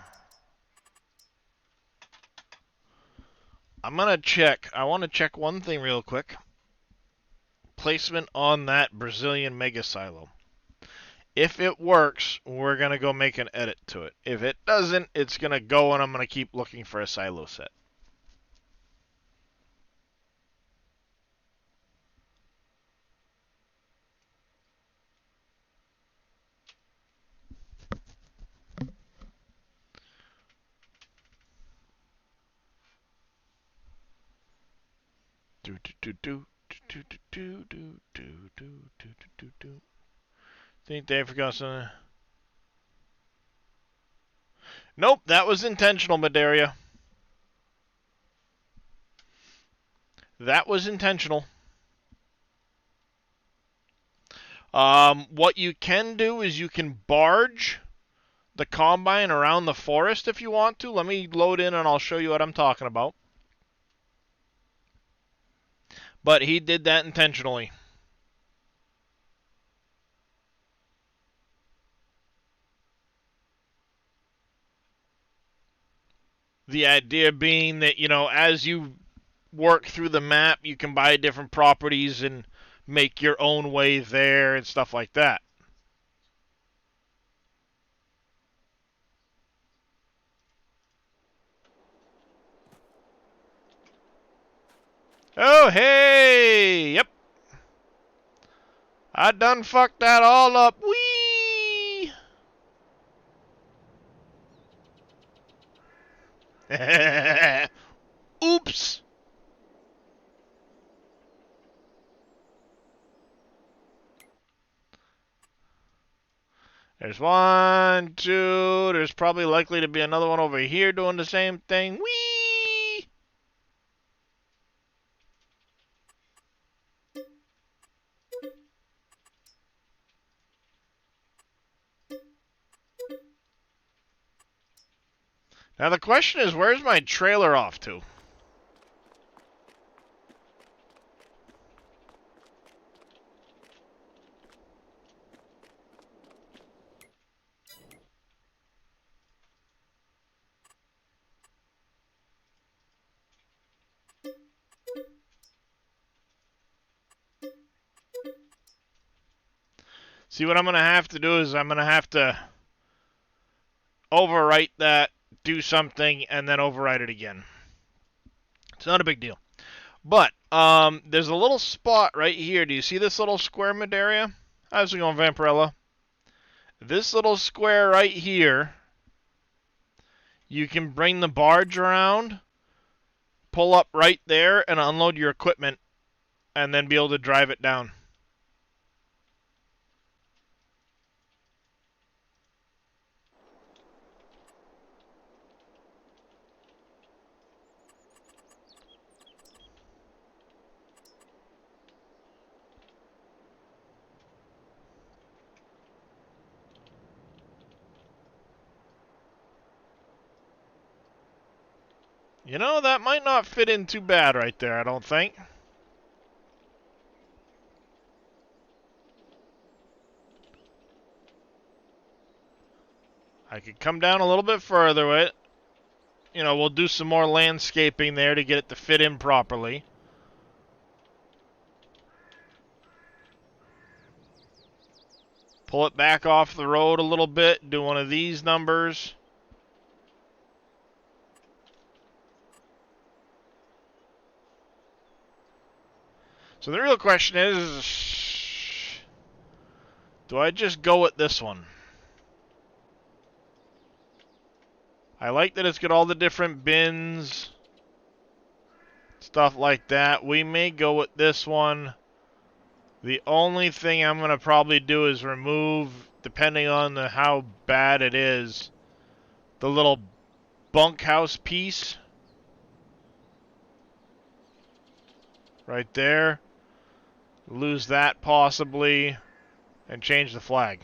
I'm gonna check. I want to check one thing real quick. Placement on that Brazilian Mega Silo. If it works, we're gonna go make an edit to it. If it doesn't, it's gonna go and I'm gonna keep looking for a silo set. Do do do do do do do do do do do do do. Think they forgot something. Nope, that was intentional, Madaria. That was intentional. What you can do is you can barge the combine around the forest if you want to. Let me load in and I'll show you what I'm talking about. But he did that intentionally. The idea being that, you know, as you work through the map, you can buy different properties and make your own way there and stuff like that. Oh, hey! Yep. I done fucked that all up. Whee! Oops! There's one, two. There's probably likely to be another one over here doing the same thing. Whee! Now the question is, where's my trailer off to? See, what I'm going to have to do is I'm going to have to overwrite that, do something, and then overwrite it again. It's not a big deal. But, there's a little spot right here. Do you see this little square mid area? How's it going, Vampirella? This little square right here, you can bring the barge around, pull up right there, and unload your equipment, and then be able to drive it down. You know, that might not fit in too bad right there, I don't think. I could come down a little bit further with it. You know, we'll do some more landscaping there to get it to fit in properly. Pull it back off the road a little bit, do one of these numbers. So the real question is, do I just go with this one? I like that it's got all the different bins, stuff like that. We may go with this one. The only thing I'm going to probably do is remove, depending on how bad it is, the little bunkhouse piece right there. Lose that possibly, and change the flag.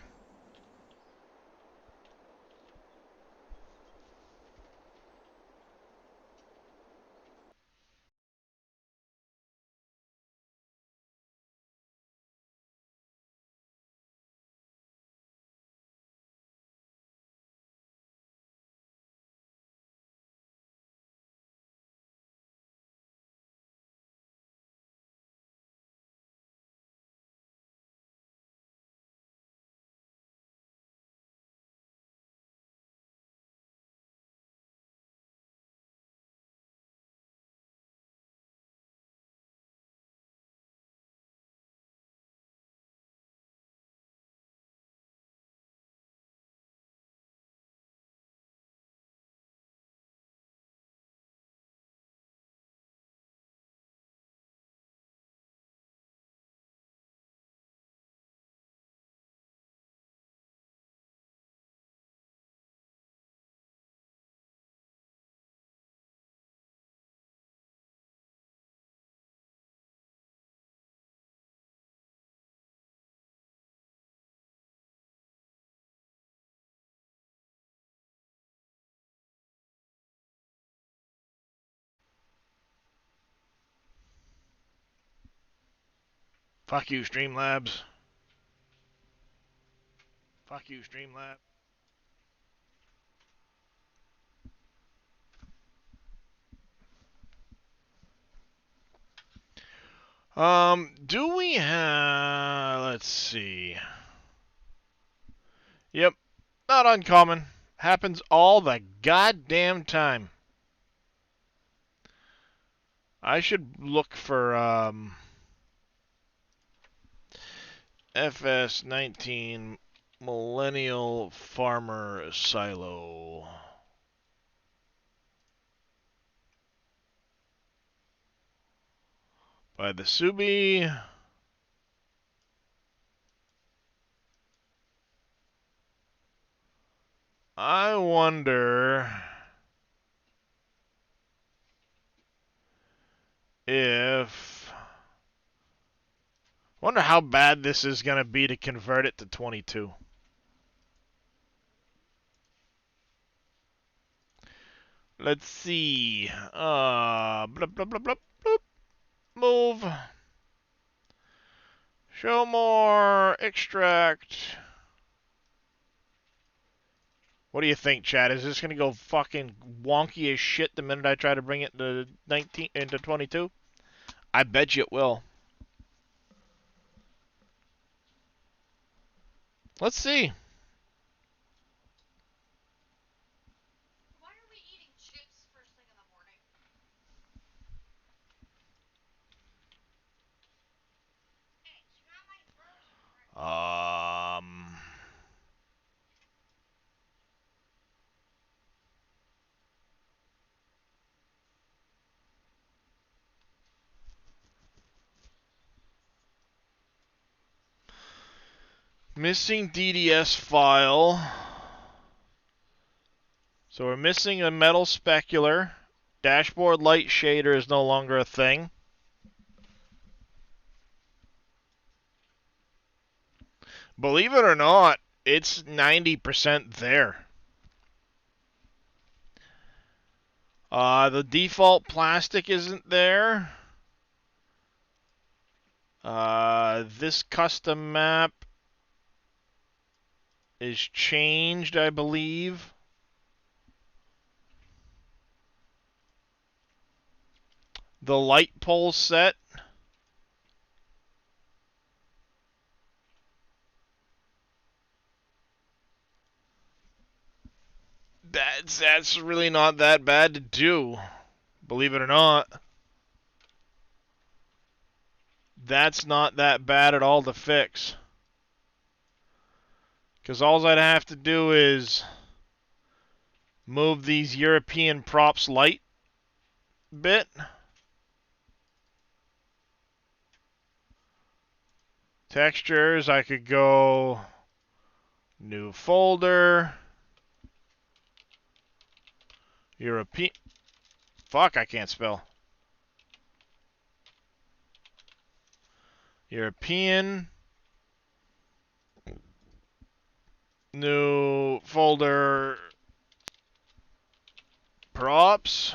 Fuck you, Streamlabs. Fuck you, Streamlabs. Do we have... Let's see. Yep, not uncommon. Happens all the goddamn time. I should look for, FS19 Millennial Farmer Silo. By the Subi. wonder if... wonder how bad this is going to be to convert it to 22. Let's see. Blah, blah, blah, blah, bloop. Move. Show more. Extract. What do you think, Chad? Is this going to go fucking wonky as shit the minute I try to bring it into 22? I bet you it will. Let's see. Why are we eating chips first thing in the morning? Hey, smell my frozen bread. Missing DDS file. So we're missing a metal specular. Dashboard light shader is no longer a thing. Believe it or not, it's 90% there. The default plastic isn't there. This custom map is changed, I believe. The light pole set. That's really not that bad to do. Believe it or not. That's not that bad at all to fix. Because all I'd have to do is move these European props light bit. Textures, I could go new folder. European. Fuck, I can't spell. European. New folder. Props.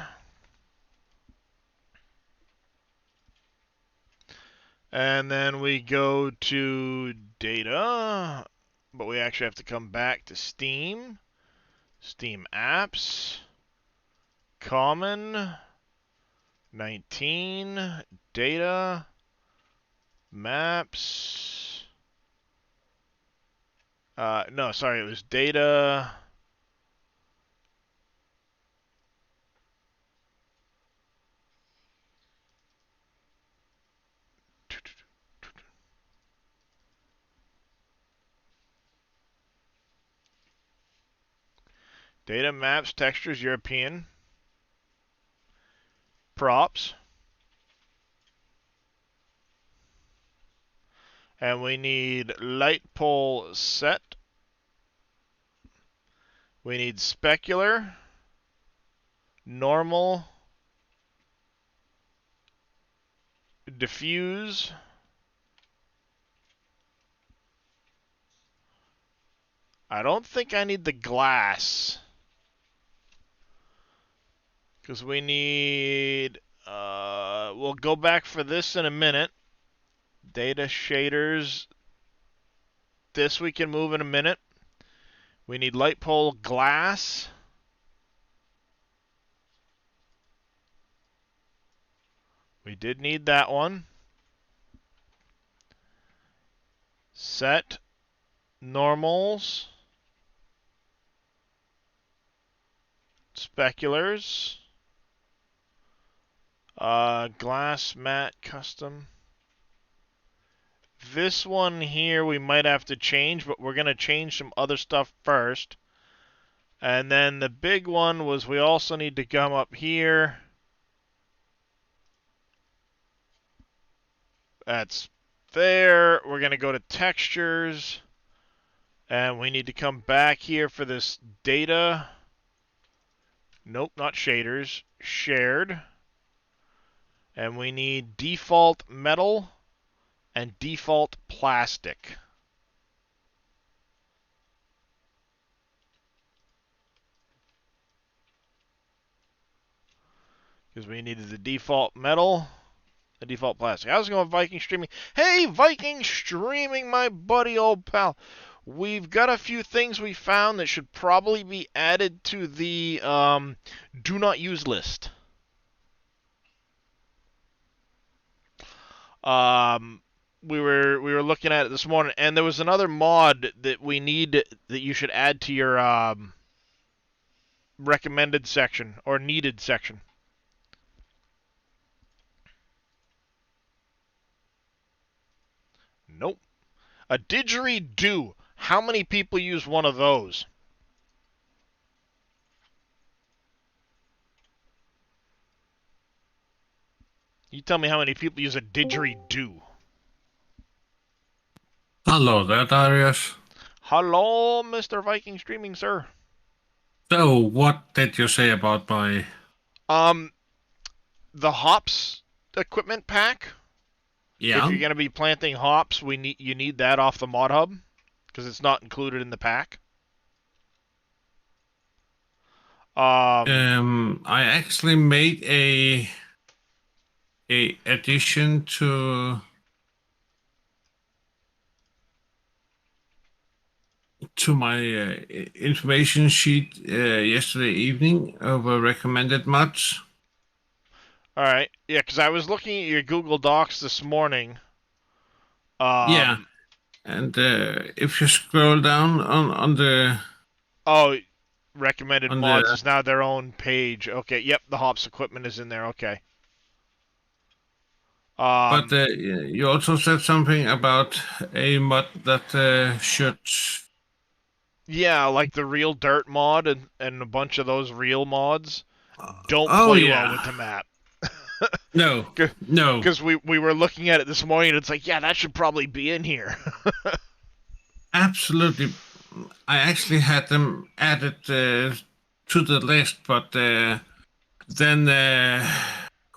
And then we go to data. But we actually have to come back to Steam. Steam apps. Common. 19. Data. Maps. No, sorry, it was data. Data, maps, textures, European. Props. And we need light pole set. We need specular. Normal. Diffuse. I don't think I need the glass. Because we need... we'll go back for this in a minute. Data shaders. This we can move in a minute. We need light pole glass. We did need that one. Set normals. Speculars. Glass matte custom. This one here we might have to change, but we're going to change some other stuff first. And then the big one was we also need to come up here. That's there. We're going to go to textures. And we need to come back here for this data. Nope, not shaders. Shared. And we need default metal and default plastic. Because we needed the default metal, the default plastic. How's it going, Viking Streaming? Hey, Viking Streaming, my buddy, old pal. We've got a few things we found that should probably be added to the do not use list. We were looking at it this morning, and there was another mod that we need that you should add to your recommended section or needed section. Nope. A didgeridoo. How many people use one of those? You tell me how many people use a didgeridoo. Hello there, Darius. Hello, Mr. Viking Streaming, sir. So, what did you say about my... The hops equipment pack. Yeah? If you're gonna be planting hops, you need that off the mod hub because it's not included in the pack. I actually made a addition to my information sheet yesterday evening over recommended mods. All right, yeah, because I was looking at your Google Docs this morning. Yeah, and if you scroll down on the... Oh, recommended on mods the, is now their own page. Okay, yep, the hops equipment is in there. Okay. but you also said something about a mod that should... Yeah, like the real dirt mod and a bunch of those real mods don't Oh, play yeah. well with the map. No, no. Because we were looking at it this morning and it's like, yeah, that should probably be in here. Absolutely. I actually had them added to the list, but then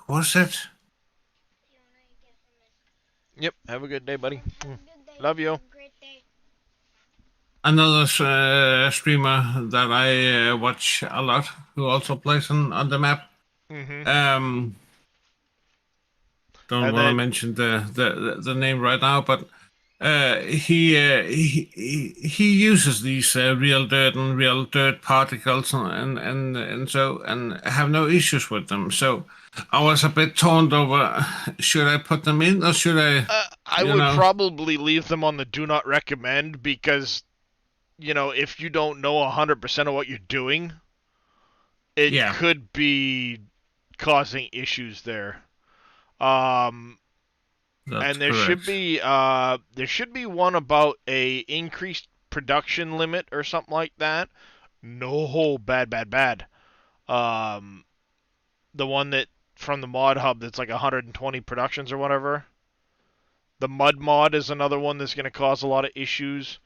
what was it? Yep, have a good day, buddy. Love you. Another streamer that I watch a lot, who also plays on the map. Mm-hmm. Don't And want to then- mention the name right now, but he uses these real dirt particles and so and have no issues with them. So I was a bit torn over: should I put them in or should I? I would probably leave them on the do not recommend because, if you don't know 100% of what you're doing, it could be causing issues there. And there should be one about a increased production limit or something like that. No, bad. The one that from the mod hub that's like 120 productions or whatever. The mud mod is another one that's going to cause a lot of issues.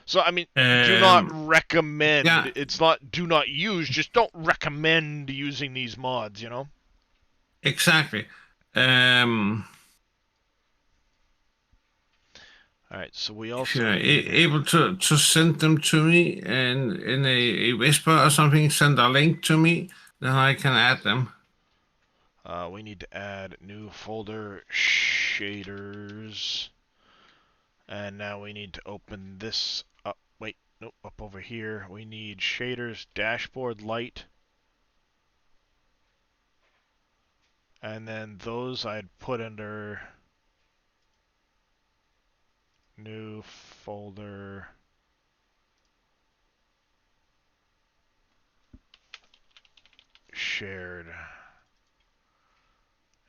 So I mean, do not recommend. Yeah. It's not do not use. Just don't recommend using these mods. Exactly. All right, so we If also you're able to send them to me and in a whisper or something, send a link to me, then I can add them. we need to add new folder shaders, and now we need to open this up. Wait, nope, up over here. We need shaders dashboard light, and then those I'd put under new folder shared,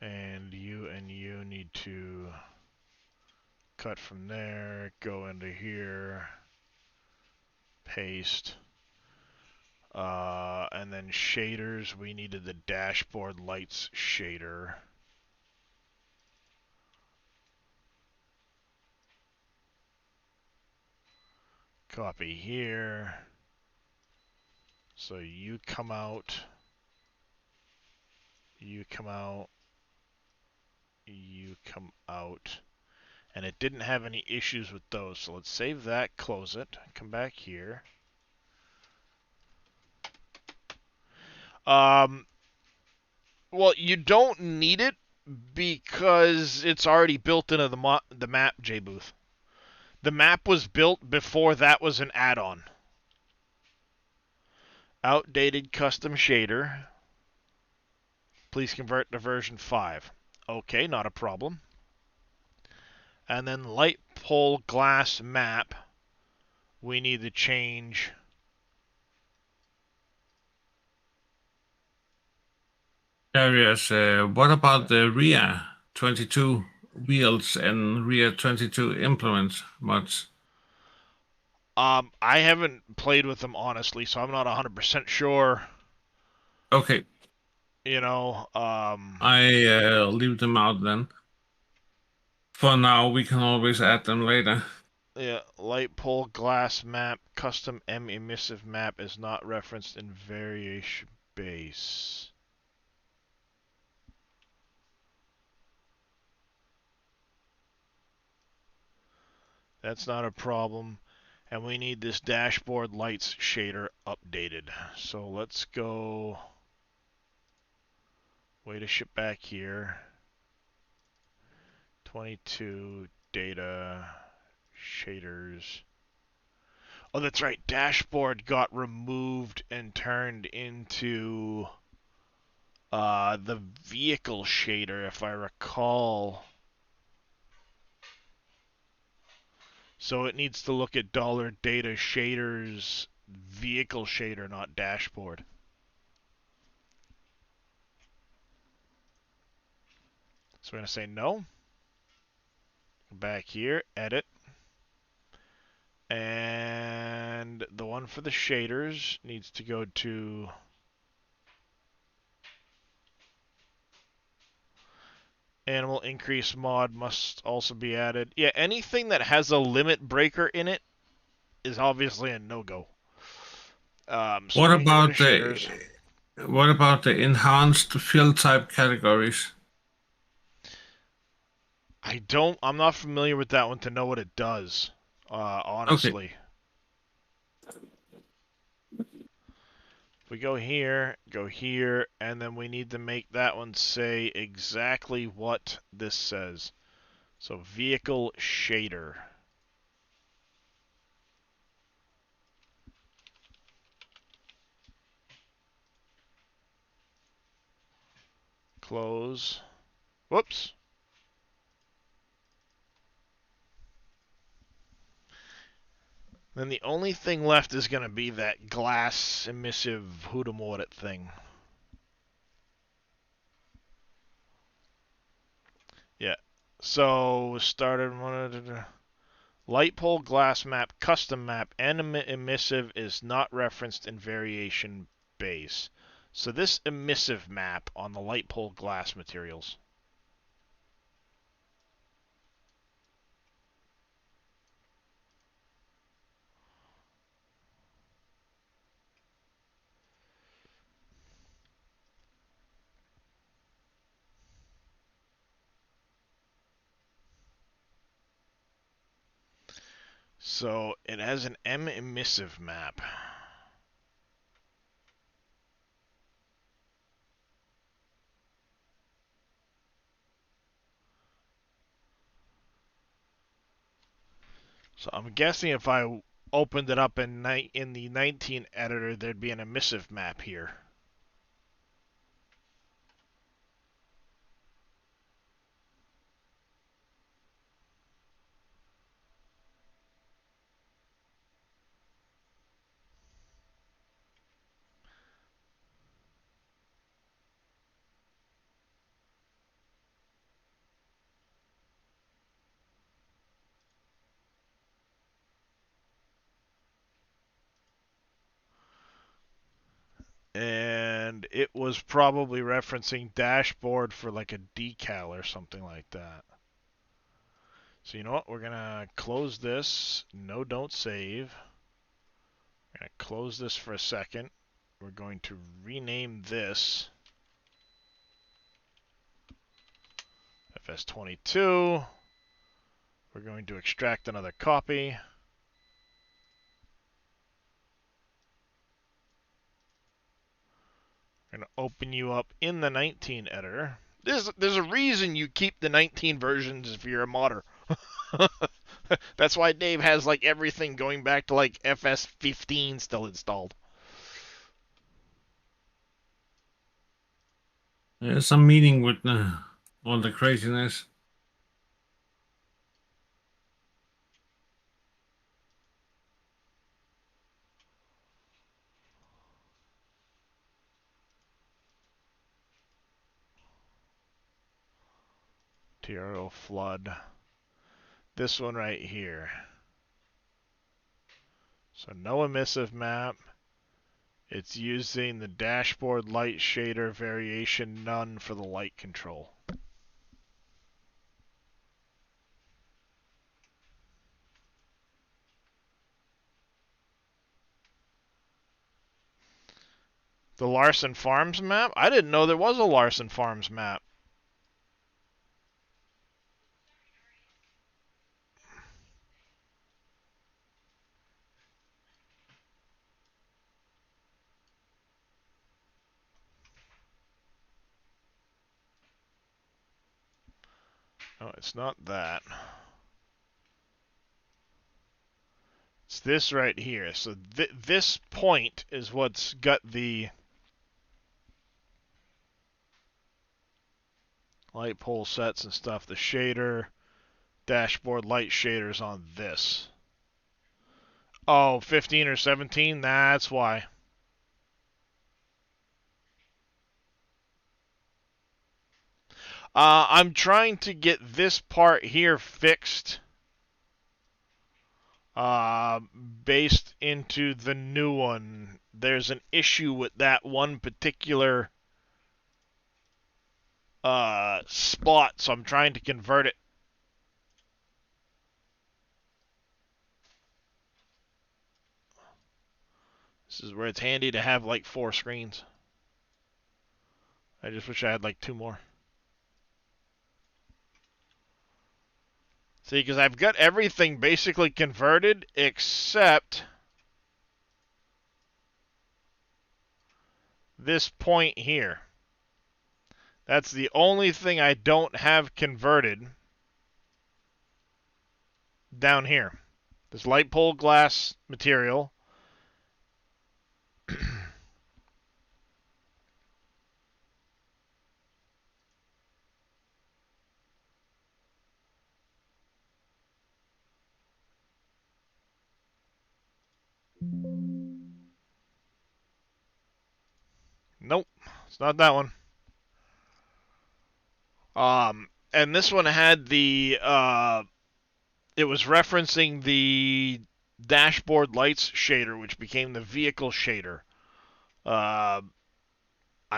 and you need to cut from there, go into here, paste, and then shaders, we needed the dashboard lights shader. Copy here. So you come out You come out. You come out. And it didn't have any issues with those. So let's save that, close it, come back here. Well, you don't need it because it's already built into the map, JBooth. The map was built before that was an add-on. Outdated custom shader. Please convert to version 5. Okay, not a problem. And then light pole glass map. We need to change. Areas. What about the rear 22 wheels and rear 22 implements mods? I haven't played with them honestly, so I'm not 100% sure. Okay, You know, I leave them out then. For now, we can always add them later. yeah, light pole glass map, custom M emissive map is not referenced in variation base. That's not a problem. And we need this dashboard lights shader updated. So let's go. Way to ship back here. 22 data shaders. Oh, that's right. Dashboard got removed and turned into the vehicle shader, if I recall. So it needs to look at dollar data shaders, vehicle shader, not dashboard. So we're going to say no. Back here, edit. And the one for the shaders needs to go to animal increase mod must also be added. Yeah, anything that has a limit breaker in it is obviously a no-go. So What we're gonna get rid about of shaders. the enhanced field type categories? I'm not familiar with that one to know what it does, Okay. honestly. If we go here, and then we need to make that one say exactly what this says. So vehicle shader. Close. Whoops. Then the only thing left is going to be that glass emissive Hudamordet thing. Yeah. So started light pole glass map custom map and emissive is not referenced in variation base. So this emissive map on the light pole glass materials. So it has an M emissive map. So I'm guessing if I opened it up in the 19 editor, there'd be an emissive map here. And it was probably referencing dashboard for like a decal or something like that. So you know what? We're going to close this. No, don't save. We're going to close this for a second. We're going to rename this FS22. We're going to extract another copy. We're going to open you up in the 19 editor. There's a reason you keep the 19 versions if you're a modder. That's why Dave has like everything going back to like FS15 still installed. There's some meaning with all the craziness. TRO flood. This one right here. So no emissive map. It's using the dashboard light shader variation none for the light control. The Larson Farms map? I didn't know there was a Larson Farms map. Oh, it's not that. It's this right here. So this point is what's got the light pole sets and stuff. The shader, dashboard light shaders on this. Oh, 15 or 17? That's why. I'm trying to get this part here fixed. Based into the new one. There's an issue with that one particular spot, so I'm trying to convert it. This is where it's handy to have like 4 screens. I just wish I had like 2 more. See, because I've got everything basically converted except this point here. That's the only thing I don't have converted down here. This light pole glass material. Nope, it's not that one. And this one had the it was referencing the dashboard lights shader, which became the vehicle shader. I'm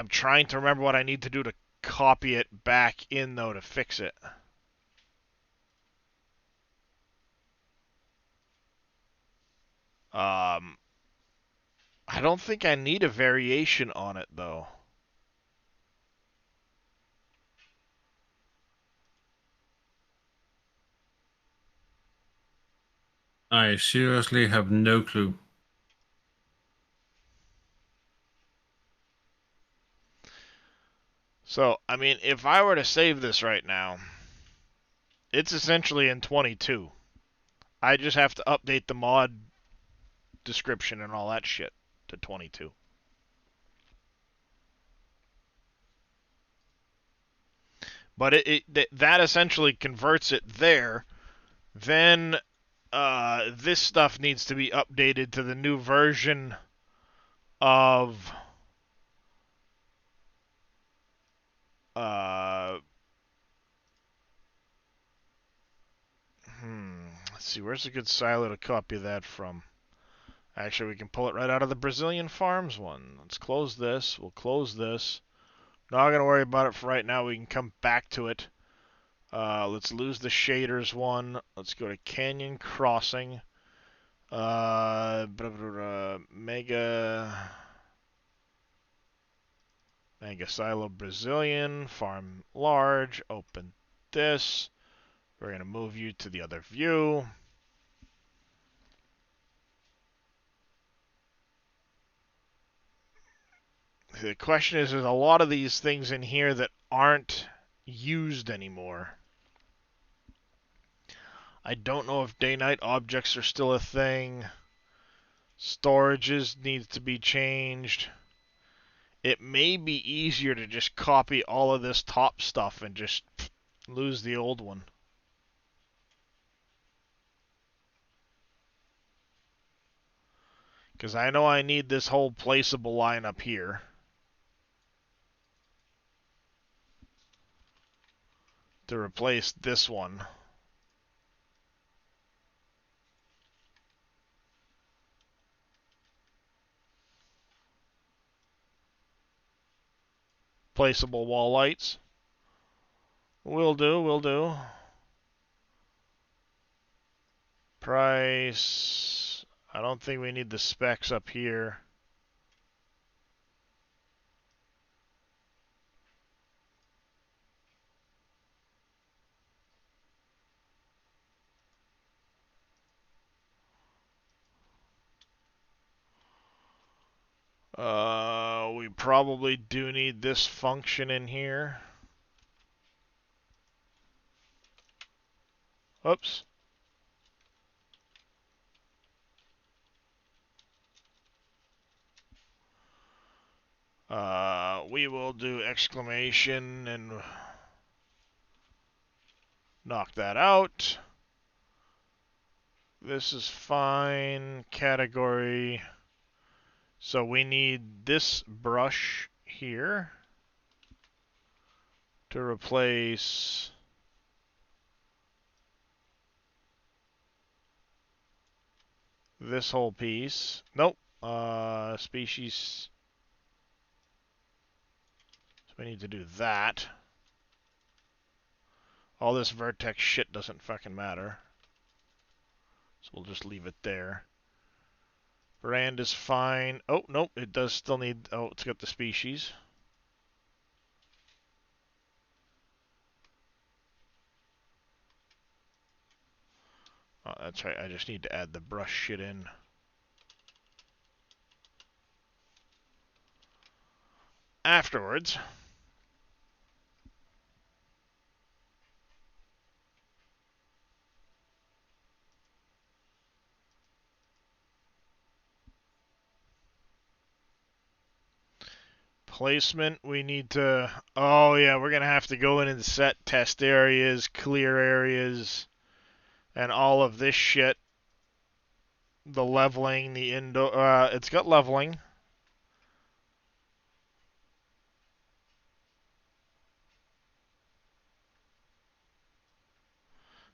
trying to remember what I need to do to copy it back in, though, to fix it. I don't think I need a variation on it, though. I seriously have no clue. So, I mean, if I were to save this right now, it's essentially in 22. I just have to update the mod description and all that shit to 22. But that essentially converts it there. Then this stuff needs to be updated to the new version of let's see, where's a good silo to copy that from? Actually, we can pull it right out of the Brazilian Farms one. Let's close this. We'll close this. Not going to worry about it for right now. We can come back to it. Let's lose the shaders one. Let's go to Canyon Crossing. Mega Silo Brazilian. Farm large. Open this. We're going to move you to the other view. The question is, there's a lot of these things in here that aren't used anymore. I don't know if day-night objects are still a thing. Storages needs to be changed. It may be easier to just copy all of this top stuff and just lose the old one. Because I know I need this whole placeable line up here to replace this one. Placeable wall lights. Will do, will do. Price. I don't think we need the specs up here. We probably do need this function in here. Oops. We will do exclamation and knock that out. This is fine. Category. So we need this brush here to replace this whole piece. Nope. Species. So we need to do that. All this vertex shit doesn't fucking matter. So we'll just leave it there. Brand is fine. Oh, nope. It does still need... Oh, it's got the species. Oh, that's right. I just need to add the brush shit in. Afterwards. Placement, we need to... Oh, yeah, we're going to have to go in and set test areas, clear areas, and all of this shit. The leveling, the indoor... it's got leveling.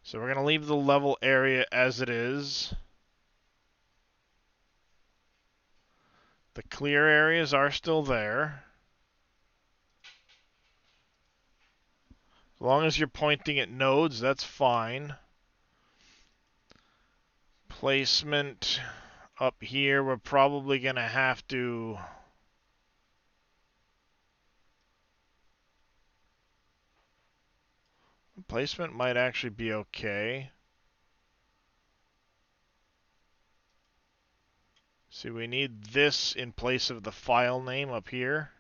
So we're going to leave the level area as it is. The clear areas are still there. As long as you're pointing at nodes, that's fine. Placement up here, we're probably going to have to... Placement might actually be okay. See, we need this in place of the file name up here.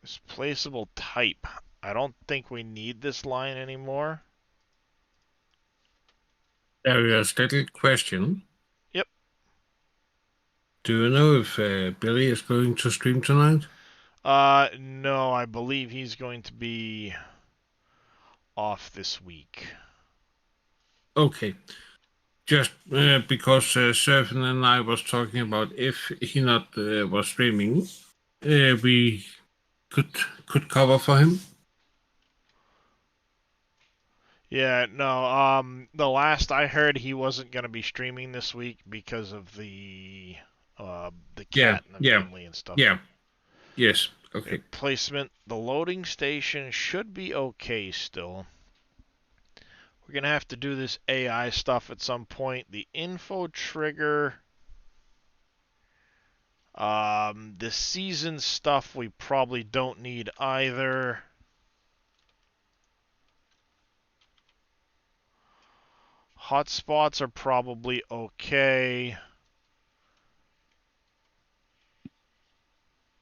This placeable type. I don't think we need this line anymore. Ariel's little question. Yep. Do you know if Billy is going to stream tonight? No, I believe he's going to be off this week. Okay. Just because Surfin and I was talking about if he not was streaming, we could cover for him. Yeah, no, the last I heard he wasn't going to be streaming this week because of the cat and the family and stuff. Yeah. Yes. Okay. Placement, the loading station should be okay still. We're going to have to do this AI stuff at some point. The info trigger, The season stuff we probably don't need either. Hotspots are probably okay.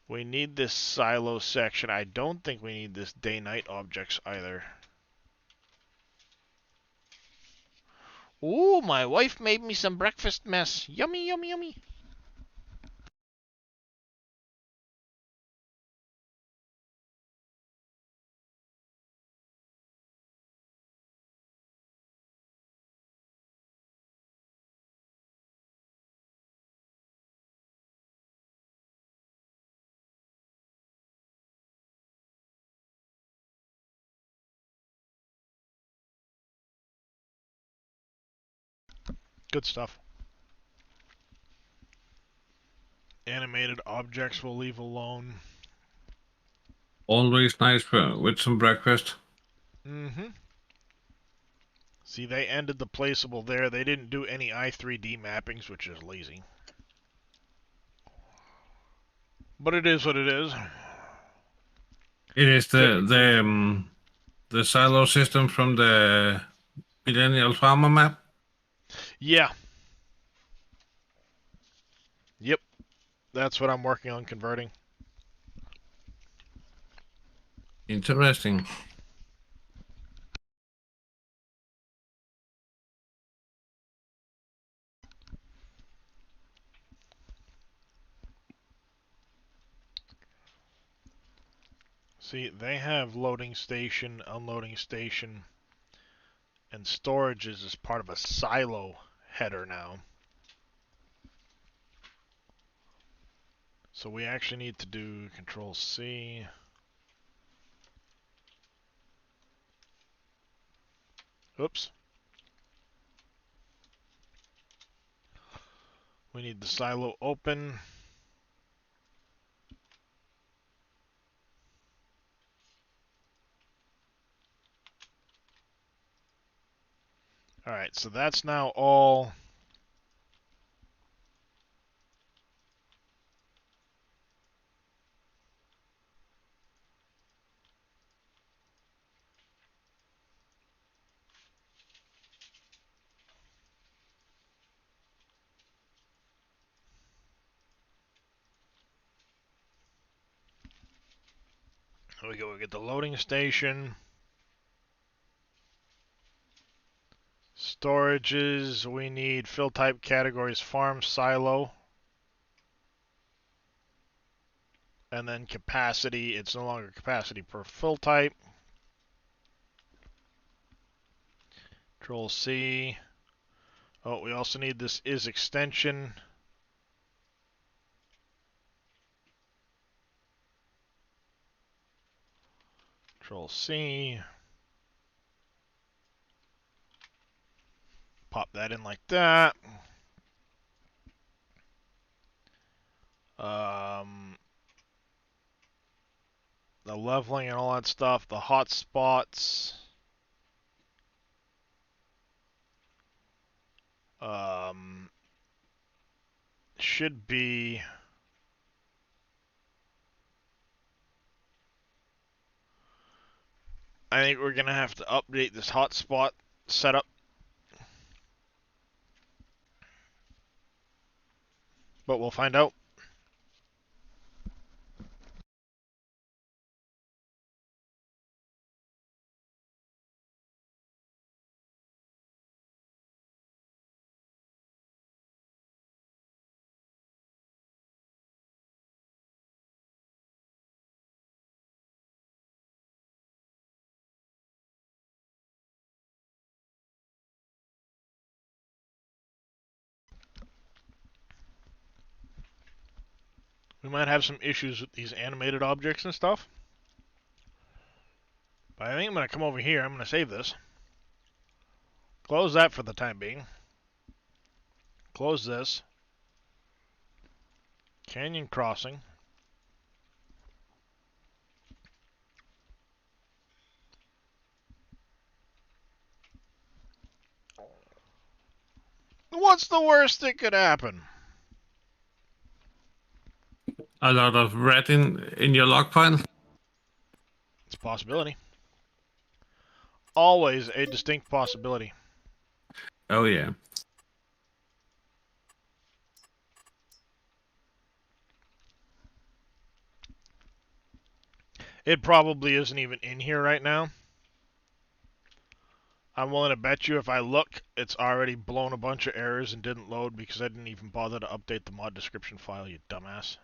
We need this silo section. I don't think we need this day-night objects either. Ooh, my wife made me some breakfast mess. Yummy, yummy, yummy. Good stuff. Animated objects we'll leave alone. Always nice with some breakfast. Mm-hmm. See, they ended the placeable there. They didn't do any i3D mappings, which is lazy. But it is what it is. It is the silo system from the Millennial Farmer map. Yeah. Yep. That's what I'm working on converting. Interesting. See, they have loading station, unloading station, and storages as part of a silo header now. So we actually need to do Control C. Oops. We need the silo open. Alright, so that's now all. Here we go, we get the loading station. Storages, we need fill type categories, farm, silo. And then capacity, it's no longer capacity per fill type. Control C. Oh, we also need this is extension. Control C. Pop that in like that. The leveling and all that stuff, the hotspots. Should be. I think we're gonna have to update this hotspot setup. But we'll find out. We might have some issues with these animated objects and stuff. But I think I'm going to come over here. I'm going to save this. Close that for the time being. Close this. Canyon Crossing. What's the worst that could happen? A lot of red in your log pile. It's a possibility. Always a distinct possibility. Oh yeah. It probably isn't even in here right now. I'm willing to bet you if I look, it's already blown a bunch of errors and didn't load because I didn't even bother to update the mod description file, you dumbass.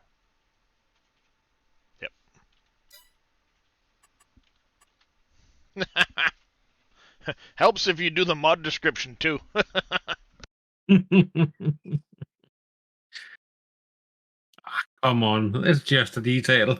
Yep. Helps if you do the mod description too. Come on, it's just a detail.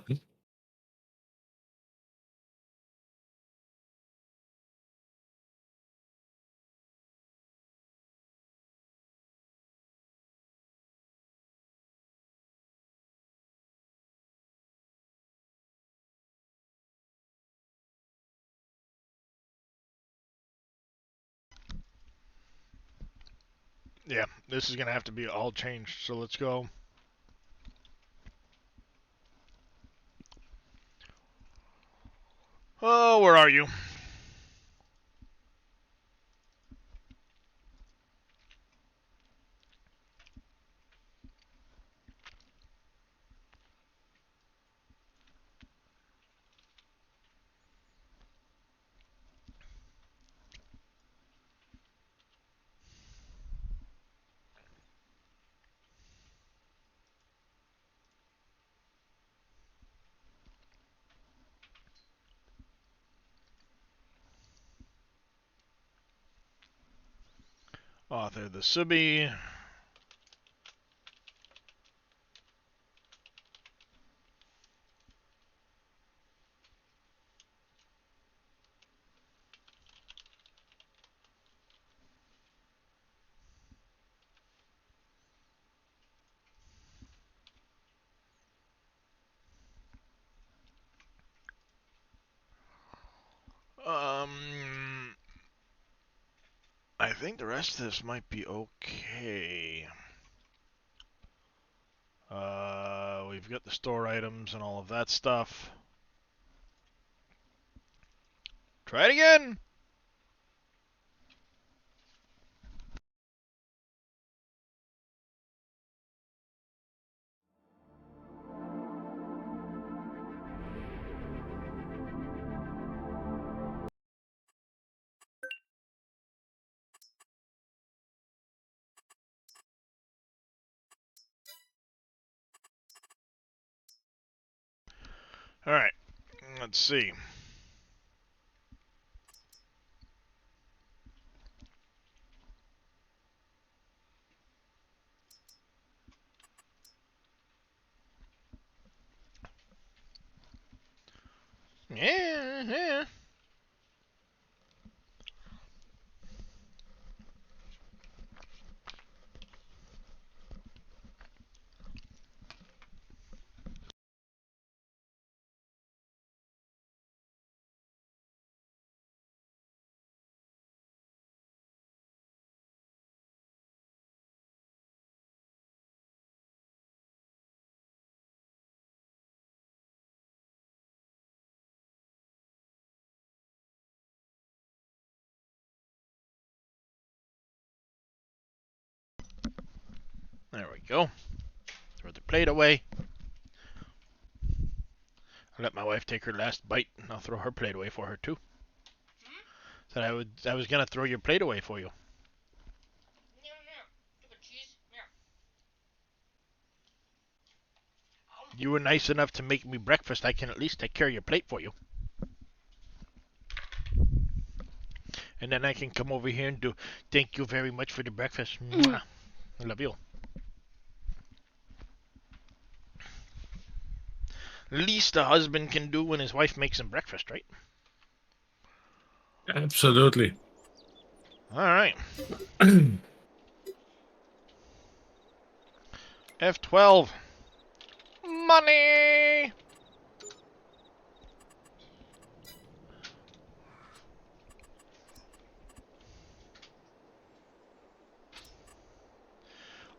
Yeah, this is gonna have to be all changed, so let's go. Oh, where are you? Author the Subi. I think the rest of this might be okay. We've got the store items and all of that stuff. Try it again! Alright, let's see. Yeah. There we go. Throw the plate away. I'll let my wife take her last bite, and I'll throw her plate away for her too. Said I was gonna throw your plate away for you. You were nice enough to make me breakfast. I can at least take care of your plate for you. And then I can come over here and do thank you very much for the breakfast. Mwah. I love you. Least a husband can do when his wife makes him breakfast, right? Absolutely. Alright. F12. Money!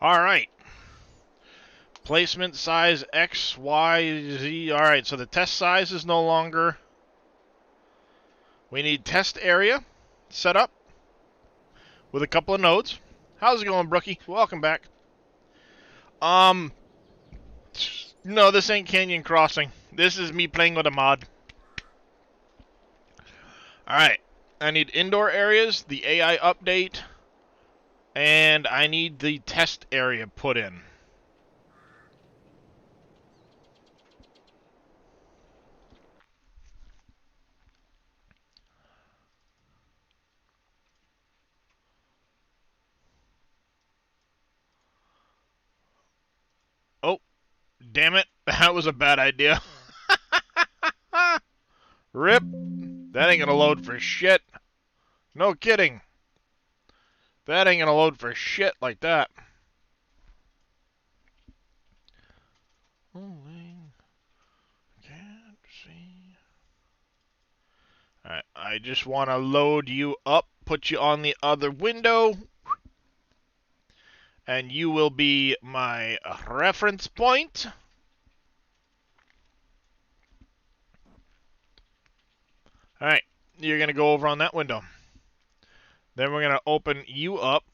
Alright. Placement size X, Y, Z. Alright, so the test size is no longer. We need test area set up with a couple of nodes. How's it going, Brookie? Welcome back. No, this ain't Canyon Crossing. This is me playing with a mod. Alright, I need indoor areas, the AI update, and I need the test area put in. Oh, damn it. That was a bad idea. Rip. That ain't gonna load for shit. No kidding. That ain't gonna load for shit like that. Can't see. Alright, I just want to load you up, put you on the other window, and you will be my reference point. Alright, you're going to go over on that window. Then we're going to open you up.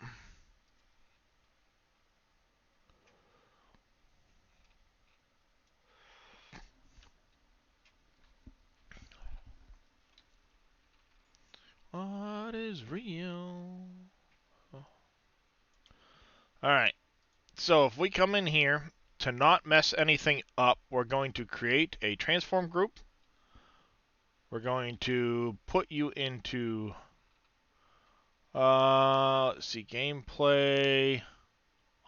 What is real? Alright, so if we come in here, to not mess anything up, we're going to create a transform group. We're going to put you into, let's see, gameplay,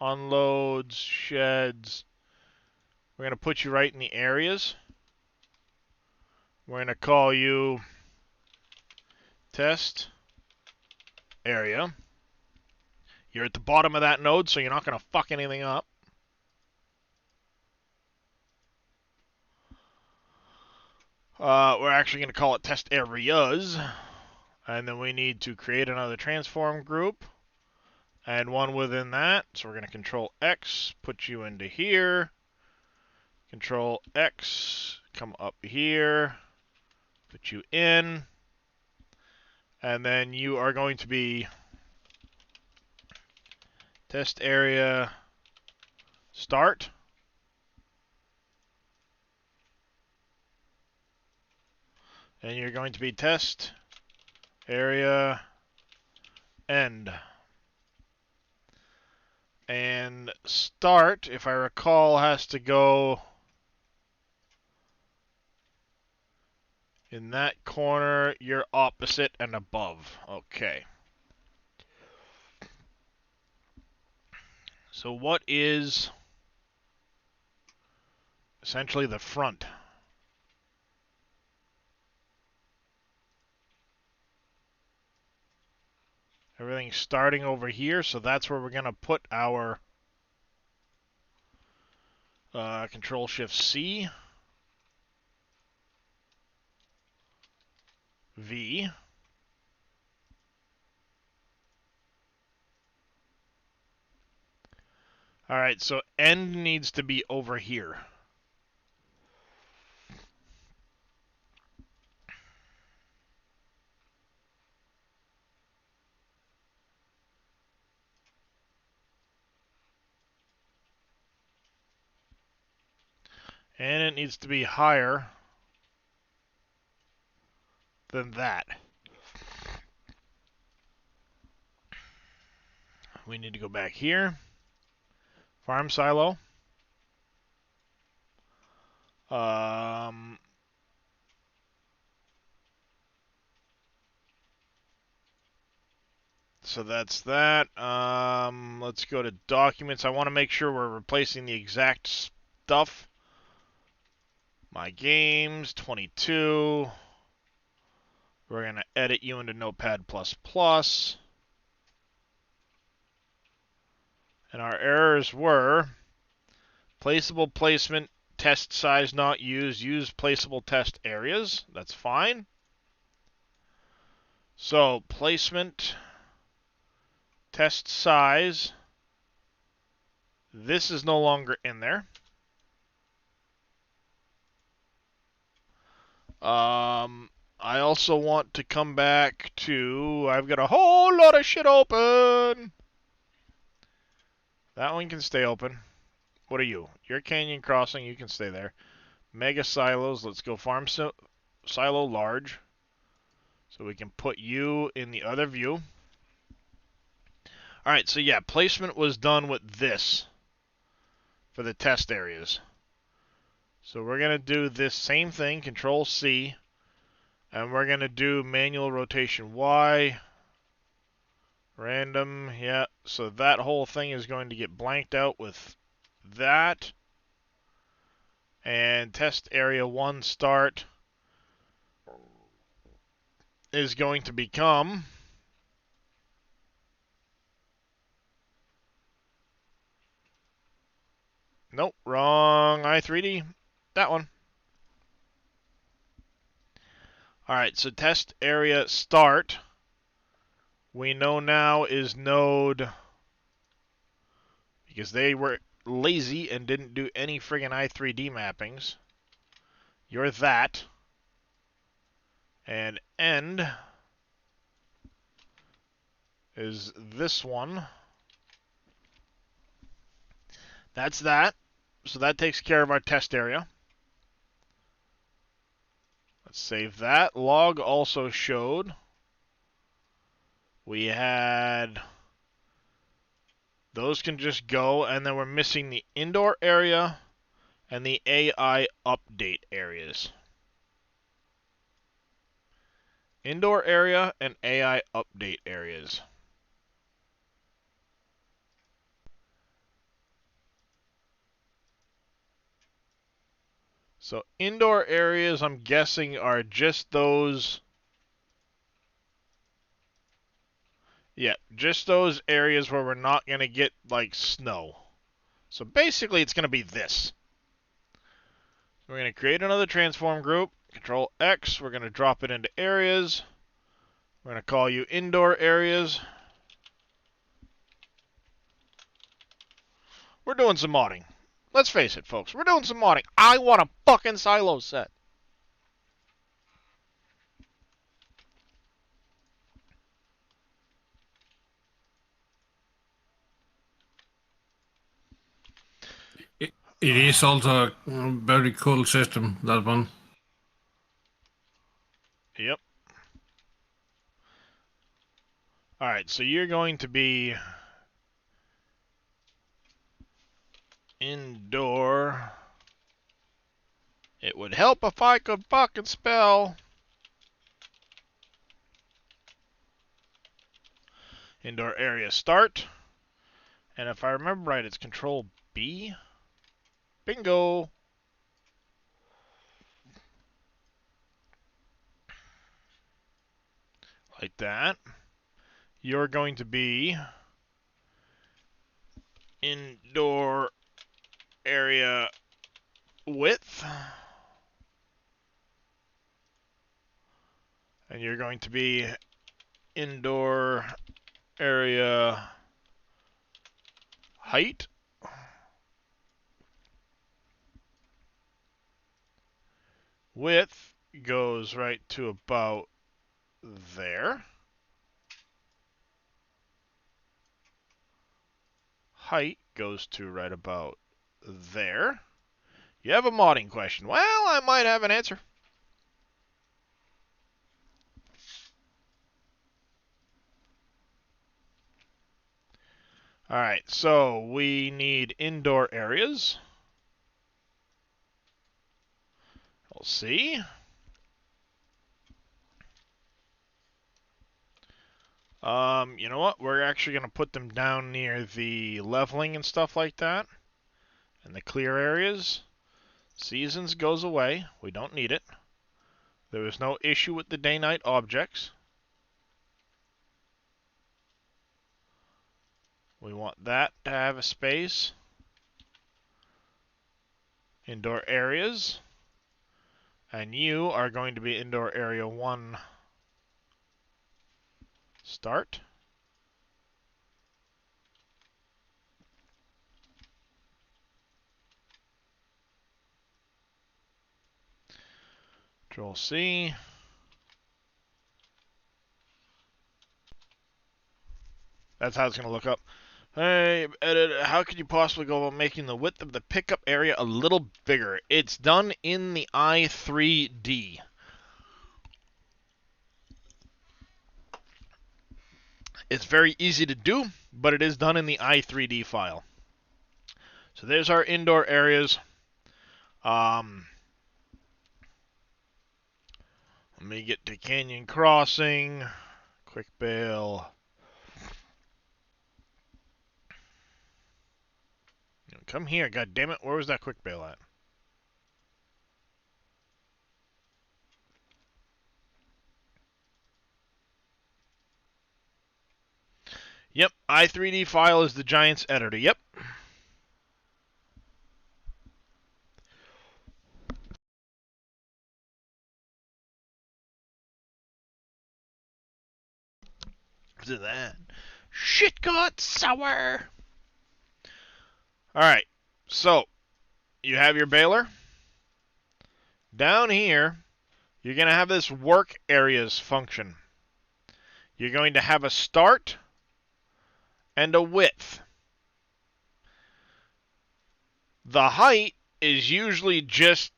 unloads, sheds. We're going to put you right in the areas. We're going to call you test area. You're at the bottom of that node, so you're not going to fuck anything up. We're actually going to call it test areas. And then we need to create another transform group. And one within that. So we're going to control X, put you into here. Control X, come up here. Put you in. And then you are going to be test area start. And you're going to be test area end. And start, if I recall, has to go in that corner, you're opposite and above. Okay. So what is essentially the front? Everything's starting over here, so that's where we're going to put our Control-Shift-C, V. Alright, so end needs to be over here. And it needs to be higher than that. We need to go back here. Farm silo. So that's that. Let's go to documents. I want to make sure we're replacing the exact stuff. My games, 22. We're going to edit you into Notepad++. And our errors were placeable placement, test size not used, use placeable test areas. That's fine. So placement, test size, This is no longer in there. I also want to come back to... I've got a whole lot of shit open. That one can stay open. What are you? You're Canyon Crossing. You can stay there. Mega Silos. Let's go Farm Silo Large. So we can put you in the other view. Alright, so yeah, placement was done with this for the test areas. So we're going to do this same thing, Control C, and we're going to do manual rotation Y, random, yeah, so that whole thing is going to get blanked out with that. And test area 1 start is going to become... Nope, wrong i3D. That one. Alright, so test area start, we know now is node, because they were lazy and didn't do any friggin' i3D mappings. You're that. And end is this one. That's that. So that takes care of our test area. Let's save that. Log also showed we had... Those can just go, and then we're missing the indoor area and the AI update areas. Indoor area and AI update areas. So indoor areas, I'm guessing, are just those... Yeah, just those areas where we're not going to get, like, snow. So basically, it's going to be this. We're going to create another transform group. Control X. We're going to drop it into areas. We're going to call you indoor areas. We're doing some modding. Let's face it, folks. We're doing some modding. I want a fucking silo set. It is also a very cool system, that one. Yep. Alright, so you're going to be indoor. It would help if I could fucking spell. Indoor area start. And if I remember right, it's Control B. Bingo. Like that. You're going to be indoor area width. And you're going to be indoor area height. Width goes right to about there. Height goes to right about there. You have a modding question. Well, I might have an answer. Alright, so we need indoor areas. We'll see. You know what? We're actually going to put them down near the leveling and stuff like that. And the clear areas. Seasons goes away. We don't need it. There was no issue with the day-night objects. We want that to have a space. Indoor areas. And you are going to be indoor area 1 start. Control C. That's how it's going to look up. Hey, editor, how could you possibly go about making the width of the pickup area a little bigger? It's done in the i3D. It's very easy to do, but it is done in the i3D file. So there's our indoor areas. Let me get to Canyon Crossing. Quick bail. Come here, god damn it. Where was that quick bail at? Yep, i3D file is the Giants editor. Yep. To that. Shit got sour. Alright, so you have your baler. Down here, you're going to have this work areas function. You're going to have a start and a width. The height is usually just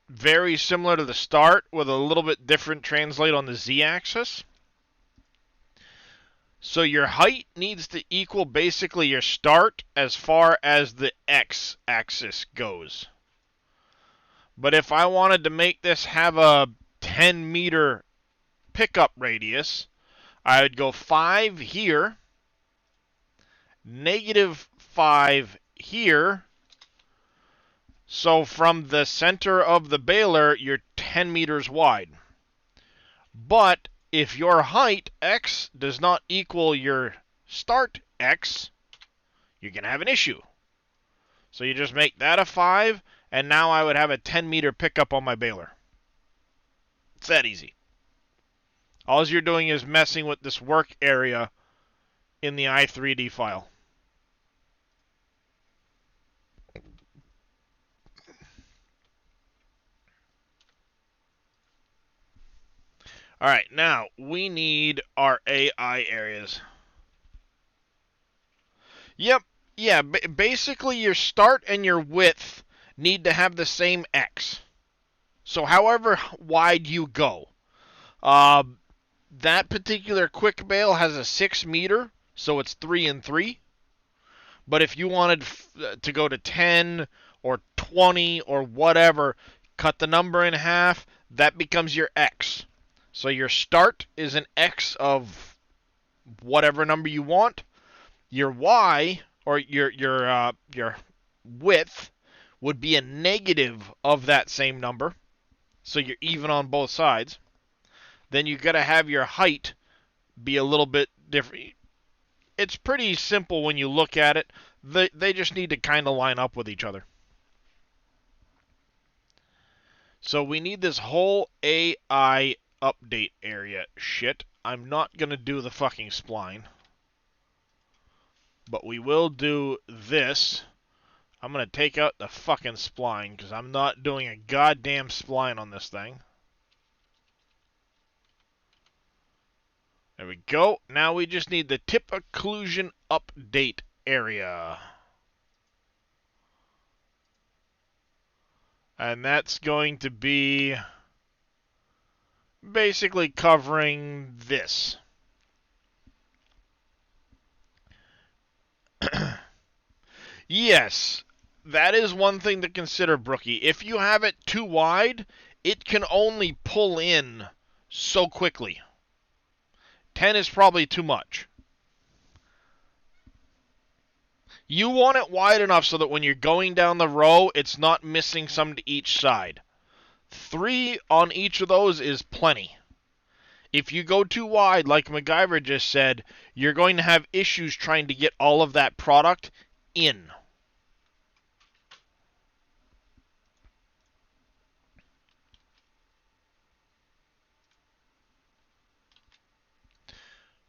very similar to the start with a little bit different translate on the z-axis. So your height needs to equal basically your start as far as the x-axis goes. But if I wanted to make this have a 10-meter pickup radius, I would go 5 here, -5 here. So from the center of the baler, you're 10 meters wide. But if your height, x, does not equal your start, x, you're going to have an issue. So you just make that a 5, and now I would have a 10-meter pickup on my baler. It's that easy. All you're doing is messing with this work area in the i3D file. Alright, now we need our AI areas. Yep, yeah, basically your start and your width need to have the same X. So however wide you go. That particular quick bail has a 6 meter, so it's 3 and 3. But if you wanted to go to 10 or 20 or whatever, cut the number in half, that becomes your X. So your start is an X of whatever number you want. Your Y, or your width, would be a negative of that same number. So you're even on both sides. Then you got to have your height be a little bit different. It's pretty simple when you look at it. They just need to kind of line up with each other. So we need this whole AI update area shit. I'm not going to do the fucking spline. But we will do this. I'm going to take out the fucking spline because I'm not doing a goddamn spline on this thing. There we go. Now we just need the tip occlusion update area. And that's going to be basically covering this. Yes, that is one thing to consider, Brookie. If you have it too wide, it can only pull in so quickly. 10 is probably too much. You want it wide enough so that when you're going down the row, it's not missing some to each side. 3 on each of those is plenty. If you go too wide, like MacGyver just said, you're going to have issues trying to get all of that product in.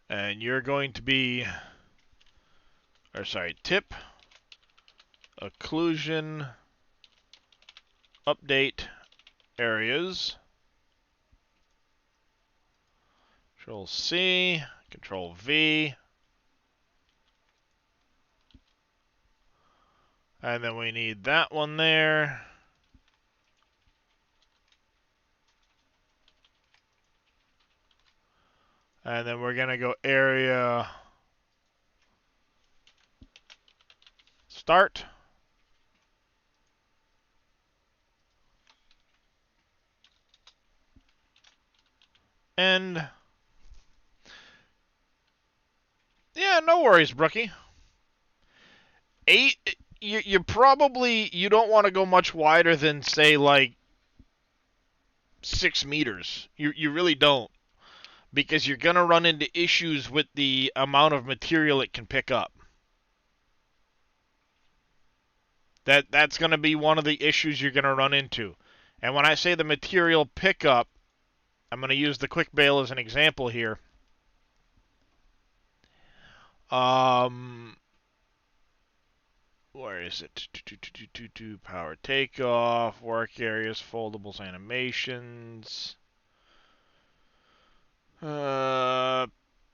And you're going to be, tip occlusion update areas. Control C, Control V. And then we need that one there. And then we're going to go area start. End. Yeah, no worries, Brookie. You probably, you don't want to go much wider than, say, like 6 meters. You really don't. Because you're going to run into issues with the amount of material it can pick up. That's going to be one of the issues you're going to run into. And when I say the material pickup, I'm going to use the quick bale as an example here. Where is it? Power takeoff, work areas, foldables, animations.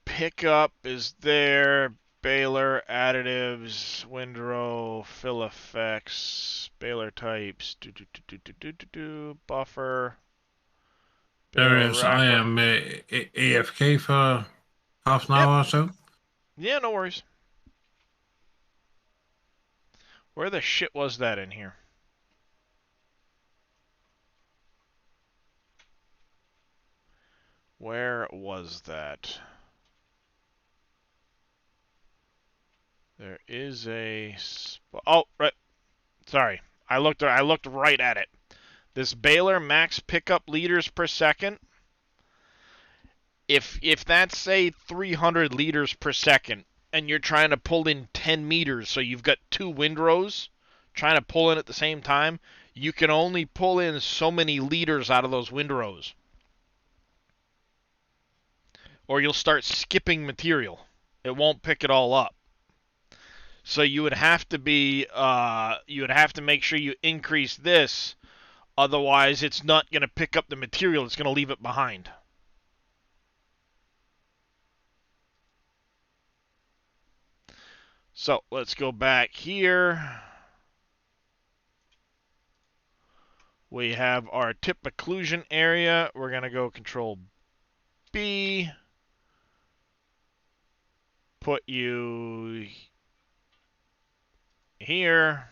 Pickup is there. Baler, additives, windrow, fill effects, baler types, buffer. There baler is. I wrapper. am AFK for half an hour or so. Yeah, no worries. Where the shit was that in here? Where was that? There is a... Oh, right. Sorry. I looked right at it. This baler max pickup liters per second. If that's, say, 300 liters per second, and you're trying to pull in 10 meters, so you've got 2 windrows trying to pull in at the same time, you can only pull in so many liters out of those windrows. Or you'll start skipping material. It won't pick it all up. So you would have to be, you would have to make sure you increase this. Otherwise, it's not going to pick up the material. It's going to leave it behind. So let's go back here. We have our tip occlusion area. We're going to go Control B. Put you here.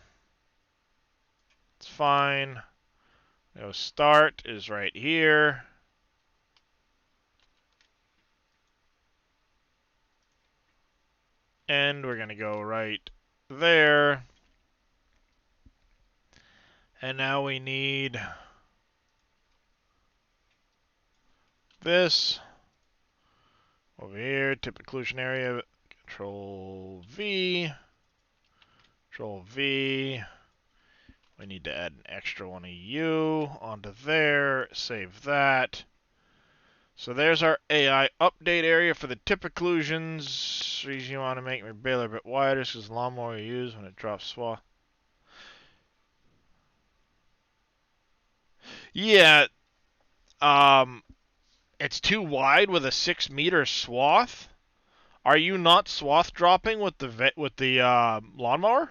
It's fine. Go start is right here. And we're going to go right there. And now we need this over here, tip occlusion area, Control V, Control V. We need to add an extra one of you onto there, save that. So there's our AI update area for the tip occlusions. Reason you want to make your baler a bit wider is because the lawnmower you use when it drops swath. Yeah, it's too wide with a 6-meter swath. Are you not swath dropping with the lawnmower?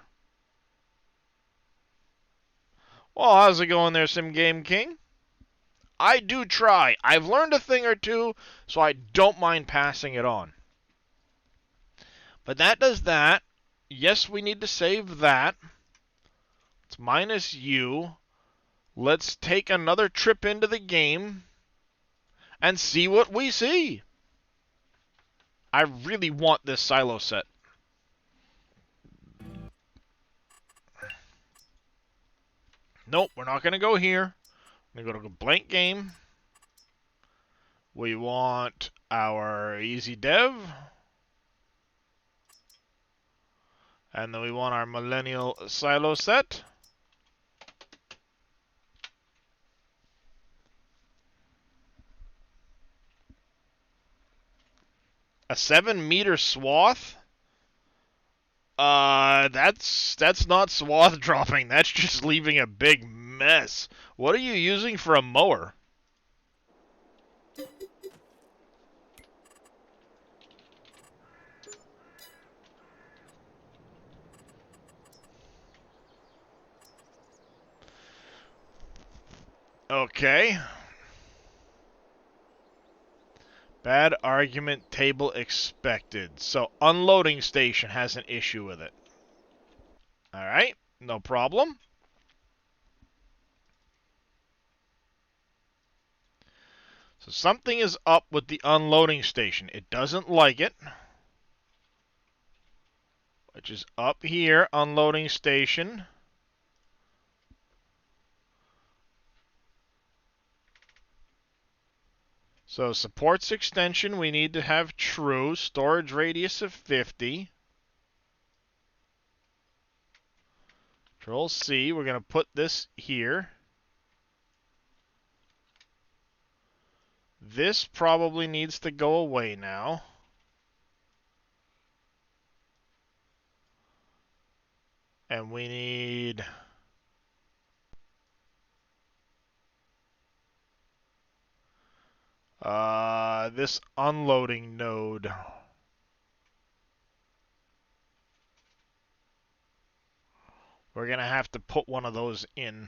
Well, how's it going there, Sim Game King? I do try. I've learned a thing or two, so I don't mind passing it on. But that does that. Yes, we need to save that. It's minus U. Let's take another trip into the game and see what we see. I really want this silo set. Nope, we're not going to go here. We're going to go to blank game. We want our easy dev. And then we want our millennial silo set. A 7-meter swath? That's not swath dropping. That's just leaving a big mess. What are you using for a mower? Okay. Bad argument table expected. So unloading station has an issue with it. Alright, no problem. So something is up with the unloading station. It doesn't like it. Which is up here, unloading station. So supports extension, we need to have true. Storage radius of 50. Control C, we're going to put this here. This probably needs to go away now. And we need... this unloading node. We're going to have to put one of those in.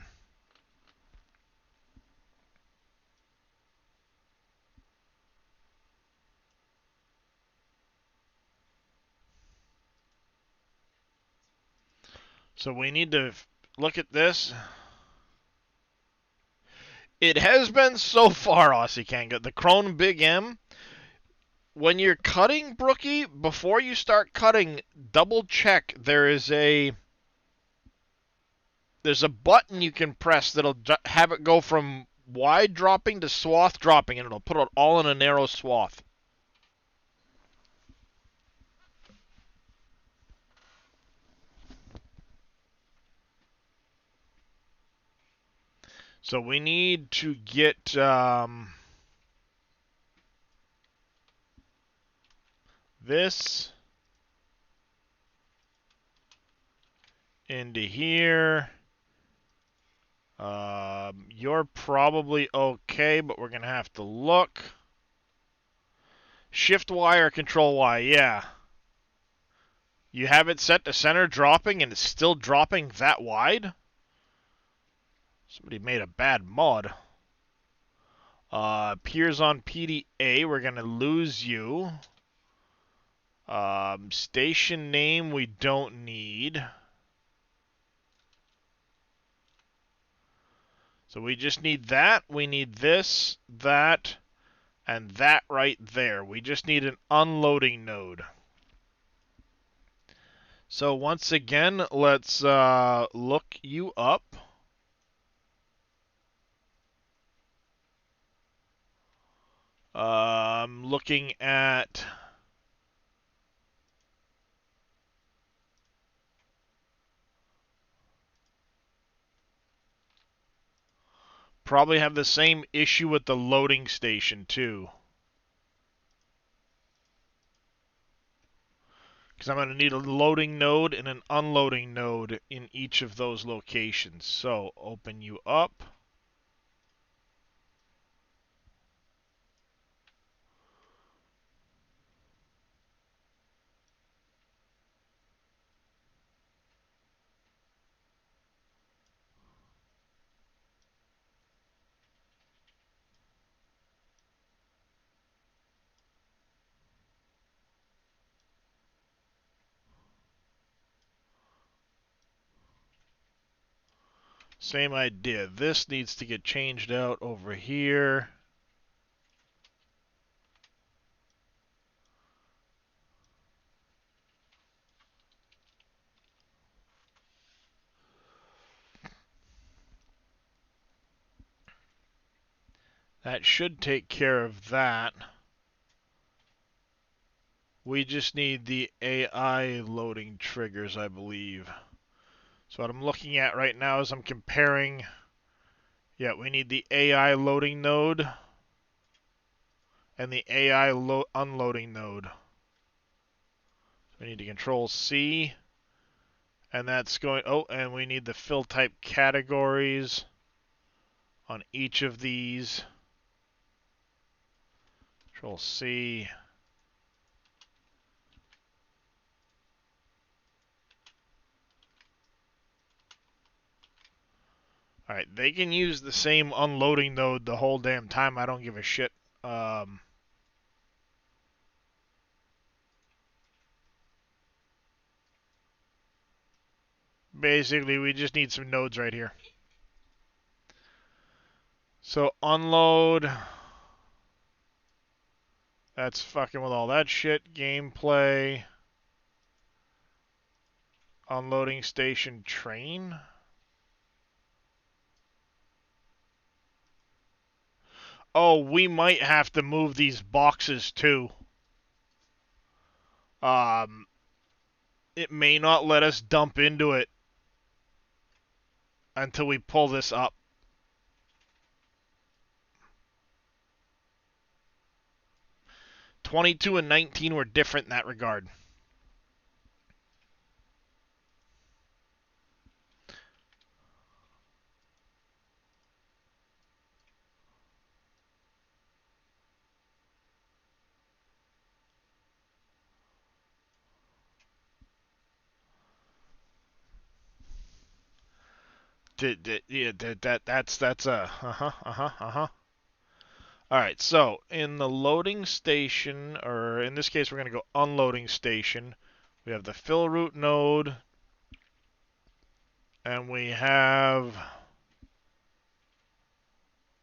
So we need to look at this. It has been so far, Aussie Kanga. The Krone Big M. When you're cutting, Brookie, before you start cutting, double check there's a button you can press that'll have it go from wide dropping to swath dropping, and it'll put it all in a narrow swath. So we need to get this into here. You're probably okay, but we're going to have to look. Shift Y or Control Y, yeah. You have it set to center dropping and it's still dropping that wide? Somebody made a bad mod. Appears on PDA, we're going to lose you. Station name we don't need. So we just need that, we need this, that, and that right there. We just need an unloading node. So once again, let's look you up. Looking at... Probably have the same issue with the loading station, too. Because I'm going to need a loading node and an unloading node in each of those locations. So, open you up. Same idea. This needs to get changed out over here. That should take care of that. We just need the AI loading triggers, I believe. So what I'm looking at right now is I'm comparing... Yeah, we need the AI loading node and the AI unloading node. We need to Control C, and that's going... Oh, and we need the fill type categories on each of these. Control C. Alright, they can use the same unloading node the whole damn time. I don't give a shit. Basically, we just need some nodes right here. So unload. That's fucking with all that shit. Gameplay. Unloading station train. Oh, we might have to move these boxes too. It may not let us dump into it until we pull this up. '22 and 19 were different in that regard. That's All right, so in the loading station, or in this case, we're going to go unloading station. We have the fill route node, and we have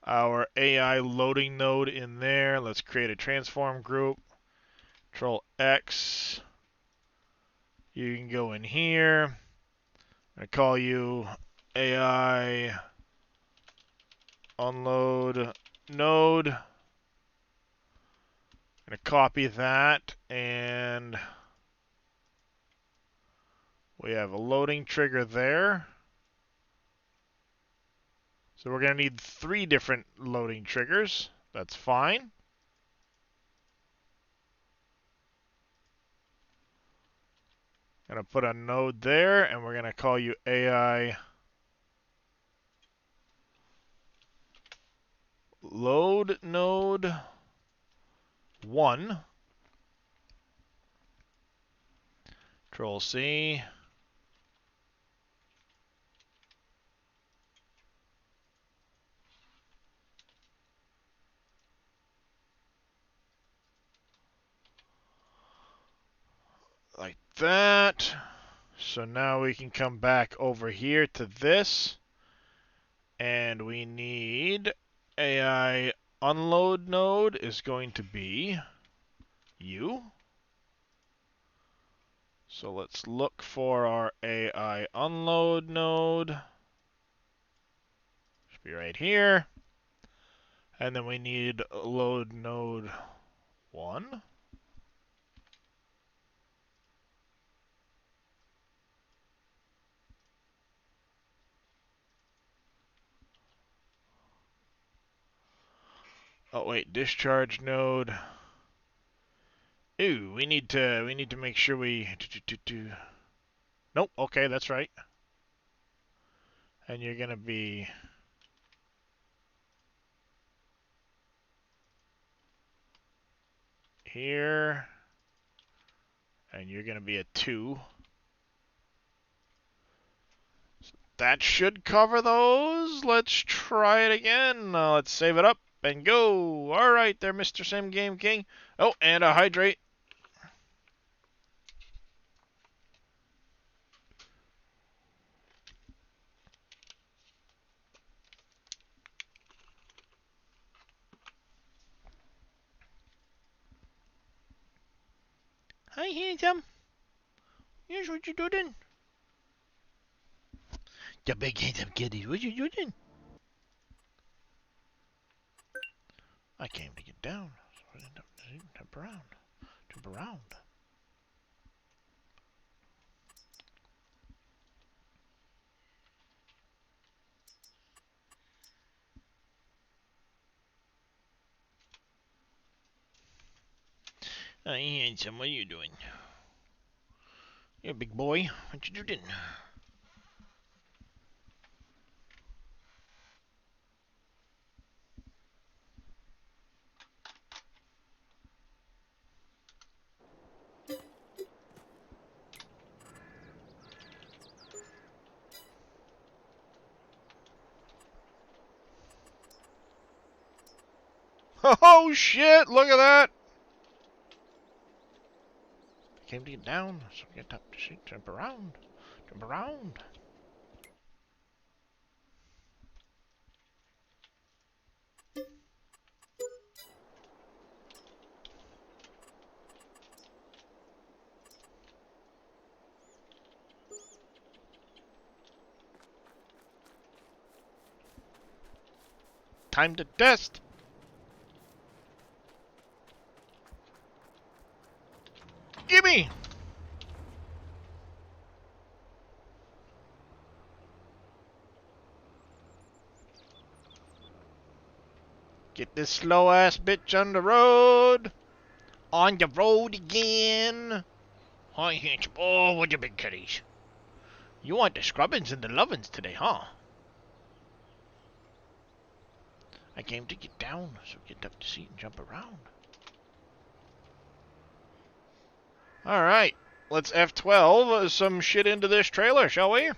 our AI loading node in there. Let's create a transform group. Control X. You can go in here. I'm going to call you AI unload node. I'm going to copy that, and we have a loading trigger there. So we're going to need 3 different loading triggers. That's fine. Going to put a node there, and we're going to call you AI load node 1. Control C. Like that. So now we can come back over here to this. And we need AI unload node is going to be you. So let's look for our AI unload node. Should be right here. And then we need load node 1. Oh wait, discharge node. Ooh, we need to make sure we Nope, okay, that's right. And you're gonna be here. And you're gonna be a 2. That should cover those. Let's try it again. Let's save it up and go. All right, there, Mr. Sim Game King. Oh, and a hydrate. Hi, handsome. Here's what you doing. The big handsome kitty. What you doing? I came to get down. So I ended up jump around. Jump around. Hi, handsome. What are you doing? You're a big boy. What you doing? Oh shit, look at that! Came to get down, so get up to see, jump around. Jump around. Time to test! Gimme! Get this slow ass bitch on the road! On the road again! Hi, Hinch. Oh, what you big kitties? You want the scrubbins and the lovin's today, huh? I came to get down, so get up the seat and jump around. Alright, let's F12 some shit into this trailer, shall we?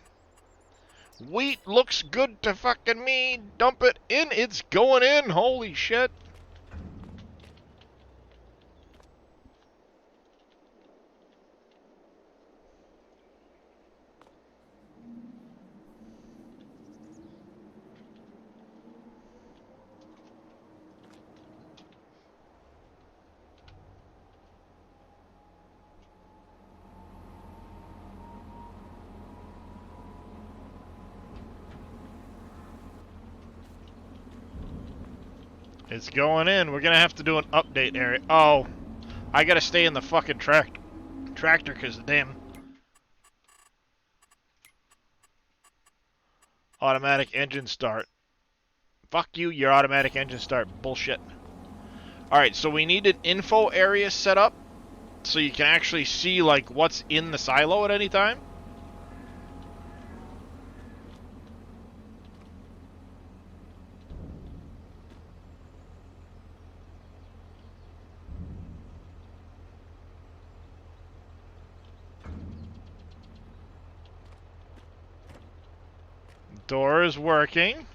Wheat looks good to fucking me. Dump it in, it's going in. Holy shit. It's going in. We're gonna have to do an update area. Oh, I gotta stay in the fucking tractor because the damn automatic engine start. Fuck you, your automatic engine start. Bullshit. Alright, so we need an info area set up so you can actually see like what's in the silo at any time. Door is working.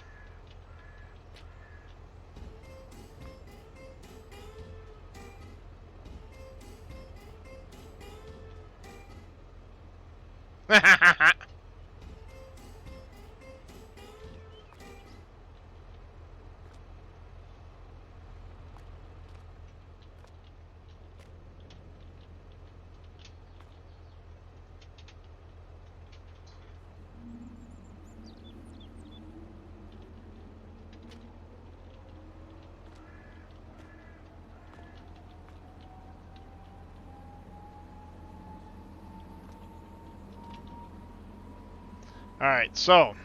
Alright, so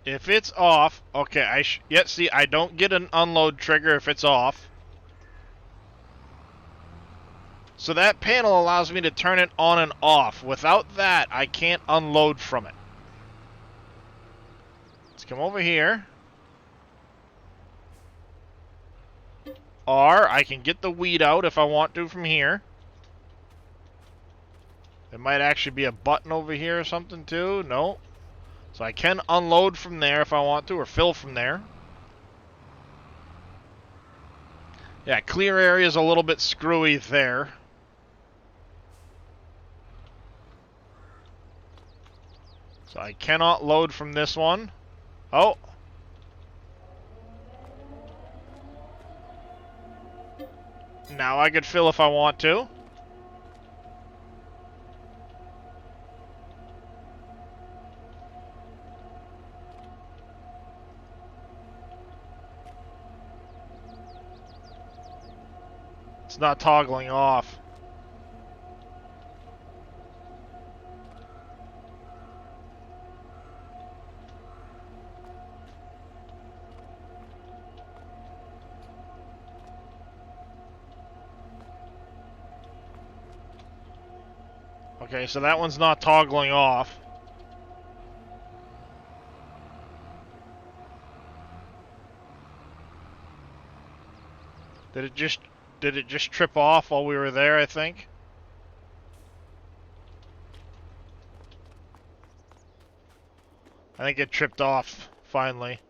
if it's off, okay, see, I don't get an unload trigger if it's off. So that panel allows me to turn it on and off. Without that, I can't unload from it. Let's come over here. Or I can get the weed out if I want to from here. There might actually be a button over here or something too. No. So I can unload from there if I want to, or fill from there. Yeah, clear area is a little bit screwy there. So I cannot load from this one. Oh. Now I could fill if I want to. It's not toggling off. Okay, so that one's not toggling off. Did it just trip off while we were there, I think? I think it tripped off finally.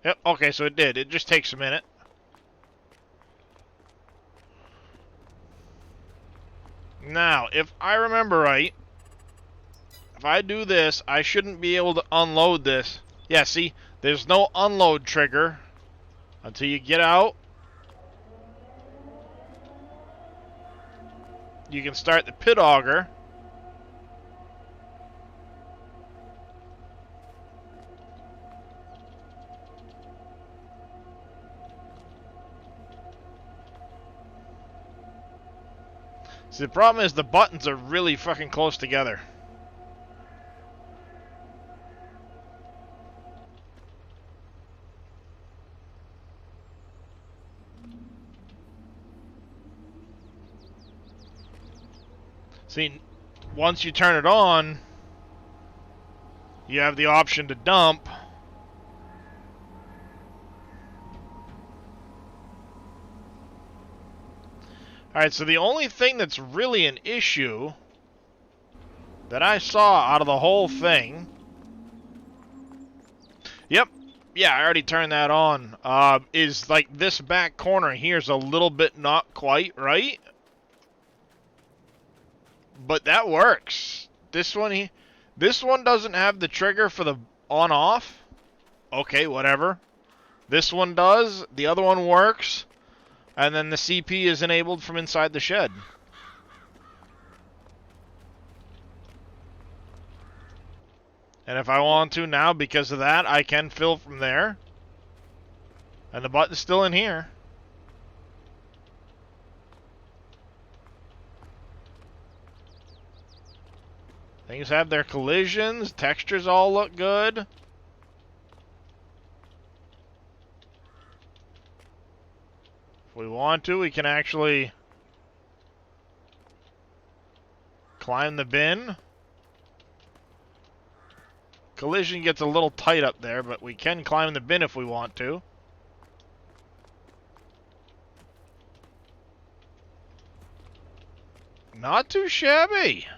Yep, okay, so it did. It just takes a minute. Now, if I remember right, if I do this, I shouldn't be able to unload this. Yeah, see, there's no unload trigger until you get out. You can start the pit auger. See, the problem is the buttons are really fucking close together. See, once you turn it on, you have the option to dump. Alright, so the only thing that's really an issue that I saw out of the whole thing... Yep, yeah, I already turned that on. Is like this back corner here is a little bit not quite right. But that works. This one doesn't have the trigger for the on-off. Okay, whatever. This one does. The other one works. And then the CP is enabled from inside the shed. And if I want to now, because of that, I can fill from there. And the button's still in here. Things have their collisions. Textures all look good. If we want to, we can actually climb the bin. Collision gets a little tight up there, but we can climb the bin if we want to. Not too shabby.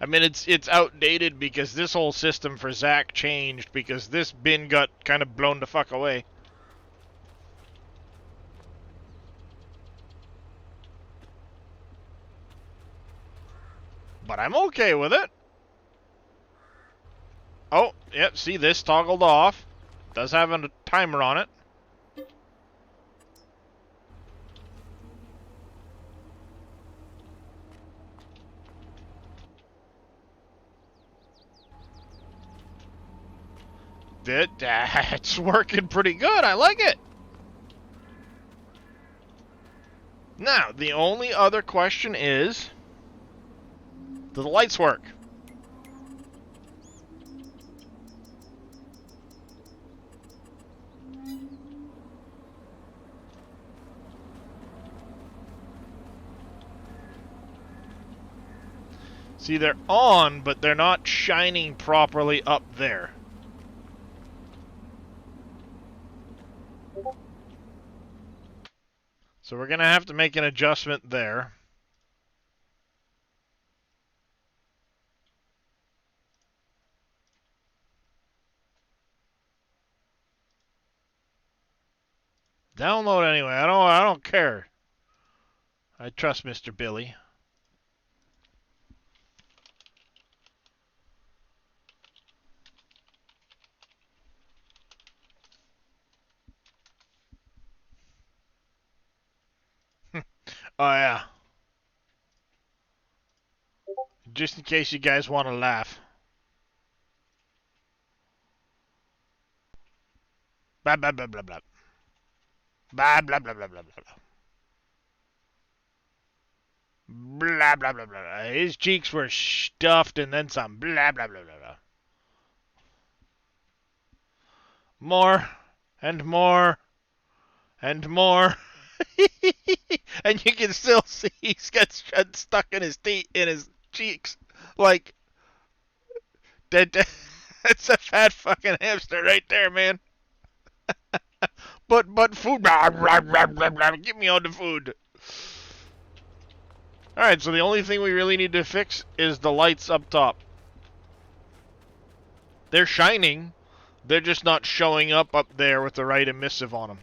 I mean, it's outdated because this whole system for Zach changed because this bin got kind of blown the fuck away. But I'm okay with it. Oh, yep, see, this toggled off. Does have a timer on it. It's working pretty good. I like it. Now, the only other question is, do the lights work? See, they're on, but they're not shining properly up there. So we're going to have to make an adjustment there. Download anyway. I don't care. I trust Mr. Billy. Oh, yeah. Just in case you guys want to laugh. Blah, blah, blah, blah, blah. Blah, blah, blah, blah, blah, blah. Blah, blah, blah, blah. His cheeks were stuffed and then some. Blah, blah, blah, blah, blah. More. And more. And more. And you can still see he's got shit stuck in his teeth, in his cheeks. Like, that's a fat fucking hamster right there, man. But food, blah, blah, blah, blah, blah. Give me all the food. Alright, so the only thing we really need to fix is the lights up top. They're shining. They're just not showing up there with the right emissive on them.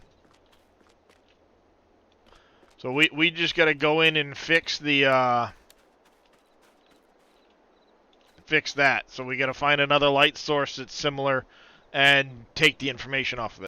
So we just gotta go in and fix the fix that. So we gotta find another light source that's similar and take the information off of it.